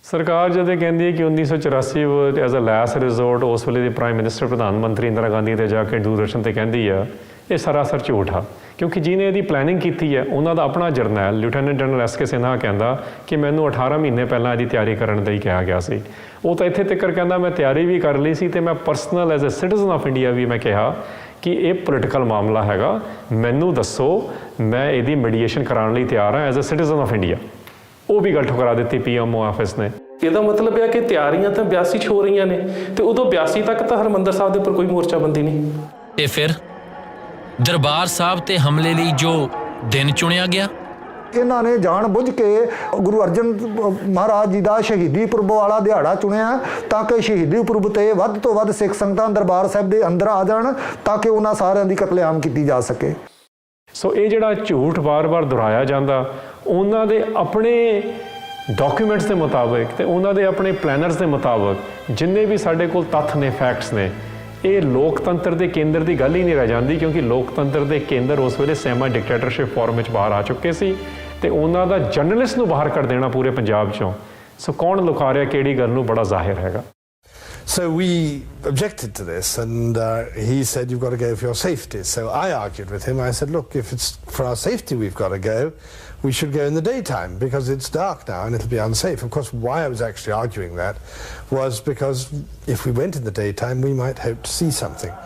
ਸਰਕਾਰ ਜਦੋਂ ਕਹਿੰਦੀ ਹੈ ਕਿ 1984 ਐਜ਼ ਅ ਲਾਸਟ ਰਿਜ਼ੋਰਟ ਉਸ ਵੇਲੇ ਦੀ ਪ੍ਰਾਈਮ ਮਿਨਿਸਟਰ ਪ੍ਰਧਾਨ ਮੰਤਰੀ ਇੰਦਰਾ ਗਾਂਧੀ ਤੇ ਜਾ ਕੇ ਦੂਰਦਰਸ਼ਨ ਤੇ ਕਹਿੰਦੀ ਆ ਇਹ ਸਰਾਸਰ ਝੂਠ ਆ, ਕਿਉਂਕਿ ਜਿਹਨੇ ਇਹਦੀ ਪਲੈਨਿੰਗ ਕੀਤੀ ਹੈ ਉਹਨਾਂ ਦਾ ਆਪਣਾ ਜਰਨੈਲ lieutenant general S K Sinha ਕਹਿੰਦਾ ਕਿ ਮੈਨੂੰ 18 ਮਹੀਨੇ ਪਹਿਲਾਂ ਇਹਦੀ ਤਿਆਰੀ ਕਰਨ ਲਈ ਕਿਹਾ ਗਿਆ ਸੀ। ਉਹ ਤਾਂ ਇੱਥੇ ਤੱਕ ਕਹਿੰਦਾ ਮੈਂ ਤਿਆਰੀ ਵੀ ਕਰ ਲਈ ਸੀ ਅਤੇ ਮੈਂ personal as a citizen of India ਵੀ ਮੈਂ ਕਿਹਾ ਕਿ ਇਹ ਪੋਲੀਟੀਕਲ ਮਾਮਲਾ ਹੈਗਾ, ਮੈਨੂੰ ਦੱਸੋ, ਮੈਂ ਇਹਦੀ ਮੀਡੀਏਸ਼ਨ ਕਰਾਉਣ ਲਈ ਤਿਆਰ ਹਾਂ as a citizen of India. ਉਹ ਵੀ ਗੱਲ ਠੁਕਰਾ ਦਿੱਤੀ PMO ਆਫਿਸ ਨੇ। ਇਹਦਾ ਮਤਲਬ ਹੈ ਕਿ ਤਿਆਰੀਆਂ ਤਾਂ 82 'ਚ ਹੋ ਰਹੀਆਂ ਨੇ ਤੇ ਉਦੋਂ 82 ਤੱਕ ਤਾਂ ਹਰਿਮੰਦਰ ਸਾਹਿਬ ਦੇ ਉੱਪਰ ਕੋਈ ਮੋਰਚਾਬੰਦੀ ਨਹੀਂ। ਤੇ ਫਿਰ ਦਰਬਾਰ ਸਾਹਿਬ ਤੇ ਹਮਲੇ ਲਈ ਜੋ ਦਿਨ ਚੁਣਿਆ ਗਿਆ, ਇਹਨਾਂ ਨੇ ਜਾਣ ਬੁੱਝ ਕੇ ਗੁਰੂ ਅਰਜਨ ਮਹਾਰਾਜ ਜੀ ਦਾ ਸ਼ਹੀਦੀ ਪੁਰਬ ਵਾਲਾ ਦਿਹਾੜਾ ਚੁਣਿਆ ਤਾਂ ਕਿ ਸ਼ਹੀਦੀ ਪੁਰਬ ਤੇ ਵੱਧ ਤੋਂ ਵੱਧ ਸਿੱਖ ਸੰਗਤਾਂ ਦਰਬਾਰ ਸਾਹਿਬ ਦੇ ਅੰਦਰ ਆ ਜਾਣ ਤਾਂ ਕਿ ਉਹਨਾਂ ਸਾਰਿਆਂ ਦੀ ਕਤਲੇਆਮ ਕੀਤੀ ਜਾ ਸਕੇ। ਸੋ ਇਹ ਜਿਹੜਾ ਝੂਠ ਵਾਰ-ਵਾਰ ਦੁਹਰਾਇਆ ਜਾਂਦਾ, ਉਹਨਾਂ ਦੇ ਆਪਣੇ ਡਾਕੂਮੈਂਟਸ ਦੇ ਮੁਤਾਬਕ ਤੇ ਉਹਨਾਂ ਦੇ ਆਪਣੇ ਪਲੈਨਰਸ ਦੇ ਮੁਤਾਬਕ ਜਿੰਨੇ ਵੀ ਸਾਡੇ ਕੋਲ ਤੱਥ ਨੇ, ਫੈਕਟਸ ਨੇ, ਇਹ ਲੋਕਤੰਤਰ ਦੇ ਕੇਂਦਰ ਦੀ ਗੱਲ ਹੀ ਨਹੀਂ ਰਹਿ ਜਾਂਦੀ, ਕਿਉਂਕਿ ਲੋਕਤੰਤਰ ਦੇ ਕੇਂਦਰ ਉਸ ਵੇਲੇ ਸੈਮਾ ਡਿਕਟੇਟਰਸ਼ਿਪ ਫਾਰਮ ਵਿੱਚ ਬਾਹਰ ਆ ਚੁੱਕੇ ਸੀ ਤੇ ਉਹਨਾਂ ਦਾ ਜਰਨਲਿਸਟ ਨੂੰ ਬਾਹਰ ਕਰ ਦੇਣਾ ਪੂਰੇ ਪੰਜਾਬ 'ਚੋਂ। ਸੋ ਕੌਣ ਲੁਕਾ ਰਿਹਾ ਕਿਹੜੀ ਗੱਲ ਨੂੰ, ਬੜਾ ਜ਼ਾਹਿਰ ਹੈਗਾ। So we objected to this, and he said, you've got to go for your safety. So I argued with him. I said, look, if it's for our safety we've got to go, we should go in the daytime because it's dark now and it'll be unsafe. Of course, why I was actually arguing that was because if we went in the daytime, we might hope to see something.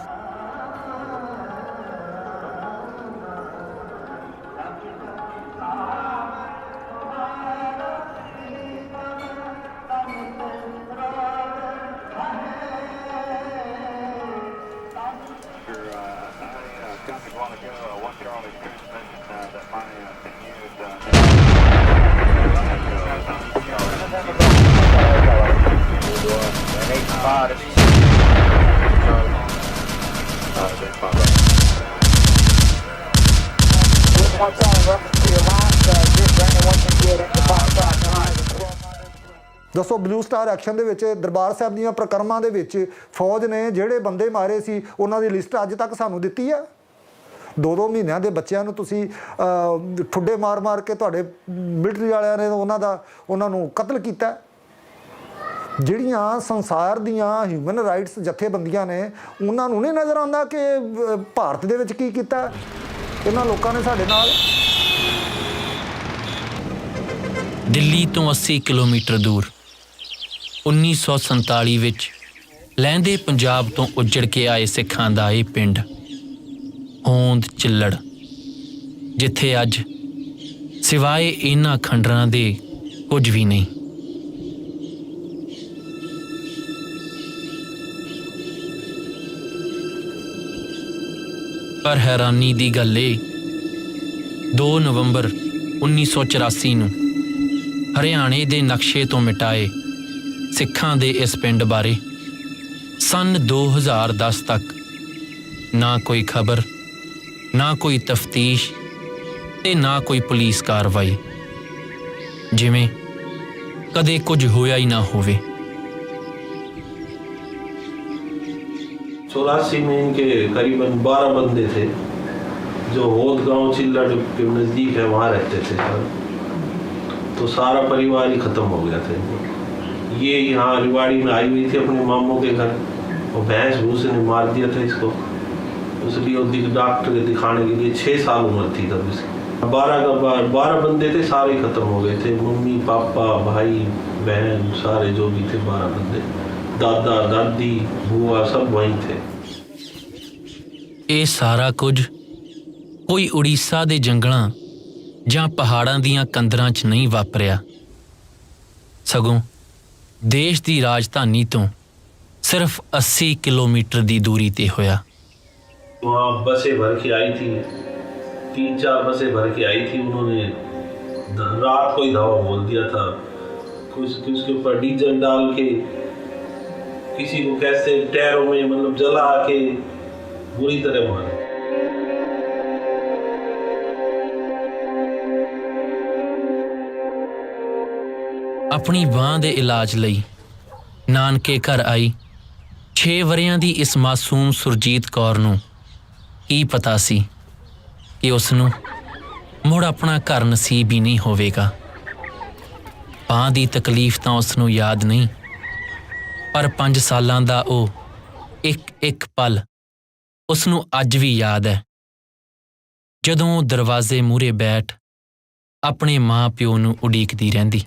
ਦੱਸੋ, blue star action ਦੇ ਵਿੱਚ ਦਰਬਾਰ ਸਾਹਿਬ ਦੀਆਂ ਪ੍ਰਕਰਮਾਂ ਦੇ ਵਿੱਚ ਫੌਜ ਨੇ ਜਿਹੜੇ ਬੰਦੇ ਮਾਰੇ ਸੀ ਉਹਨਾਂ ਦੀ ਲਿਸਟ ਅੱਜ ਤੱਕ ਸਾਨੂੰ ਦਿੱਤੀ ਆ। 2-2 ਮਹੀਨਿਆਂ ਦੇ ਬੱਚਿਆਂ ਨੂੰ ਤੁਸੀਂ ਠੁੱਡੇ ਮਾਰ-ਮਾਰ ਕੇ ਤੁਹਾਡੇ ਮਿਲਟਰੀ ਵਾਲਿਆਂ ਨੇ ਉਹਨਾਂ ਨੂੰ ਕਤਲ ਕੀਤਾ। ਜਿਹੜੀਆਂ ਸੰਸਾਰ ਦੀਆਂ ਹਿਊਮਨ ਰਾਈਟਸ ਜਥੇਬੰਦੀਆਂ ਨੇ ਉਹਨਾਂ ਨੂੰ ਨਹੀਂ ਨਜ਼ਰ ਆਉਂਦਾ ਕਿ ਭਾਰਤ ਦੇ ਵਿੱਚ ਕੀ ਕੀਤਾ ਇਹਨਾਂ ਲੋਕਾਂ ਨੇ ਸਾਡੇ ਨਾਲ। ਦਿੱਲੀ ਤੋਂ 80 ਕਿਲੋਮੀਟਰ ਦੂਰ 1947 ਵਿੱਚ ਲਹਿੰਦੇ ਪੰਜਾਬ ਤੋਂ ਉੱਜੜ ਕੇ ਆਏ ਸਿੱਖਾਂ ਦਾ ਇਹ ਪਿੰਡ ਹੋਂਦ ਚਿੱਲੜ, ਜਿੱਥੇ ਅੱਜ ਸਿਵਾਏ ਇਹਨਾਂ ਖੰਡਰਾਂ ਦੇ ਕੁਝ ਵੀ ਨਹੀਂ। ਪਰ ਹੈਰਾਨੀ ਦੀ ਗੱਲ ਇਹ, 2 ਨਵੰਬਰ 1984 ਨੂੰ ਹਰਿਆਣੇ ਦੇ ਨਕਸ਼ੇ ਤੋਂ ਮਿਟਾਏ ਸਿੱਖਾਂ ਦੇ ਇਸ ਪਿੰਡ ਬਾਰੇ ਸੰਨ 2010 ਤੱਕ ਨਾ ਕੋਈ ਖਬਰ, ਨਾ ਕੋਈ ਤਫਤੀਸ਼ ਤੇ ਨਾ ਕੋਈ ਪੁਲਿਸ ਕਾਰਵਾਈ, ਜਿਵੇਂ ਕਦੇ ਕੁਝ ਹੋਇਆ ਹੀ ਨਾ ਹੋਵੇ। 84 में इनके करीबन 12 बंदे थे जो होद गांव चिल्लड़ के नज़दीक है, वहाँ रहते थे। तो सारा परिवार ही ख़त्म हो गया था। ये यहाँ रिवाड़ी में आई हुई थी अपने मामों के घर, और भैंस भूसे ने मार दिया था इसको, इसलिए डॉक्टर के दिखाने के लिए 6 साल उम्र थी तब इसकी। 12 बंदे थे, सारे ख़त्म हो गए थे। मम्मी पापा भाई बहन सारे जो भी थे 12 बंदे, दादा दादी बुआ सब वहीं थे। ਇਹ ਸਾਰਾ ਕੁਝ ਕੋਈ ਉੜੀਸਾ ਦੇ ਜੰਗਲਾਂ ਜਾਂ ਪਹਾੜਾਂ ਦੀਆਂ ਕੰਦਰਾਂ 'ਚ ਨਹੀਂ ਵਾਪਰਿਆ, ਸਗੋਂ ਦੇਸ਼ ਦੀ ਰਾਜਧਾਨੀ ਤੋਂ ਸਿਰਫ 80 किलोमीटर ਦੀ ਦੂਰੀ ਤੇ ਹੋਇਆ। वहाँ बसें भर के आई थी, 3-4 बसें भर के आई थी। उन्होंने रात को ही धावा बोल दिया था, कुछ उसके ऊपर डीजल डाल के किसी को कैसे टायरों में मतलब जला के बुरी तरह मारा। ਆਪਣੀ ਬਾਂਹ ਦੇ ਇਲਾਜ ਲਈ ਨਾਨਕੇ ਘਰ ਆਈ 6 ਵਰ੍ਹਿਆਂ ਦੀ ਇਸ ਮਾਸੂਮ ਸੁਰਜੀਤ ਕੌਰ ਨੂੰ ਕੀ ਪਤਾ ਸੀ ਕਿ ਉਸ ਨੂੰ ਮੁੜ ਆਪਣਾ ਘਰ ਨਸੀਬ ਹੀ ਨਹੀਂ ਹੋਵੇਗਾ। ਬਾਂਹ ਦੀ ਤਕਲੀਫ ਤਾਂ ਉਸ ਨੂੰ ਯਾਦ ਨਹੀਂ, ਪਰ 5 ਸਾਲਾਂ ਦਾ ਉਹ ਇੱਕ ਪਲ ਉਸ ਨੂੰ ਅੱਜ ਵੀ ਯਾਦ ਹੈ। ਜਦੋਂ ਉਹ ਦਰਵਾਜ਼ੇ ਮੂਹਰੇ ਬੈਠ ਆਪਣੇ ਮਾਂ ਪਿਓ ਨੂੰ ਉਡੀਕਦੀ ਰਹਿੰਦੀ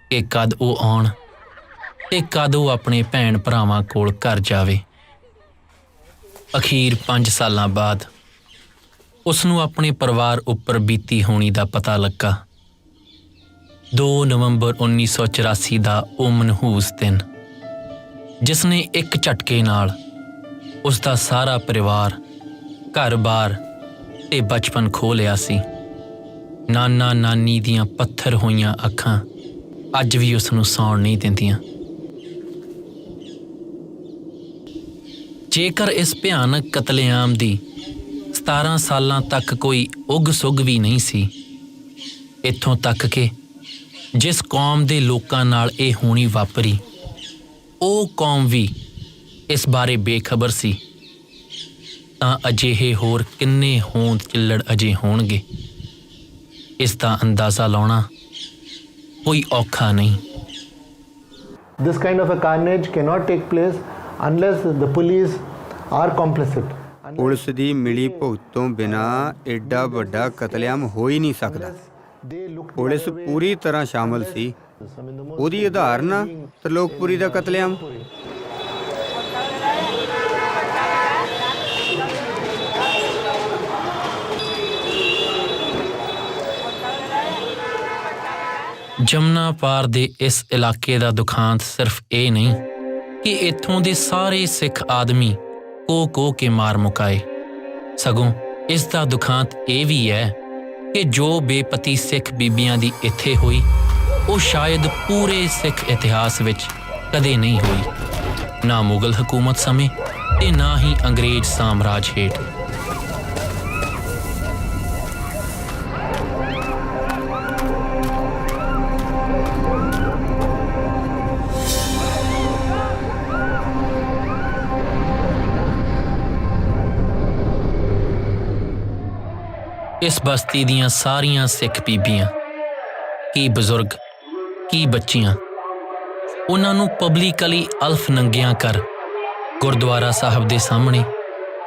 ਕਿ ਕਦ ਉਹ ਆਉਣ ਤੇ ਕਦ ਉਹ ਆਪਣੇ ਭੈਣ ਭਰਾਵਾਂ ਕੋਲ ਘਰ ਜਾਵੇ। ਅਖੀਰ 5 ਸਾਲਾਂ ਬਾਅਦ ਉਸ ਨੂੰ ਆਪਣੇ ਪਰਿਵਾਰ ਉੱਪਰ ਬੀਤੀ ਹੋਣੀ ਦਾ ਪਤਾ ਲੱਗਾ। 2 ਨਵੰਬਰ 1984 ਦਾ ਉਹ ਮਨਹੂਸ ਦਿਨ, ਜਿਸ ਨੇ ਇੱਕ ਝਟਕੇ ਨਾਲ ਉਸ ਦਾ ਸਾਰਾ ਪਰਿਵਾਰ, ਘਰ-ਬਾਰ ਤੇ ਬਚਪਨ ਖੋਹ ਲਿਆ ਸੀ। ਨਾਨਾ ਨਾਨੀ ਦੀਆਂ ਪੱਥਰ ਹੋਈਆਂ ਅੱਖਾਂ ਅੱਜ ਵੀ ਉਸ ਨੂੰ ਸੌਣ ਨਹੀਂ ਦਿੰਦੀਆਂ। ਜੇਕਰ ਇਸ ਭਿਆਨਕ ਕਤਲੇਆਮ ਦੀ 17 ਸਾਲਾਂ ਤੱਕ ਕੋਈ ਉੱਗ-ਸੁੱਗ ਵੀ ਨਹੀਂ ਸੀ, ਇੱਥੋਂ ਤੱਕ ਕਿ ਜਿਸ ਕੌਮ ਦੇ ਲੋਕਾਂ ਨਾਲ ਇਹ ਹੋਣੀ ਵਾਪਰੀ, ਉਹ ਕੌਮ ਵੀ ਇਸ ਬਾਰੇ ਬੇਖਬਰ ਸੀ, ਤਾਂ ਅਜਿਹੇ ਹੋਰ ਕਿੰਨੇ ਹੋਂਦ ਚਿੱਲੜ ਅਜੇ ਹੋਣਗੇ, ਇਸ ਦਾ ਅੰਦਾਜ਼ਾ ਲਾਉਣਾ ਕੋਈ ਔਖਾ ਨਹੀਂ। This kind of a carnage cannot take place unless the police are complicit. Police ਦੀ ਮਿਲੀ ਭੁਗਤ ਤੋਂ ਬਿਨਾਂ ਐਡਾ ਵੱਡਾ ਕਤਲੇਆਮ ਹੋ ਹੀ ਨਹੀਂ ਸਕਦਾ। ਪੁਲਿਸ ਪੂਰੀ ਤਰ੍ਹਾਂ ਸ਼ਾਮਲ ਸੀ। ਉਹਦੀ ਉਦਾਹਰਨ ਆ ਤਰਲੋਕਪੁਰੀ ਦਾ ਕਤਲੇਆਮ। ਜਮਨਾ ਪਾਰ ਦੇ ਇਸ ਇਲਾਕੇ ਦਾ ਦੁਖਾਂਤ ਸਿਰਫ ਇਹ ਨਹੀਂ ਕਿ ਇੱਥੋਂ ਦੇ ਸਾਰੇ ਸਿੱਖ ਆਦਮੀ ਕੋਹ ਕੇ ਮਾਰ ਮੁਕਾਏ, ਸਗੋਂ ਇਸ ਦਾ ਦੁਖਾਂਤ ਇਹ ਵੀ ਹੈ ਕਿ ਜੋ ਬੇਪਤੀ ਸਿੱਖ ਬੀਬੀਆਂ ਦੀ ਇੱਥੇ ਹੋਈ, ਉਹ ਸ਼ਾਇਦ ਪੂਰੇ ਸਿੱਖ ਇਤਿਹਾਸ ਵਿੱਚ ਕਦੇ ਨਹੀਂ ਹੋਈ, ਨਾ ਮੁਗਲ ਹਕੂਮਤ ਸਮੇਂ ਤੇ ਨਾ ਹੀ ਅੰਗਰੇਜ਼ ਸਾਮਰਾਜ ਹੇਠ। ਇਸ ਬਸਤੀ ਦੀਆਂ ਸਾਰੀਆਂ ਸਿੱਖ ਬੀਬੀਆਂ, ਕੀ ਬਜ਼ੁਰਗ ਕੀ ਬੱਚੀਆਂ, ਉਹਨਾਂ ਨੂੰ ਪਬਲਿਕਲੀ ਅਲਫ ਨੰਗਿਆਂ ਕਰ ਗੁਰਦੁਆਰਾ ਸਾਹਿਬ ਦੇ ਸਾਹਮਣੇ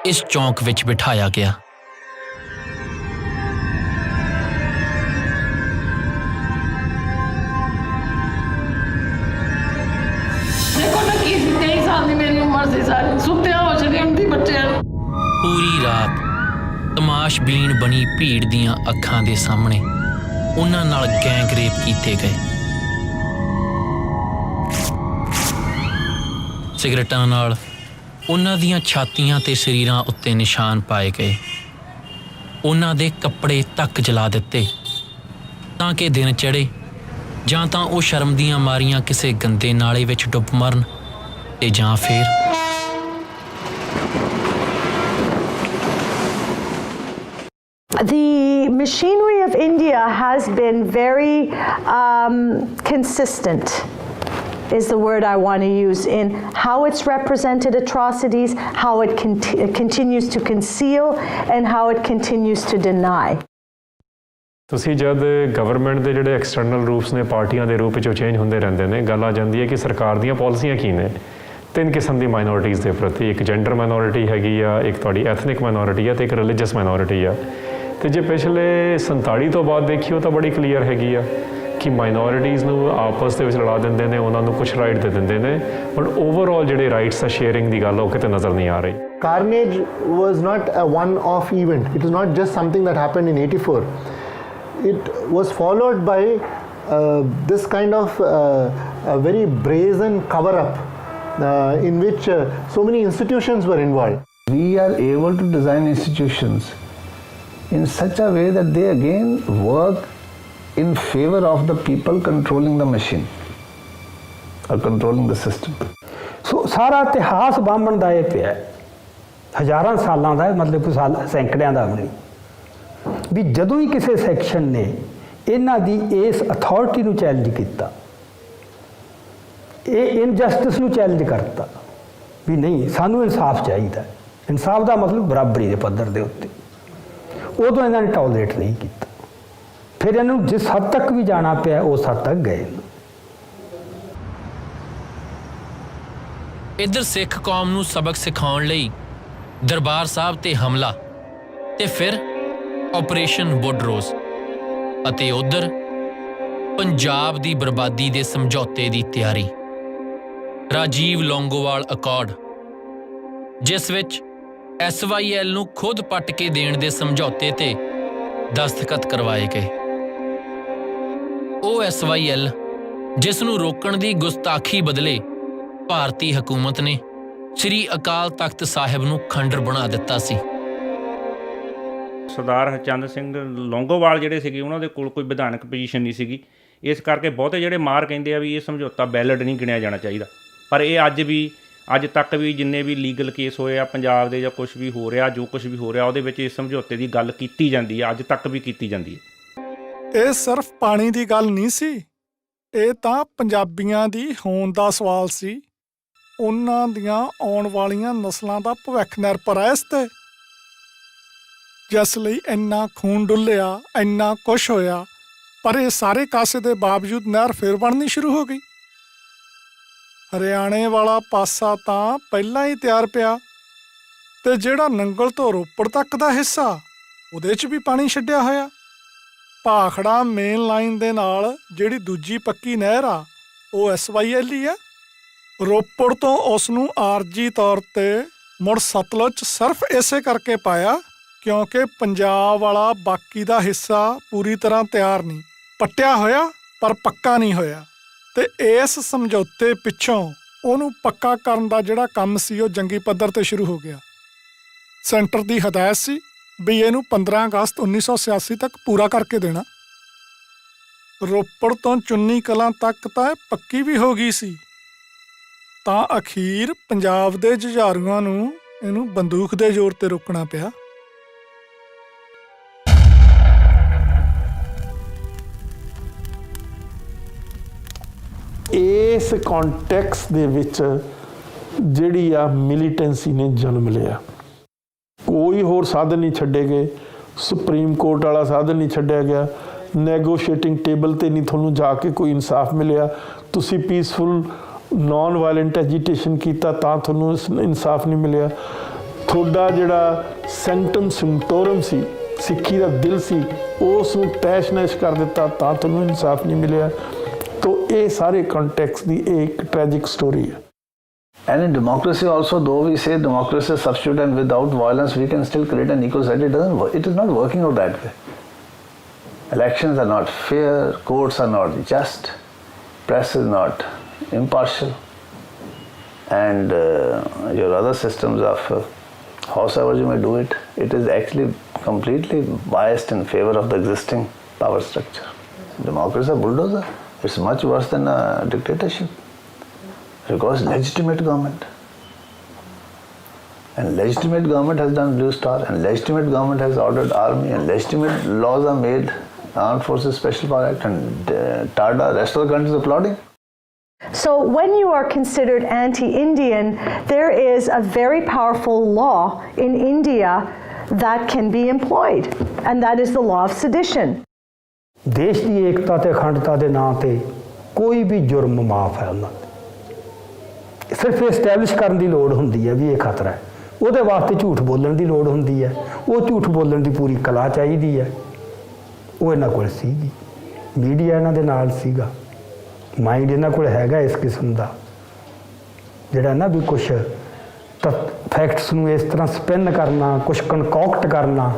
ਇਸ ਚੌਂਕ ਵਿੱਚ ਬਿਠਾਇਆ ਗਿਆ। ਦੇਖੋ ਨਾ ਕੀ 23 ਸਾਲ ਦੀ ਮੇਰੀ ਉਮਰ ਸੀ, ਸਾਰੇ ਸੁੱਤਿਆ ਹੋ ਚੁੱਕੇ ਹੁੰਦੀ ਬੱਚਿਆਂ ਨੂੰ। ਪੂਰੀ ਰਾਤ ਤਮਾਸ਼ਬੀਨ ਬਣੀ ਭੀੜ ਦੀਆਂ ਅੱਖਾਂ ਦੇ ਸਾਹਮਣੇ ਉਹਨਾਂ ਨਾਲ ਗੈਂਗਰੇਪ ਕੀਤੇ ਗਏ। ਸਿਗਰਟਾਂ ਨਾਲ ਉਹਨਾਂ ਦੀਆਂ ਛਾਤੀਆਂ ਤੇ ਸਰੀਰਾਂ ਉੱਤੇ ਨਿਸ਼ਾਨ ਪਾਏ ਗਏ। ਉਹਨਾਂ ਦੇ ਕੱਪੜੇ ਤੱਕ ਜਲਾ ਦਿੱਤੇ ਤਾਂ ਕਿ ਦਿਨ ਚੜ੍ਹੇ ਜਾਂ ਤਾਂ ਉਹ ਸ਼ਰਮ ਦੀਆਂ ਮਾਰੀਆਂ ਕਿਸੇ ਗੰਦੇ ਨਾਲੇ ਵਿੱਚ ਡੁੱਬ ਮਰਨ ਤੇ ਜਾਂ ਫਿਰ The machinery of India has been very consistent, is the word I want to use, in how it's represented atrocities, how it continues to conceal, and how it continues to deny. ਤੁਸੀਂ ਜਦ government ਦੇ ਜਿਹੜੇ external ਰੂਪਸ ਨੇ ਪਾਰਟੀਆਂ ਦੇ ਰੂਪ 'ਚ change ਹੁੰਦੇ ਰਹਿੰਦੇ ਨੇ, ਗੱਲ ਆ ਜਾਂਦੀ ਹੈ ਕਿ ਸਰਕਾਰ ਦੀਆਂ ਪਾਲਿਸੀਆਂ ਕੀ ਨੇ। 3 ਕਿਸਮ ਦੀ ਮਾਈਨੋਰਿਟੀਜ਼ ਦੇ ਪ੍ਰਤੀ, ਇੱਕ ਜੈਂਡਰ ਮਾਈਨੋਰਿਟੀ ਹੈਗੀ ਆ, ਇੱਕ ਤੁਹਾਡੀ ਐਥਨਿਕ ਮਾਈਨੋਰਿਟੀ ਆ, ਤੇ ਇੱਕ ਰਿਲੀਜੀਅਸ ਮਾਈਨੋਰਿਟੀ ਆ। ਤੇ ਜੇ ਪਿਛਲੇ 47 ਤੋਂ ਬਾਅਦ ਦੇਖੀਓ ਤਾਂ ਬੜੀ ਕਲੀਅਰ ਹੈਗੀ ਆ ਕਿ ਮਾਈਨੋਰਿਟੀਜ਼ ਨੂੰ ਆਪਸ ਦੇ ਵਿੱਚ ਲੜਾ ਦਿੰਦੇ ਨੇ, ਉਹਨਾਂ ਨੂੰ ਕੁਝ ਰਾਈਟ ਦੇ ਦਿੰਦੇ ਨੇ, ਬਟ ਓਵਰਆਲ ਜਿਹੜੇ ਰਾਈਟਸ ਆ ਸ਼ੇਅਰਿੰਗ ਦੀ ਗੱਲ ਉਹ ਕਿਤੇ ਨਜ਼ਰ ਨਹੀਂ ਆ ਰਹੀ। Carnage was not a one-off event. It was not just something that happened in 84. It was followed by this kind of a very brazen cover-up in which so many institutions were involved. We are able to design institutions in such a way that they again work in favor of the people controlling the machine or controlling the system. ਸੋ ਸਾਰਾ ਇਤਿਹਾਸ ਬਾਹਮਣ ਦਾ ਇਹ ਪਿਆ, ਹਜ਼ਾਰਾਂ ਸਾਲਾਂ ਦਾ, ਮਤਲਬ ਕੋਈ ਸਾਲ ਸੈਂਕੜਿਆਂ ਦਾ ਨਹੀਂ, ਵੀ ਜਦੋਂ ਹੀ ਕਿਸੇ ਸੈਕਸ਼ਨ ਨੇ ਇਹਨਾਂ ਦੀ ਇਸ ਅਥਾਰਟੀ ਨੂੰ ਚੈਲੰਜ ਕੀਤਾ, ਇਹ ਇਨਜਸਟਿਸ ਨੂੰ ਚੈਲੰਜ ਕਰਤਾ ਵੀ ਨਹੀਂ ਸਾਨੂੰ ਇਨਸਾਫ ਚਾਹੀਦਾ। ਇਨਸਾਫ ਦਾ ਮਤਲਬ ਬਰਾਬਰੀ ਦੇ ਪੱਧਰ ਦੇ ਉੱਤੇ, ਉਦੋਂ ਇਹਨਾਂ ਨੇ ਟੋਲਰੇਟ ਨਹੀਂ ਕੀਤਾ। ਫਿਰ ਇਹਨਾਂ ਨੂੰ ਜਿਸ ਹੱਦ ਤੱਕ ਵੀ ਜਾਣਾ ਪਿਆ ਉਸ ਹੱਦ ਤੱਕ ਗਏ। ਇੱਧਰ ਸਿੱਖ ਕੌਮ ਨੂੰ ਸਬਕ ਸਿਖਾਉਣ ਲਈ ਦਰਬਾਰ ਸਾਹਿਬ ਤੇ ਹਮਲਾ, ਤੇ ਫਿਰ ਆਪਰੇਸ਼ਨ ਵੁੱਡਰੋਜ਼ ਅਤੇ ਉਧਰ ਪੰਜਾਬ ਦੀ ਬਰਬਾਦੀ ਦੇ ਸਮਝੌਤੇ ਦੀ ਤਿਆਰੀ। ਰਾਜੀਵ ਲੌਂਗੋਵਾਲ ਅਕੋਰਡ, ਜਿਸ ਵਿੱਚ SYL ਨੂੰ ਖੁਦ ਪੱਟ ਕੇ ਦੇਣ ਦੇ ਸਮਝੌਤੇ ਤੇ ਦਸਤਖਤ ਕਰਵਾਏ ਗਏ। ਉਹ SYL ਜਿਸ ਨੂੰ ਰੋਕਣ ਦੀ ਗੁਸਤਾਖੀ ਬਦਲੇ ਭਾਰਤੀ ਹਕੂਮਤ ਨੇ ਸ੍ਰੀ ਅਕਾਲ ਤਖਤ ਸਾਹਿਬ ਨੂੰ ਖੰਡਰ ਬਣਾ ਦਿੱਤਾ ਸੀ। ਸਰਦਾਰ ਹਰਚੰਦ ਸਿੰਘ ਲੌਂਗੋਵਾਲ ਜਿਹੜੇ ਸੀਗੇ ਉਹਨਾਂ ਦੇ ਕੋਲ ਕੋਈ ਵਿਧਾਨਕ ਪੋਜੀਸ਼ਨ ਨਹੀਂ ਸੀਗੀ, ਇਸ ਕਰਕੇ ਬਹੁਤੇ ਜਿਹੜੇ ਮਾਰ ਕਹਿੰਦੇ ਆ ਵੀ ਇਹ ਸਮਝੌਤਾ ਵੈਲਿਡ ਨਹੀਂ ਗਿਣਿਆ ਜਾਣਾ ਚਾਹੀਦਾ। ਪਰ ਇਹ ਅੱਜ ਤੱਕ ਵੀ ਜਿੰਨੇ ਵੀ ਲੀਗਲ ਕੇਸ ਹੋਏ ਆ ਪੰਜਾਬ ਦੇ ਜਾਂ ਕੁਝ ਵੀ ਹੋ ਰਿਹਾ, ਜੋ ਕੁਝ ਵੀ ਹੋ ਰਿਹਾ ਉਹਦੇ ਵਿੱਚ ਇਸ ਸਮਝੌਤੇ ਦੀ ਗੱਲ ਕੀਤੀ ਜਾਂਦੀ ਆ, ਅੱਜ ਤੱਕ ਵੀ ਕੀਤੀ ਜਾਂਦੀ ਹੈ। ਇਹ ਸਿਰਫ ਪਾਣੀ ਦੀ ਗੱਲ ਨਹੀਂ ਸੀ, ਇਹ ਤਾਂ ਪੰਜਾਬੀਆਂ ਦੀ ਹੋਂਦ ਦਾ ਸਵਾਲ ਸੀ। ਉਹਨਾਂ ਦੀਆਂ ਆਉਣ ਵਾਲੀਆਂ ਨਸਲਾਂ ਦਾ ਭਵਿੱਖ ਨਿਰਭਰ ਹੈ ਇਸ ਤੇ, ਜਿਸ ਲਈ ਇੰਨਾ ਖੂਨ ਡੁੱਲਿਆ, ਇੰਨਾ ਕੁਛ ਹੋਇਆ। ਪਰ ਇਹ ਸਾਰੇ ਕਾਸੇ ਦੇ ਬਾਵਜੂਦ ਨਹਿਰ ਫੇਰ ਬਣਨੀ ਸ਼ੁਰੂ ਹੋ ਗਈ। ਹਰਿਆਣੇ ਵਾਲਾ ਪਾਸਾ ਤਾਂ ਪਹਿਲਾਂ ਹੀ ਤਿਆਰ ਪਿਆ, ਤੇ ਜਿਹੜਾ ਨੰਗਲ ਤੋਂ ਰੋਪੜ ਤੱਕ ਦਾ ਹਿੱਸਾ ਉਹਦੇ 'ਚ ਵੀ ਪਾਣੀ ਛੱਡਿਆ ਹੋਇਆ। ਭਾਖੜਾ ਮੇਨ ਲਾਈਨ ਦੇ ਨਾਲ ਜਿਹੜੀ ਦੂਜੀ ਪੱਕੀ ਨਹਿਰ ਆ ਉਹ SYL ਹੀ ਆ। ਰੋਪੜ ਤੋਂ ਉਸ ਨੂੰ ਆਰਜੀ ਤੌਰ ਤੇ ਮੁੜ ਸਤਲੁਜ 'ਚ ਸਿਰਫ ਇਸੇ ਕਰਕੇ ਪਾਇਆ ਕਿਉਂਕਿ ਪੰਜਾਬ ਵਾਲਾ ਬਾਕੀ ਦਾ ਹਿੱਸਾ ਪੂਰੀ ਤਰ੍ਹਾਂ ਤਿਆਰ ਨਹੀਂ, ਪੱਟਿਆ ਹੋਇਆ ਪਰ ਪੱਕਾ ਨਹੀਂ ਹੋਇਆ। ਤੇ ਇਸ ਸਮਝੌਤੇ ਪਿੱਛੋਂ ਉਹਨੂੰ ਪੱਕਾ ਕਰਨ ਦਾ ਜਿਹੜਾ ਕੰਮ ਸੀ ਉਹ ਜੰਗੀ ਪੱਧਰ ਤੇ ਸ਼ੁਰੂ ਹੋ ਗਿਆ। ਸੈਂਟਰ ਦੀ ਹਦਾਇਤ ਸੀ ਵੀ ਇਹਨੂੰ 15 ਅਗਸਤ 1986 ਤੱਕ ਪੂਰਾ ਕਰਕੇ ਦੇਣਾ। ਰੋਪੜ ਤੋਂ ਚੁੰਨੀ ਕਲਾਂ ਤੱਕ ਤਾਂ ਇਹ ਪੱਕੀ ਵੀ ਹੋ ਗਈ ਸੀ, ਤਾਂ ਅਖੀਰ ਪੰਜਾਬ ਦੇ ਜੁਝਾਰੂਆਂ ਨੂੰ ਇਹਨੂੰ ਬੰਦੂਕ ਦੇ ਜ਼ੋਰ ਤੇ ਰੋਕਣਾ ਪਿਆ। ਇਸ ਕੰਟੈਕਸਟ ਦੇ ਵਿੱਚ ਜਿਹੜੀ ਆ ਮਿਲੀਟੈਂਸੀ ਨੇ ਜਨਮ ਲਿਆ। ਕੋਈ ਹੋਰ ਸਾਧਨ ਨਹੀਂ ਛੱਡੇ ਗਏ, ਸੁਪਰੀਮ ਕੋਰਟ ਵਾਲਾ ਸਾਧਨ ਨਹੀਂ ਛੱਡਿਆ ਗਿਆ, ਨੈਗੋਸ਼ੀਏਟਿੰਗ ਟੇਬਲ ਤੇ ਨਹੀਂ ਤੁਹਾਨੂੰ ਜਾ ਕੇ ਕੋਈ ਇਨਸਾਫ ਮਿਲਿਆ। ਤੁਸੀਂ ਪੀਸਫੁਲ ਨੌਨ ਵਾਇਲੈਂਟ ਐਜੀਟੇਸ਼ਨ ਕੀਤਾ ਤਾਂ ਤੁਹਾਨੂੰ ਇਨਸਾਫ ਨਹੀਂ ਮਿਲਿਆ। ਤੁਹਾਡਾ ਜਿਹੜਾ ਸੈਂਟਮ ਸਿੰਟੋਰਮ ਸੀ, ਸਿੱਖੀ ਦਾ ਦਿਲ ਸੀ, ਉਸ ਨੂੰ ਤੈਸ਼ ਨੈਸ਼ ਕਰ ਦਿੱਤਾ ਤਾਂ ਤੁਹਾਨੂੰ ਇਨਸਾਫ ਨਹੀਂ ਮਿਲਿਆ। तो ये सारे कॉन्टेक्स्ट की एक ट्रैजिक स्टोरी है। And in democracy also, though we say democracy is substitute and without violence we can still create an equal society, it is not working out that way. Elections are not fair, courts are not just, press is not impartial, and your other systems of howsoever you may do it, it is actually completely biased in favor of the existing power structure. Democracy is a bulldozer. It's much worse than a dictatorship. Because legitimate government. And legitimate government has done Blue Star, and legitimate government has ordered army, and legitimate laws are made, Armed Forces Special Power Act, and TADA, rest of the country is applauding. So when you are considered anti-Indian, there is a very powerful law in India that can be employed, and that is the law of sedition. ਦੇਸ਼ ਦੀ ਏਕਤਾ ਤੇ ਅਖੰਡਤਾ ਦੇ ਨਾਂ ਤੇ ਕੋਈ ਵੀ ਜੁਰਮ ਮਾਫ ਹੈ ਉਹਨਾਂ ਦਾ। ਸਿਰਫ ਐਸਟੈਬਲਿਸ਼ ਕਰਨ ਦੀ ਲੋੜ ਹੁੰਦੀ ਹੈ ਵੀ ਇਹ ਖਤਰਾ ਹੈ, ਉਹਦੇ ਵਾਸਤੇ ਝੂਠ ਬੋਲਣ ਦੀ ਲੋੜ ਹੁੰਦੀ ਹੈ। ਉਹ ਝੂਠ ਬੋਲਣ ਦੀ ਪੂਰੀ ਕਲਾ ਚਾਹੀਦੀ ਹੈ, ਉਹ ਇਹਨਾਂ ਕੋਲ ਸੀਗੀ। ਮੀਡੀਆ ਇਹਨਾਂ ਦੇ ਨਾਲ ਸੀਗਾ, ਮਾਈਂਡ ਇਹਨਾਂ ਕੋਲ ਹੈਗਾ ਇਸ ਕਿਸਮ ਦਾ, ਜਿਹੜਾ ਨਾ ਵੀ ਕੁਛ ਫੈਕਟਸ ਨੂੰ ਇਸ ਤਰ੍ਹਾਂ ਸਪਿਨ ਕਰਨਾ, ਕੁਛ ਕਨਕੌਕਟ ਕਰਨਾ,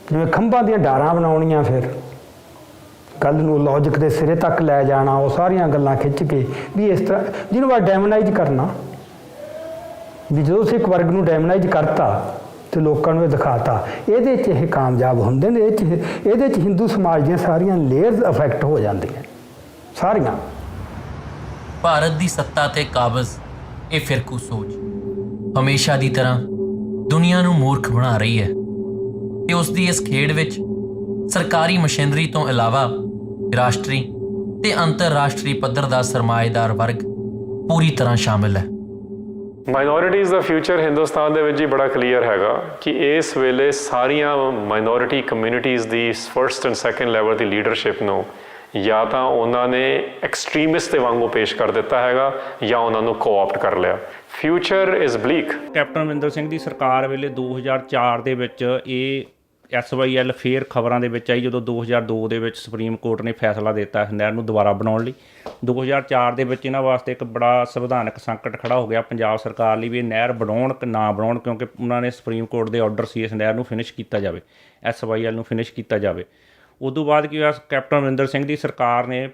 ਜਿਵੇਂ ਖੰਭਾਂ ਦੀਆਂ ਡਾਰਾਂ ਬਣਾਉਣੀਆਂ, ਫਿਰ ਗੱਲ ਨੂੰ ਲੌਜਿਕ ਦੇ ਸਿਰੇ ਤੱਕ ਲੈ ਜਾਣਾ, ਉਹ ਸਾਰੀਆਂ ਗੱਲਾਂ ਖਿੱਚ ਕੇ ਵੀ ਇਸ ਤਰ੍ਹਾਂ ਜਿਹਨੂੰ ਬਾਅਦ ਡੈਮਨਾਈਜ਼ ਕਰਨਾ, ਵੀ ਜਦੋਂ ਸਿੱਖ ਵਰਗ ਨੂੰ ਡੈਮਨਾਈਜ਼ ਕਰਤਾ ਤੇ ਲੋਕਾਂ ਨੂੰ ਇਹ ਦਿਖਾਤਾ, ਇਹਦੇ 'ਚ ਇਹ ਕਾਮਯਾਬ ਹੁੰਦੇ ਨੇ। ਇਹਦੇ 'ਚ ਹਿੰਦੂ ਸਮਾਜ ਦੀਆਂ ਸਾਰੀਆਂ ਲੇਅਰਸ ਅਫੈਕਟ ਹੋ ਜਾਂਦੀਆਂ ਸਾਰੀਆਂ। ਭਾਰਤ ਦੀ ਸੱਤਾ ਤੇ ਕਾਬਜ਼ ਇਹ ਫਿਰਕੂ ਸੋਚ ਹਮੇਸ਼ਾ ਦੀ ਤਰ੍ਹਾਂ ਦੁਨੀਆ ਨੂੰ ਮੂਰਖ ਬਣਾ ਰਹੀ ਹੈ ਕਿ ਉਸ ਦੀ ਇਸ ਖੇਡ ਵਿੱਚ ਸਰਕਾਰੀ ਮਸ਼ੀਨਰੀ ਤੋਂ ਇਲਾਵਾ ਰਾਸ਼ਟਰੀ ਤੇ ਅੰਤਰਰਾਸ਼ਟਰੀ ਪੱਧਰ ਦਾ ਸਰਮਾਏਦਾਰ ਵਰਗ ਪੂਰੀ ਤਰ੍ਹਾਂ ਸ਼ਾਮਿਲ ਹੈ। ਮਾਈਨੋਰਿਟੀਜ਼ ਦਾ ਫਿਊਚਰ ਹਿੰਦੁਸਤਾਨ ਦੇ ਵਿੱਚ ਹੀ ਬੜਾ ਕਲੀਅਰ ਹੈਗਾ ਕਿ ਇਸ ਵੇਲੇ ਸਾਰੀਆਂ minority communities the first and second level the leadership ਨੂੰ ਜਾਂ ਤਾਂ ਉਹਨਾਂ ਨੇ ਐਕਸਟ੍ਰੀਮਿਸਟ ਦੇ ਵਾਂਗੂ ਪੇਸ਼ ਕਰ ਦਿੱਤਾ ਹੈਗਾ ਜਾਂ ਉਹਨਾਂ ਨੂੰ ਕੋਆਪਟ ਕਰ ਲਿਆ। Future is bleak. Captain Amarinder Singh ਦੀ ਸਰਕਾਰ ਵੇਲੇ 2004 ਦੇ ਵਿੱਚ ਇਹ SYL ਫੇਰ ਖਬਰਾਂ ਦੇ ਵਿੱਚ ਆਈ ਜਦੋਂ 2002 ਦੇ ਵਿੱਚ ਸੁਪਰੀਮ ਕੋਰਟ ਨੇ ਫੈਸਲਾ ਦਿੱਤਾ ਇਸ ਨਹਿਰ ਨੂੰ ਦੁਬਾਰਾ ਬਣਾਉਣ ਲਈ। 2004 ਦੇ ਵਿੱਚ ਇਹਨਾਂ ਵਾਸਤੇ ਇੱਕ ਬੜਾ ਸੰਵਿਧਾਨਕ ਸੰਕਟ ਖੜਾ ਹੋ ਗਿਆ ਪੰਜਾਬ ਸਰਕਾਰ ਲਈ ਵੀ ਇਹ ਨਹਿਰ ਬਣਾਉਣ ਕਿ ਨਾ ਬਣਾਉਣ, ਕਿਉਂਕਿ ਉਹਨਾਂ ਨੇ ਸੁਪਰੀਮ ਕੋਰਟ ਦੇ ਆਰਡਰ ਸੀ ਇਸ ਨਹਿਰ ਨੂੰ ਫਿਨਿਸ਼ ਕੀਤਾ ਜਾਵੇ, SYL ਨੂੰ ਫਿਨਿਸ਼ ਕੀਤਾ ਜਾਵੇ। ਉਦੋਂ ਬਾਅਦ ਕੀ ਹੋਇਆ, ਕੈਪਟਨ ਅਮਰਿੰਦਰ ਸਿੰਘ ਦੀ ਸਰਕਾਰ ਨੇ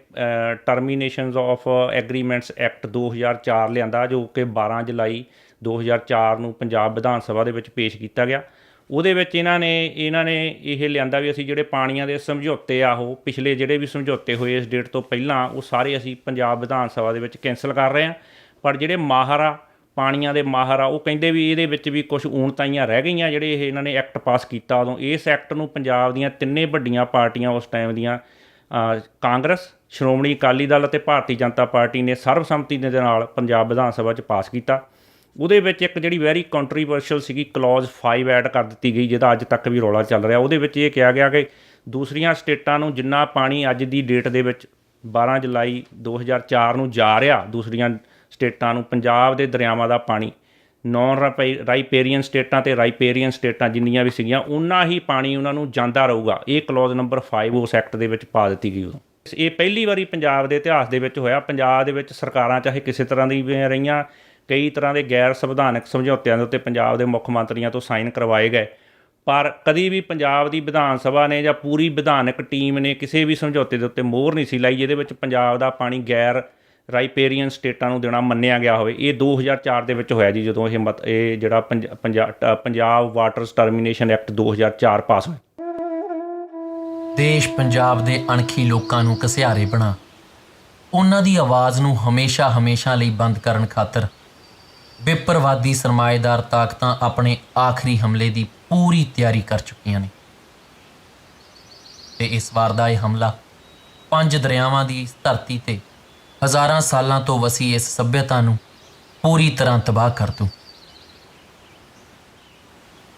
ਟਰਮੀਨੇਸ਼ਨਸ ਆਫ ਐਗਰੀਮੈਂਟਸ ਐਕਟ 2004 ਲਿਆਂਦਾ, ਜੋ ਕਿ 12 ਜੁਲਾਈ 2004 ਨੂੰ ਪੰਜਾਬ ਵਿਧਾਨ ਸਭਾ ਦੇ ਵਿੱਚ ਪੇਸ਼ ਕੀਤਾ ਗਿਆ। ਉਹਦੇ ਵਿੱਚ ਇਹਨਾਂ ਨੇ ਇਹ ਲਿਆਂਦਾ ਵੀ ਅਸੀਂ ਜਿਹੜੇ ਪਾਣੀਆਂ ਦੇ ਸਮਝੌਤੇ ਆ ਉਹ ਪਿਛਲੇ ਜਿਹੜੇ ਵੀ ਸਮਝੌਤੇ ਹੋਏ ਇਸ ਡੇਟ ਤੋਂ ਪਹਿਲਾਂ ਉਹ ਸਾਰੇ ਅਸੀਂ ਪੰਜਾਬ ਵਿਧਾਨ ਸਭਾ ਦੇ ਵਿੱਚ ਕੈਂਸਲ ਕਰ ਰਹੇ ਹਾਂ। ਪਰ ਜਿਹੜੇ ਮਾਹਰ ਆ ਪਾਣੀਆਂ ਦੇ ਮਾਹਰ ਆ ਉਹ ਕਹਿੰਦੇ ਵੀ ਇਹਦੇ ਵਿੱਚ ਵੀ ਕੁਝ ਊਣਤਾਈਆਂ ਰਹਿ ਗਈਆਂ ਜਿਹੜੇ ਇਹ ਇਹਨਾਂ ਨੇ ਐਕਟ ਪਾਸ ਕੀਤਾ ਉਦੋਂ। ਇਸ ਐਕਟ ਨੂੰ ਪੰਜਾਬ ਦੀਆਂ ਤਿੰਨੇ ਵੱਡੀਆਂ ਪਾਰਟੀਆਂ ਉਸ ਟਾਈਮ ਦੀਆਂ ਕਾਂਗਰਸ, ਸ਼੍ਰੋਮਣੀ ਅਕਾਲੀ ਦਲ ਅਤੇ ਭਾਰਤੀ ਜਨਤਾ ਪਾਰਟੀ ਨੇ ਸਰਬਸੰਮਤੀ ਦੇ ਨਾਲ ਪੰਜਾਬ ਵਿਧਾਨ ਸਭਾ 'ਚ ਪਾਸ ਕੀਤਾ। ਉਹਦੇ ਵਿੱਚ ਇੱਕ ਜਿਹੜੀ ਵੈਰੀ ਕੰਟਰੀਵਰਸ਼ੀਅਲ ਸੀਗੀ ਕਲੌਜ਼ 5 ਐਡ ਕਰ ਦਿੱਤੀ ਗਈ, ਜਿਹਦਾ ਅੱਜ ਤੱਕ ਵੀ ਰੌਲਾ ਚੱਲ ਰਿਹਾ। ਉਹਦੇ ਵਿੱਚ ਇਹ ਕਿਹਾ ਗਿਆ ਕਿ ਦੂਸਰੀਆਂ ਸਟੇਟਾਂ ਨੂੰ ਜਿੰਨਾ ਪਾਣੀ ਅੱਜ ਦੀ ਡੇਟ ਦੇ ਵਿੱਚ 12 ਜੁਲਾਈ 2004 ਨੂੰ ਜਾ ਰਿਹਾ ਦੂਸਰੀਆਂ ਸਟੇਟਾਂ ਨੂੰ, ਪੰਜਾਬ ਦੇ ਦਰਿਆਵਾਂ ਦਾ ਪਾਣੀ ਨੌਨ ਰਾਈਪੇਰੀਅਨ ਸਟੇਟਾਂ ਅਤੇ ਰਾਈਪੇਰੀਅਨ ਸਟੇਟਾਂ ਜਿੰਨੀਆਂ ਵੀ ਸੀਗੀਆਂ ਉਨਾ ਹੀ ਪਾਣੀ ਉਹਨਾਂ ਨੂੰ ਜਾਂਦਾ ਰਹੂਗਾ। ਇਹ ਕਲੌਜ਼ ਨੰਬਰ 5 ਉਸ ਐਕਟ ਦੇ ਵਿੱਚ ਪਾ ਦਿੱਤੀ ਗਈ ਉਦੋਂ। ਇਹ ਪਹਿਲੀ ਵਾਰੀ ਪੰਜਾਬ ਦੇ ਇਤਿਹਾਸ ਦੇ ਵਿੱਚ ਹੋਇਆ। ਪੰਜਾਬ ਦੇ ਵਿੱਚ ਸਰਕਾਰਾਂ ਚਾਹੇ ਕਿਸੇ ਤਰ੍ਹਾਂ ਦੀ ਵੀ ਰਹੀਆਂ, ਕਈ ਤਰ੍ਹਾਂ ਦੇ ਗੈਰ ਸੰਵਿਧਾਨਕ ਸਮਝੌਤਿਆਂ ਦੇ ਉੱਤੇ ਪੰਜਾਬ ਦੇ ਮੁੱਖ ਮੰਤਰੀਆਂ ਤੋਂ ਸਾਈਨ ਕਰਵਾਏ ਗਏ, ਪਰ ਕਦੀ ਵੀ ਪੰਜਾਬ ਦੀ ਵਿਧਾਨ ਸਭਾ ਨੇ ਜਾਂ ਪੂਰੀ ਵਿਧਾਨਕ ਟੀਮ ਨੇ ਕਿਸੇ ਵੀ ਸਮਝੌਤੇ ਦੇ ਉੱਤੇ ਮੋਹਰ ਨਹੀਂ ਸੀ ਲਾਈ ਜਿਹਦੇ ਵਿੱਚ ਪੰਜਾਬ ਦਾ ਪਾਣੀ ਗੈਰ ਰਾਈਪੇਰੀਅਨ ਸਟੇਟਾਂ ਨੂੰ ਦੇਣਾ ਮੰਨਿਆ ਗਿਆ ਹੋਵੇ। ਇਹ 2004 ਦੇ ਵਿੱਚ ਹੋਇਆ ਜੀ, ਜਦੋਂ ਇਹ ਜਿਹੜਾ ਪੰਜਾਬ ਵਾਟਰਸ ਟਰਮੀਨੇਸ਼ਨ ਐਕਟ 2004 ਪਾਸ ਹੋਇਆ। ਦੇਸ਼ ਪੰਜਾਬ ਦੇ ਅਣਖੀ ਲੋਕਾਂ ਨੂੰ ਘਸਿਆਰੇ ਬਣਾ ਉਹਨਾਂ ਦੀ ਆਵਾਜ਼ ਨੂੰ ਹਮੇਸ਼ਾ ਲਈ ਬੰਦ ਕਰਨ ਖਾਤਰ ਵਿਪਰਵਾਦੀ ਸਰਮਾਏਦਾਰ ਤਾਕਤਾਂ ਆਪਣੇ ਆਖਰੀ ਹਮਲੇ ਦੀ ਪੂਰੀ ਤਿਆਰੀ ਕਰ ਚੁੱਕੀਆਂ ਨੇ ਤੇ ਇਸ ਵਾਰ ਦਾ ਇਹ ਹਮਲਾ 5 ਦਰਿਆਵਾਂ ਦੀ ਧਰਤੀ ਤੇ ਹਜ਼ਾਰਾਂ ਸਾਲਾਂ ਤੋਂ ਵਸੀ ਇਸ ਸੱਭਿਅਤਾ ਨੂੰ पूरी तरह तबाह कर दूं।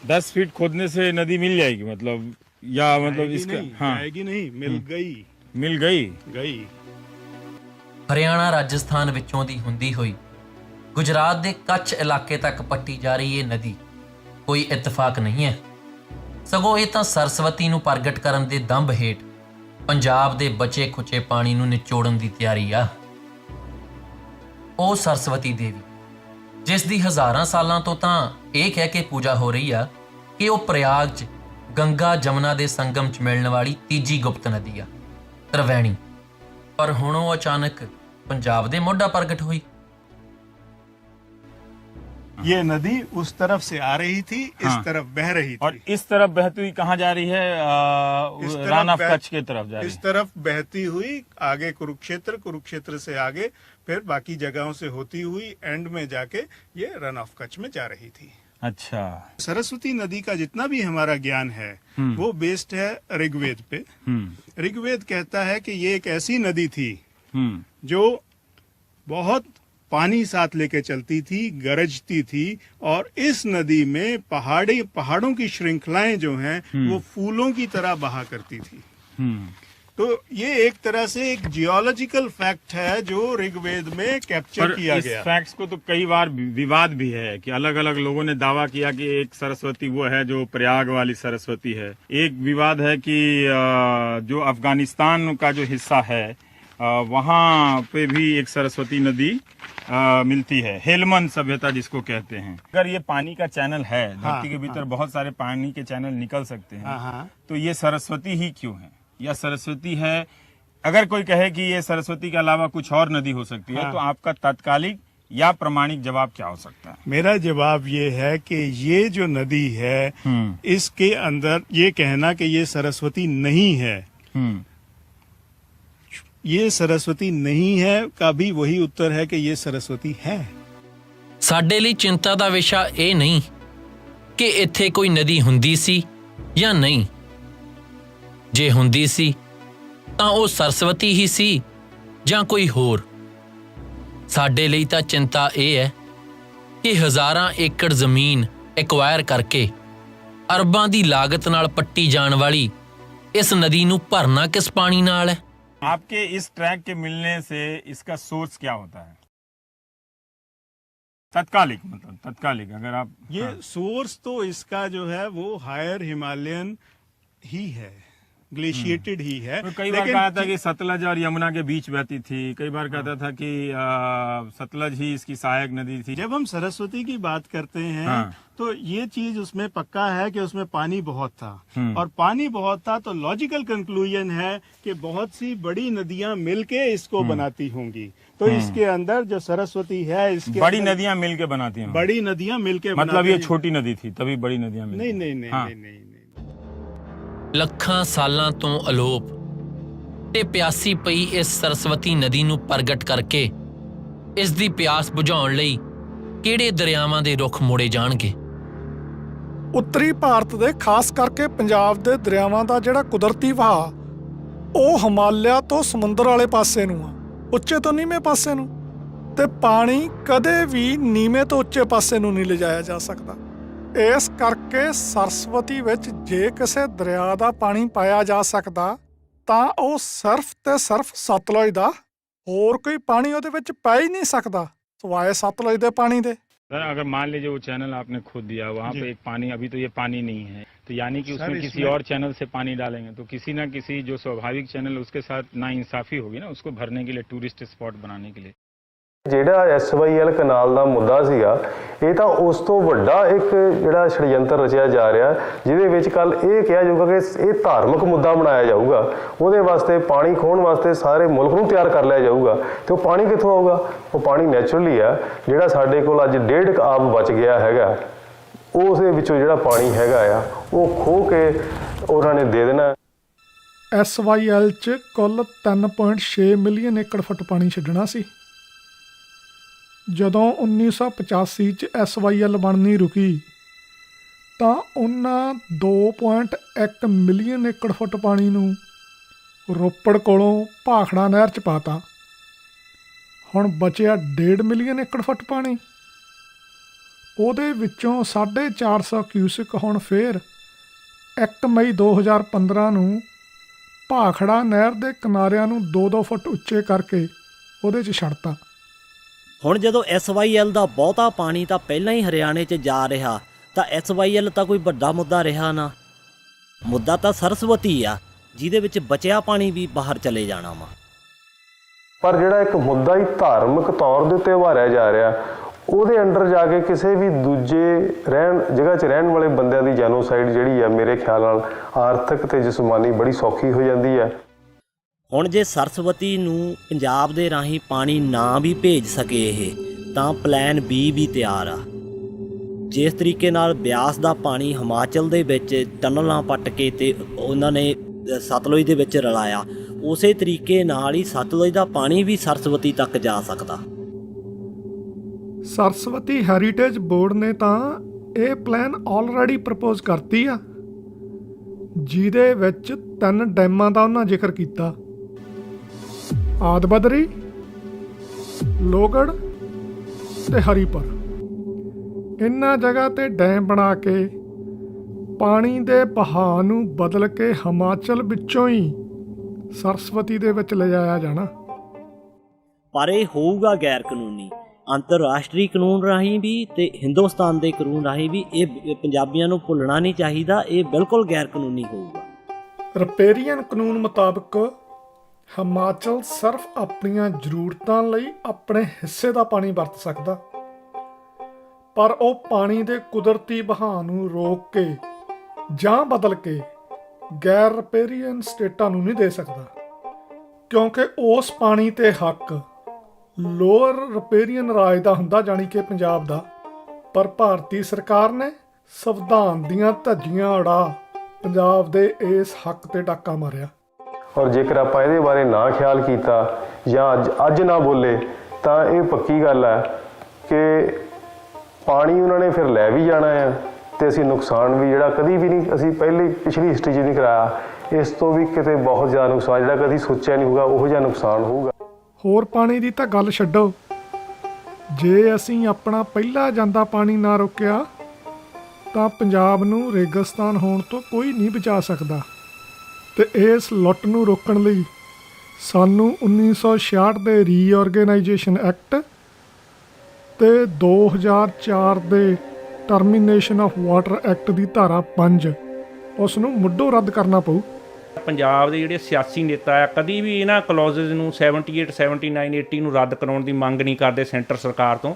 10 फीट खोदने से नदी मिल जाएगी मतलब, या मतलब इसका हाँ जाएगी नहीं, मिल गई। हरियाणा राजस्थान विचों दी हुंदी हुई गुजरात दे कच्छ इलाके तक पट्टी जा रही ये नदी कोई इतफाक नहीं है, सगों ये तां सरस्वती नूं प्रगट करन दे दंभ हेठ पंजाब दे बचे खुचे पानी नूं निचोड़न दी तैयारी आ। ओ सरस्वती देवी जिस दी हज़ारां सालां तो तां ये कह के पूजा हो रही आ कि वो प्रयाग च गंगा जमुना दे संगम च मिलण वाली तीजी गुप्त नदी आ त्रिवेणी, पर हुण वो अचानक पंजाब दे मोढा प्रगट हुई। ये नदी उस तरफ से आ रही थी, इस तरफ बह रही थी। और इस तरफ बहती हुई कहाँ जा रही है? रन ऑफ कच्छ की तरफ जा रही है। इस तरफ बहती हुई आगे कुरुक्षेत्र से आगे फिर बाकी जगहों से होती हुई एंड में जाके ये रन ऑफ कच्छ में जा रही थी। अच्छा, सरस्वती नदी का जितना भी हमारा ज्ञान है वो बेस्ड है ऋग्वेद पे। ऋग्वेद कहता है कि ये एक ऐसी नदी थी जो बहुत पानी साथ लेके चलती थी, गरजती थी, और इस नदी में पहाड़ों की श्रृंखलाएं जो हैं वो फूलों की तरह बहा करती थी। तो ये एक तरह से एक जियोलॉजिकल फैक्ट है जो ऋग्वेद में कैप्चर किया गया। इस फैक्ट्स को तो कई बार विवाद भी है कि अलग अलग लोगों ने दावा किया कि एक सरस्वती वो है जो प्रयाग वाली सरस्वती है। एक विवाद है कि जो अफगानिस्तान का जो हिस्सा है वहाँ पे भी एक सरस्वती नदी मिलती है, हेलमन सभ्यता जिसको कहते हैं। अगर ये पानी का चैनल है, धरती के भीतर बहुत सारे पानी के चैनल निकल सकते हैं, तो ये सरस्वती ही क्यों है? या सरस्वती है, अगर कोई कहे कि ये सरस्वती के अलावा कुछ और नदी हो सकती है, तो आपका तात्कालिक या प्रमाणिक जवाब क्या हो सकता है? मेरा जवाब ये है कि ये जो नदी है इसके अंदर ये कहना कि ये सरस्वती नहीं है, ये सरस्वती नहीं है का भी वही उत्तर है कि ये सरस्वती है। साडे ਲਈ चिंता ਦਾ विषय ਇਹ नहीं कि ਇੱਥੇ कोई नदी ਹੁੰਦੀ ਸੀ ਜਾਂ नहीं। ਜੇ ਹੁੰਦੀ ਸੀ ਤਾਂ ਉਹ ਸਰਸਵਤੀ ਹੀ ਸੀ ਜਾਂ ਕੋਈ ਹੋਰ। ਸਾਡੇ ਲਈ ਤਾਂ ਚਿੰਤਾ ਇਹ ਹੈ ਕਿ ਹਜ਼ਾਰਾਂ ਏਕੜ ਜ਼ਮੀਨ ਐਕਵਾਇਰ ਕਰਕੇ ਅਰਬਾਂ ਦੀ ਲਾਗਤ ਨਾਲ ਪੱਟੀ ਜਾਣ ਵਾਲੀ ਇਸ ਨਦੀ ਨੂੰ ਭਰਨਾ ਕਿਸ ਪਾਣੀ ਨਾਲ ਹੈ? आपके इस ट्रैक के मिलने से इसका सोर्स क्या होता है? तत्कालिक, मतलब तत्कालिक अगर आप ये सोर्स तो इसका जो है वो हायर हिमालयन ही है, ग्लेशिएटेड ही है। तो कई बार कहा था कि सतलज और यमुना के बीच बहती थी, कई बार कहता था कि सतलज ही इसकी सहायक नदी थी। जब हम सरस्वती की बात करते हैं तो ये चीज उसमें पक्का है कि उसमें पानी बहुत था, और पानी बहुत था तो लॉजिकल कंक्लूजन है कि बहुत सी बड़ी नदियां मिलके इसको बनाती होंगी। तो इसके अंदर जो सरस्वती है, इसके बड़ी नदियां मिलके बनाती हैं, बड़ी नदियां मिलके मतलब ये छोटी नदी थी तभी बड़ी नदियां मिलती। नहीं। ਲੱਖਾਂ ਸਾਲਾਂ ਤੋਂ ਅਲੋਪ ਤੇ ਪਿਆਸੀ ਪਈ ਇਸ ਸਰਸਵਤੀ ਨਦੀ ਨੂੰ ਪ੍ਰਗਟ ਕਰਕੇ ਇਸ ਦੀ ਪਿਆਸ ਬੁਝਾਉਣ ਲਈ ਕਿਹੜੇ ਦਰਿਆਵਾਂ ਦੇ ਰੁੱਖ ਮੋੜੇ ਜਾਣਗੇ? ਉੱਤਰੀ ਭਾਰਤ ਦੇ ਖਾਸ ਕਰਕੇ ਪੰਜਾਬ ਦੇ ਦਰਿਆਵਾਂ ਦਾ ਜਿਹੜਾ ਕੁਦਰਤੀ ਵਹਾਅ ਉਹ ਹਿਮਾਲਿਆ ਤੋਂ ਸਮੁੰਦਰ ਵਾਲੇ ਪਾਸੇ ਨੂੰ ਆ, ਉੱਚੇ ਤੋਂ ਨੀਵੇਂ ਪਾਸੇ ਨੂੰ, ਤੇ ਪਾਣੀ ਕਦੇ ਵੀ ਨੀਵੇਂ ਤੋਂ ਉੱਚੇ ਪਾਸੇ ਨੂੰ ਨਹੀਂ ਲਿਜਾਇਆ ਜਾ ਸਕਦਾ। ਇਸ ਕਰਕੇ ਸਰਸਵਤੀ ਵਿੱਚ ਜੇ ਕਿਸੇ ਦਰਿਆ ਦਾ ਪਾਣੀ ਪਾਇਆ ਜਾ ਸਕਦਾ ਤਾਂ ਉਹ ਸਿਰਫ ਤੇ ਸਿਰਫ ਸਤਲੁਜ ਦਾ, ਹੋਰ ਕੋਈ ਪਾਣੀ ਉਹਦੇ ਵਿੱਚ ਪੈ ਹੀ ਨਹੀਂ ਸਕਦਾ ਸਿਵਾਏ ਸਤਲੁਜ ਦੇ ਪਾਣੀ ਦੇ। सर अगर मान लीजिए वो चैनल आपने खुद दिया, वहाँ पे एक पानी, अभी तो ये पानी नहीं है, तो यानी कि उसमें किसी और चैनल से पानी डालेंगे तो किसी ना किसी जो स्वाभाविक चैनल उसके साथ नाइंसाफी होगी ना, उसको भरने के लिए, टूरिस्ट स्पॉट बनाने के लिए। ਜਿਹੜਾ SYL ਕਨਾਲ ਦਾ ਮੁੱਦਾ ਸੀਗਾ, ਇਹ ਤਾਂ ਉਸ ਤੋਂ ਵੱਡਾ ਇੱਕ ਜਿਹੜਾ ਛੜਯੰਤਰ ਰਚਿਆ ਜਾ ਰਿਹਾ, ਜਿਹਦੇ ਵਿੱਚ ਕੱਲ ਇਹ ਕਿਹਾ ਜਾਊਗਾ ਕਿ ਇਹ ਧਾਰਮਿਕ ਮੁੱਦਾ ਬਣਾਇਆ ਜਾਊਗਾ, ਉਹਦੇ ਵਾਸਤੇ ਪਾਣੀ ਖੋਹਣ ਵਾਸਤੇ ਸਾਰੇ ਮੁਲਕ ਨੂੰ ਤਿਆਰ ਕਰ ਲਿਆ ਜਾਊਗਾ। ਤੇ ਉਹ ਪਾਣੀ ਕਿੱਥੋਂ ਆਊਗਾ? ਉਹ ਪਾਣੀ ਨੈਚੁਰਲੀ ਆ, ਜਿਹੜਾ ਸਾਡੇ ਕੋਲ ਅੱਜ 1.5 ਆਬ ਬਚ ਗਿਆ ਹੈਗਾ, ਉਸ ਦੇ ਵਿੱਚੋਂ ਜਿਹੜਾ ਪਾਣੀ ਹੈਗਾ ਆ ਉਹ ਖੋਹ ਕੇ ਉਹਨਾਂ ਨੇ ਦੇ ਦੇਣਾ। SYL 'ਚ ਕੁੱਲ 3.6 ਮਿਲੀਅਨ ਏਕੜ ਫੁੱਟ ਪਾਣੀ ਛੱਡਣਾ ਸੀ। ਜਦੋਂ 1985 'ਚ SYL ਬਣਨੀ ਰੁਕੀ ਤਾਂ ਉਹਨਾਂ 2.1 ਮਿਲੀਅਨ ਏਕੜ ਫੁੱਟ ਪਾਣੀ ਨੂੰ ਰੋਪੜ ਕੋਲੋਂ ਭਾਖੜਾ ਨਹਿਰ 'ਚ ਪਾਤਾ। ਹੁਣ ਬਚਿਆ 1.5 ਮਿਲੀਅਨ ਏਕੜ ਫੁੱਟ ਪਾਣੀ, ਉਹਦੇ ਵਿੱਚੋਂ 450 ਕਿਊਸਿਕ ਹੁਣ ਫੇਰ 1 ਮਈ 2015 ਨੂੰ ਭਾਖੜਾ ਨਹਿਰ ਦੇ ਕਿਨਾਰਿਆਂ ਨੂੰ 2-2 ਫੁੱਟ ਉੱਚੇ ਕਰਕੇ ਉਹਦੇ 'ਚ ਛੱਡਤਾ। ਹੁਣ ਜਦੋਂ SYL ਦਾ ਬਹੁਤਾ ਪਾਣੀ ਤਾਂ ਪਹਿਲਾਂ ਹੀ ਹਰਿਆਣੇ 'ਚ ਜਾ ਰਿਹਾ ਤਾਂ SYL ਤਾਂ ਕੋਈ ਵੱਡਾ ਮੁੱਦਾ ਰਿਹਾ ਨਾ। ਮੁੱਦਾ ਤਾਂ ਸਰਸਵਤੀ ਆ, ਜਿਹਦੇ ਵਿੱਚ ਬਚਿਆ ਪਾਣੀ ਵੀ ਬਾਹਰ ਚਲੇ ਜਾਣਾ ਵਾ। ਪਰ ਜਿਹੜਾ ਇੱਕ ਮੁੱਦਾ ਹੀ ਧਾਰਮਿਕ ਤੌਰ ਦੇ ਉੱਤੇ ਉਭਾਰਿਆ ਜਾ ਰਿਹਾ, ਉਹਦੇ ਅੰਡਰ ਜਾ ਕੇ ਕਿਸੇ ਵੀ ਦੂਜੇ ਜਗ੍ਹਾ 'ਚ ਰਹਿਣ ਵਾਲੇ ਬੰਦਿਆਂ ਦੀ ਜੈਨੋਸਾਈਡ ਜਿਹੜੀ ਆ, ਮੇਰੇ ਖਿਆਲ ਨਾਲ ਆਰਥਿਕ ਤੇ ਜਿਸਮਾਨੀ ਬੜੀ ਸੌਖੀ ਹੋ ਜਾਂਦੀ ਹੈ। ਹੁਣ ਜੇ ਸਰਸਵਤੀ ਨੂੰ ਪੰਜਾਬ ਦੇ ਰਾਹੀਂ ਪਾਣੀ ਨਾ ਵੀ ਭੇਜ ਸਕੇ ਇਹ, ਤਾਂ ਪਲਾਨ B ਵੀ ਤਿਆਰ ਆ। ਜਿਸ ਤਰੀਕੇ ਨਾਲ ਬਿਆਸ ਦਾ ਪਾਣੀ ਹਿਮਾਚਲ ਦੇ ਵਿੱਚ ਟਨਲਾਂ ਪੱਟ ਕੇ ਤੇ ਉਹਨਾਂ ਨੇ ਸਤਲੁਜ ਦੇ ਵਿੱਚ ਰਲਾਇਆ, ਉਸੇ ਤਰੀਕੇ ਨਾਲ ਹੀ ਸਤਲੁਜ ਦਾ ਪਾਣੀ ਵੀ ਸਰਸਵਤੀ ਤੱਕ ਜਾ ਸਕਦਾ। ਸਰਸਵਤੀ ਹੈਰੀਟੇਜ ਬੋਰਡ ਨੇ ਤਾਂ ਇਹ ਪਲਾਨ ਆਲਰੇਡੀ ਪ੍ਰਪੋਜ਼ ਕਰਤੀ ਆ, ਜਿਹਦੇ ਵਿੱਚ 3 ਡੈਮਾਂ ਦਾ ਉਹਨਾਂ ਜ਼ਿਕਰ ਕੀਤਾ, ਆਦਬਦਰੀ, ਲੋਹਗੜ੍ਹ ਤੇ ਹਰੀਪੁਰ। ਇਹਨਾਂ ਜਗ੍ਹਾ ਤੇ ਡੈਮ ਬਣਾ ਕੇ ਪਾਣੀ ਦੇ ਬਹਾਅ ਨੂੰ ਬਦਲ ਕੇ ਹਿਮਾਚਲ ਵਿੱਚੋਂ ਹੀ ਸਰਸਵਤੀ ਦੇ ਵਿੱਚ ਲਿਜਾਇਆ ਜਾਣਾ। ਪਰ ਇਹ ਹੋਊਗਾ ਗੈਰ ਕਾਨੂੰਨੀ। ਅੰਤਰਰਾਸ਼ਟਰੀ ਕਾਨੂੰਨ ਰਾਹੀਂ ਵੀ ਤੇ ਹਿੰਦੁਸਤਾਨ ਦੇ ਕਾਨੂੰਨ ਰਾਹੀਂ ਵੀ ਇਹ ਪੰਜਾਬੀਆਂ ਨੂੰ ਭੁੱਲਣਾ ਨਹੀਂ ਚਾਹੀਦਾ, ਇਹ ਬਿਲਕੁਲ ਗੈਰ ਕਾਨੂੰਨੀ ਹੋਊਗਾ। ਰਿਪੇਰੀਅਨ ਕਾਨੂੰਨ ਮੁਤਾਬਕ ਹਿਮਾਚਲ ਸਿਰਫ ਆਪਣੀਆਂ ਜ਼ਰੂਰਤਾਂ ਲਈ ਆਪਣੇ ਹਿੱਸੇ ਦਾ ਪਾਣੀ ਵਰਤ ਸਕਦਾ, ਪਰ ਉਹ ਪਾਣੀ ਦੇ ਕੁਦਰਤੀ ਵਹਾਅ ਨੂੰ ਰੋਕ ਕੇ ਜਾਂ ਬਦਲ ਕੇ ਗੈਰ ਰਿਪੇਰੀਅਨ ਸਟੇਟਾਂ ਨੂੰ ਨਹੀਂ ਦੇ ਸਕਦਾ, ਕਿਉਂਕਿ ਉਸ ਪਾਣੀ ਤੇ ਹੱਕ ਲੋਅਰ ਰਿਪੇਰੀਅਨ ਰਾਜ ਦਾ ਹੁੰਦਾ, ਜਾਣੀ ਕਿ ਪੰਜਾਬ ਦਾ। ਪਰ ਭਾਰਤੀ ਸਰਕਾਰ ਨੇ ਸੰਵਿਧਾਨ ਦੀਆਂ ਧੱਜੀਆਂ ਉਡਾ ਪੰਜਾਬ ਦੇ ਇਸ ਹੱਕ ਤੇ ਡਾਕਾ ਮਾਰਿਆ। ਔਰ ਜੇਕਰ ਆਪਾਂ ਇਹਦੇ ਬਾਰੇ ਨਾ ਖਿਆਲ ਕੀਤਾ ਜਾਂ ਅੱਜ ਨਾ ਬੋਲੇ ਤਾਂ ਇਹ ਪੱਕੀ ਗੱਲ ਹੈ ਕਿ ਪਾਣੀ ਉਹਨਾਂ ਨੇ ਫਿਰ ਲੈ ਵੀ ਜਾਣਾ ਆ, ਤੇ ਅਸੀਂ ਨੁਕਸਾਨ ਵੀ ਜਿਹੜਾ ਕਦੀ ਵੀ ਨਹੀਂ, ਅਸੀਂ ਪਿਛਲੀ ਹਿਸਟਰੀ 'ਚ ਨਹੀਂ ਕਰਾਇਆ, ਇਸ ਤੋਂ ਵੀ ਕਿਤੇ ਬਹੁਤ ਜ਼ਿਆਦਾ ਨੁਕਸਾਨ ਜਿਹੜਾ ਕਦੀ ਸੋਚਿਆ ਨਹੀਂ ਹੋਊਗਾ, ਉਹੋ ਜਿਹਾ ਨੁਕਸਾਨ ਹੋਊਗਾ। ਹੋਰ ਪਾਣੀ ਦੀ ਤਾਂ ਗੱਲ ਛੱਡੋ, ਜੇ ਅਸੀਂ ਆਪਣਾ ਪਹਿਲਾ ਜਾਂਦਾ ਪਾਣੀ ਨਾ ਰੋਕਿਆ ਤਾਂ ਪੰਜਾਬ ਨੂੰ ਰੇਗਿਸਤਾਨ ਹੋਣ ਤੋਂ ਕੋਈ ਨਹੀਂ ਬਚਾ ਸਕਦਾ। ਤੇ ਇਸ ਲੁੱਟ ਨੂੰ ਰੋਕਣ ਲਈ ਸਾਨੂੰ 1966 ਦੇ ਰੀਆਰਗੇਨਾਈਜੇਸ਼ਨ ਐਕਟ ਤੇ 2004 ਦੇ ਟਰਮੀਨੇਸ਼ਨ ਆਫ ਵਾਟਰ ਐਕਟ ਦੀ ਧਾਰਾ 5 ਉਸ ਨੂੰ ਮੁੱਢੋਂ ਰੱਦ ਕਰਨਾ ਪਊ। ਪੰਜਾਬ ਦੇ ਜਿਹੜੇ ਸਿਆਸੀ ਨੇਤਾ ਆ ਕਦੀ ਵੀ ਇਹਨਾਂ ਕਲੌਜ਼ਸ ਨੂੰ 78, 79, 80 ਨੂੰ ਰੱਦ ਕਰਾਉਣ ਦੀ ਮੰਗ ਨਹੀਂ ਕਰਦੇ ਸੈਂਟਰ ਸਰਕਾਰ ਤੋਂ,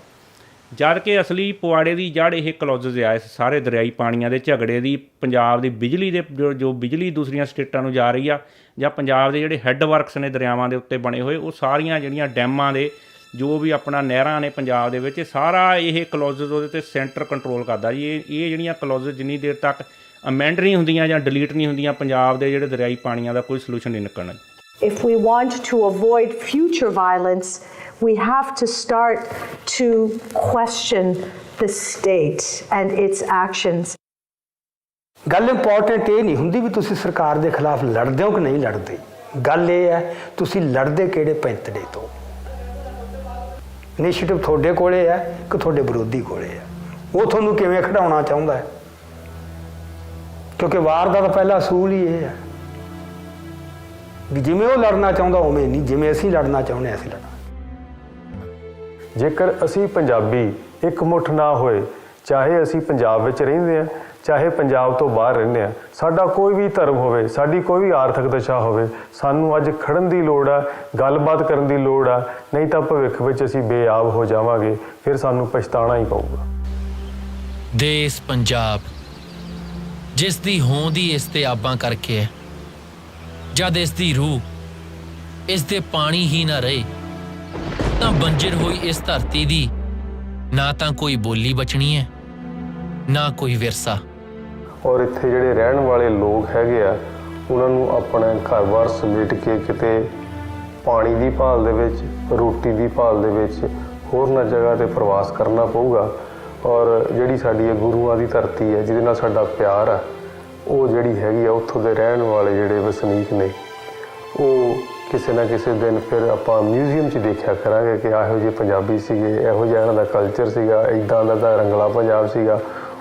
ਜਦ ਕਿ ਅਸਲੀ ਪੁਆੜੇ ਦੀ ਜੜ ਇਹ ਕਲੌਜ਼ਸ ਆ ਇਸ ਸਾਰੇ ਦਰਿਆਈ ਪਾਣੀਆਂ ਦੇ ਝਗੜੇ ਦੀ। ਪੰਜਾਬ ਦੀ ਬਿਜਲੀ ਦੇ ਜੋ ਬਿਜਲੀ ਦੂਸਰੀਆਂ ਸਟੇਟਾਂ ਨੂੰ ਜਾ ਰਹੀ ਆ, ਜਾਂ ਪੰਜਾਬ ਦੇ ਜਿਹੜੇ ਹੈੱਡ ਵਰਕਸ ਨੇ ਦਰਿਆਵਾਂ ਦੇ ਉੱਤੇ ਬਣੇ ਹੋਏ, ਉਹ ਸਾਰੀਆਂ ਜਿਹੜੀਆਂ ਡੈਮਾਂ ਦੇ ਜੋ ਵੀ ਆਪਣਾ ਨਹਿਰਾਂ ਨੇ ਪੰਜਾਬ ਦੇ ਵਿੱਚ, ਸਾਰਾ ਇਹ ਕਲੌਜ਼ਸ ਉਹਦੇ 'ਤੇ ਸੈਂਟਰ ਕੰਟਰੋਲ ਕਰਦਾ ਜੀ। ਇਹ ਜਿਹੜੀਆਂ ਕਲੌਜ਼ਸ ਜਿੰਨੀ ਦੇਰ ਤੱਕ ਅਮੈਂਡ ਨਹੀਂ ਹੁੰਦੀਆਂ ਜਾਂ ਡਿਲੀਟ ਨਹੀਂ ਹੁੰਦੀਆਂ, ਪੰਜਾਬ ਦੇ ਜਿਹੜੇ ਦਰਿਆਈ ਪਾਣੀਆਂ ਦਾ ਕੋਈ ਸੋਲੂਸ਼ਨ ਨਹੀਂ ਨਿਕਲਣਾ। If we want to avoid future violence, we have to start to question the state and its actions. ਗੱਲ ਇੰਪੋਰਟੈਂਟ ਇਹ ਨਹੀਂ ਹੁੰਦੀ ਵੀ ਤੁਸੀਂ ਸਰਕਾਰ ਦੇ ਖਿਲਾਫ ਲੜਦੇ ਹੋ ਕਿ ਨਹੀਂ ਲੜਦੇ, ਗੱਲ ਇਹ ਹੈ ਤੁਸੀਂ ਲੜਦੇ ਕਿਹੜੇ ਪੈਂਤੜੇ ਤੋਂ। ਇਨੀਸ਼ੀਏਟਿਵ ਤੁਹਾਡੇ ਕੋਲੇ ਹੈ ਕਿ ਤੁਹਾਡੇ ਵਿਰੋਧੀ ਕੋਲੇ ਹੈ, ਉਹ ਤੁਹਾਨੂੰ ਕਿਵੇਂ ਖਿਡਾਉਣਾ ਚਾਹੁੰਦਾ ਹੈ, ਕਿਉਂਕਿ ਵਾਰ ਦਾ ਤਾਂ ਪਹਿਲਾ ਅਸੂਲ ਹੀ ਇਹ ਹੈ ਵੀ ਜਿਵੇਂ ਉਹ ਲੜਨਾ ਚਾਹੁੰਦਾ ਉਵੇਂ ਨਹੀਂ, ਜਿਵੇਂ ਅਸੀਂ ਲੜਨਾ ਚਾਹੁੰਦੇ ਅਸੀਂ ਲੜਨਾ। ਜੇਕਰ ਅਸੀਂ ਪੰਜਾਬੀ ਇੱਕ ਮੁੱਠ ਨਾ ਹੋਏ, ਚਾਹੇ ਅਸੀਂ ਪੰਜਾਬ ਵਿੱਚ ਰਹਿੰਦੇ ਹਾਂ ਚਾਹੇ ਪੰਜਾਬ ਤੋਂ ਬਾਹਰ ਰਹਿੰਦੇ ਹਾਂ, ਸਾਡਾ ਕੋਈ ਵੀ ਧਰਮ ਹੋਵੇ, ਸਾਡੀ ਕੋਈ ਵੀ ਆਰਥਿਕ ਦਸ਼ਾ ਹੋਵੇ, ਸਾਨੂੰ ਅੱਜ ਖੜਨ ਦੀ ਲੋੜ ਆ, ਗੱਲਬਾਤ ਕਰਨ ਦੀ ਲੋੜ ਆ, ਨਹੀਂ ਤਾਂ ਭਵਿੱਖ ਵਿੱਚ ਅਸੀਂ ਬੇਆਬ ਹੋ ਜਾਵਾਂਗੇ, ਫਿਰ ਸਾਨੂੰ ਪਛਤਾਣਾ ਹੀ ਪਊਗਾ। ਦੇਸ਼ ਪੰਜਾਬ ਜਿਸ ਦੀ ਹੋਂਦ ਹੀ ਇਸ ਤੇ ਆਬਾਂ ਕਰਕੇ ਹੈ, ਜਦ ਇਸ ਦੀ ਰੂਹ ਇਸ ਦੇ ਪਾਣੀ ਹੀ ਨਾ ਰਹੇ ਤਾਂ ਬੰਜਰ ਹੋਈ ਇਸ ਧਰਤੀ ਦੀ ਨਾ ਤਾਂ ਕੋਈ ਬੋਲੀ ਬਚਣੀ ਹੈ ਨਾ ਕੋਈ ਵਿਰਸਾ। ਔਰ ਇੱਥੇ ਜਿਹੜੇ ਰਹਿਣ ਵਾਲੇ ਲੋਕ ਹੈਗੇ ਆ, ਉਹਨਾਂ ਨੂੰ ਆਪਣਾ ਘਰ-ਬਾਰ ਸਮੇਟ ਕੇ ਕਿਤੇ ਪਾਣੀ ਦੀ ਭਾਲ ਦੇ ਵਿੱਚ, ਰੋਟੀ ਦੀ ਭਾਲ ਦੇ ਵਿੱਚ ਹੋਰਨਾਂ ਜਗ੍ਹਾ 'ਤੇ ਪ੍ਰਵਾਸ ਕਰਨਾ ਪਊਗਾ। ਔਰ ਜਿਹੜੀ ਸਾਡੀ ਇਹ ਗੁਰੂਆਂ ਦੀ ਧਰਤੀ ਹੈ, ਜਿਹਦੇ ਨਾਲ ਸਾਡਾ ਪਿਆਰ ਆ, ਉਹ ਜਿਹੜੀ ਹੈਗੀ ਆ ਉੱਥੋਂ ਦੇ ਰਹਿਣ ਵਾਲੇ ਜਿਹੜੇ ਵਸਨੀਕ ਨੇ, ਉਹ ਕਿਸੇ ਨਾ ਕਿਸੇ ਦਿਨ ਫਿਰ ਆਪਾਂ ਮਿਊਜ਼ੀਅਮ 'ਚ ਦੇਖਿਆ ਕਰਾਂਗੇ ਕਿ ਇਹੋ ਜਿਹੇ ਪੰਜਾਬੀ ਸੀਗੇ, ਇਹੋ ਜਿਹਾ ਇਹਨਾਂ ਦਾ ਕਲਚਰ ਸੀਗਾ, ਇੱਦਾਂ ਦਾ ਰੰਗਲਾ ਪੰਜਾਬ ਸੀਗਾ।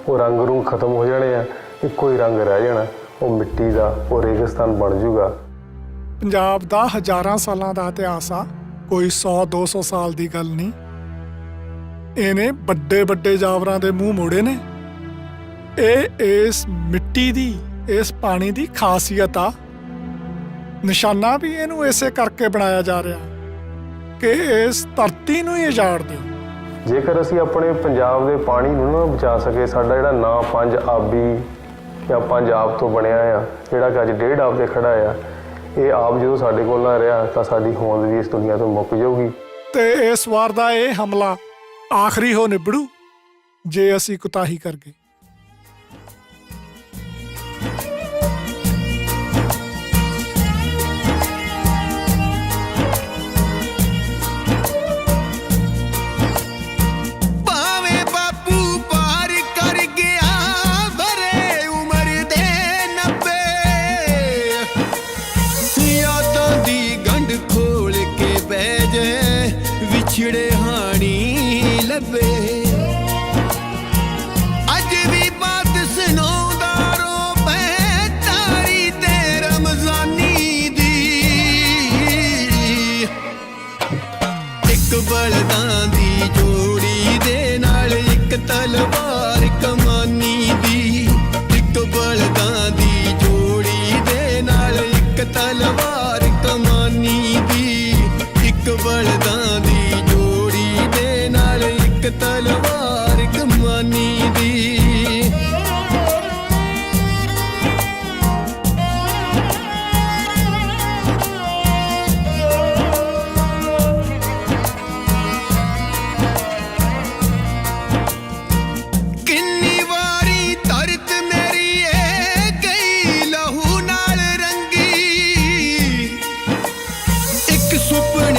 ਉਹ ਰੰਗ ਰੂੰਗ ਖਤਮ ਹੋ ਜਾਣੇ ਆ, ਇੱਕੋ ਹੀ ਰੰਗ ਰਹਿ ਜਾਣਾ, ਉਹ ਮਿੱਟੀ ਦਾ, ਉਹ ਰੇਗਿਸਤਾਨ ਬਣ ਜੂਗਾ। ਪੰਜਾਬ ਦਾ ਹਜ਼ਾਰਾਂ ਸਾਲਾਂ ਦਾ ਇਤਿਹਾਸ ਆ, ਕੋਈ 100-200 ਸਾਲ ਦੀ ਗੱਲ ਨਹੀਂ। ਇਹਨੇ ਵੱਡੇ ਵੱਡੇ ਜਾਨਵਰਾਂ ਦੇ ਮੂੰਹ ਮੋੜੇ ਨੇ। ਇਹ ਇਸ ਮਿੱਟੀ ਦੀ, ਇਸ ਪਾਣੀ ਦੀ ਖਾਸੀਅਤ ਆ। ਨਿਸ਼ਾਨਾ ਵੀ ਇਹਨੂੰ ਇਸੇ ਕਰਕੇ ਬਣਾਇਆ ਜਾ ਰਿਹਾ ਕਿ ਇਸ ਧਰਤੀ ਨੂੰ ਹੀ ਉਜਾੜ ਦਿਓ। ਜੇਕਰ ਅਸੀਂ ਆਪਣੇ ਪੰਜਾਬ ਦੇ ਪਾਣੀ ਨੂੰ ਨਾ ਬਚਾ ਸਕੇ, ਸਾਡਾ ਜਿਹੜਾ ਨਾਂ ਪੰਜ ਆਬੀ ਜਾਂ ਪੰਜ ਆਬ ਤੋਂ ਬਣਿਆ ਆ, ਜਿਹੜਾ ਕਿ ਅੱਜ 1.5 ਆਬ ਤੇ ਖੜਾ ਆ, ਇਹ ਆਬ ਜਦੋਂ ਸਾਡੇ ਕੋਲ ਨਾ ਰਿਹਾ ਤਾਂ ਸਾਡੀ ਹੋਂਦ ਵੀ ਇਸ ਦੁਨੀਆ ਤੋਂ ਮੁੱਕ ਜਾਊਗੀ। ਤੇ ਇਸ ਵਾਰ ਦਾ ਇਹ ਹਮਲਾ ਆਖਰੀ ਹੋ ਨਿਬੜੂ ਜੇ ਅਸੀਂ ਕੁਤਾਹੀ ਕਰ ਗਏ। ਵਿਛੜੇ ਹਾਣੀ ਲੱਭੇ, ਅੱਜ ਵੀ ਬਾਤ ਸੁਣਾਉਂਦਾ ਰੋ ਪੈ ਤਾਰੀ ਤੇ ਰਮਜ਼ਾਨੀ ਦੀ। ਇੱਕ ਬਲਦਾਂ ਦੀ ਜੋੜੀ ਦੇ ਨਾਲ ਇੱਕ ਤਲਵਾਰ ਕਮਾਨੀ ਦੀ, ਇੱਕ ਬਲਦਾਂ ਦੀ ਜੋੜੀ ਦੇ ਨਾਲ ਇੱਕ ਤਲਵਾਰ ਕਮਾਨੀ ਦੀ, ਇੱਕ ਬਲਦਾਂ ਦੀ ਜੋੜੀ ਦੇ ਨਾਲ ਇੱਕ ਤਲਵਾਰ ਕਮਾਨੀ ਦੀ। ਕਿੰਨੀ ਵਾਰੀ ਧਰਤ ਮੇਰੀ ਏ ਗਈ ਲਹੂ ਨਾਲ ਰੰਗੀ, ਇੱਕ ਸੁਪਨੇ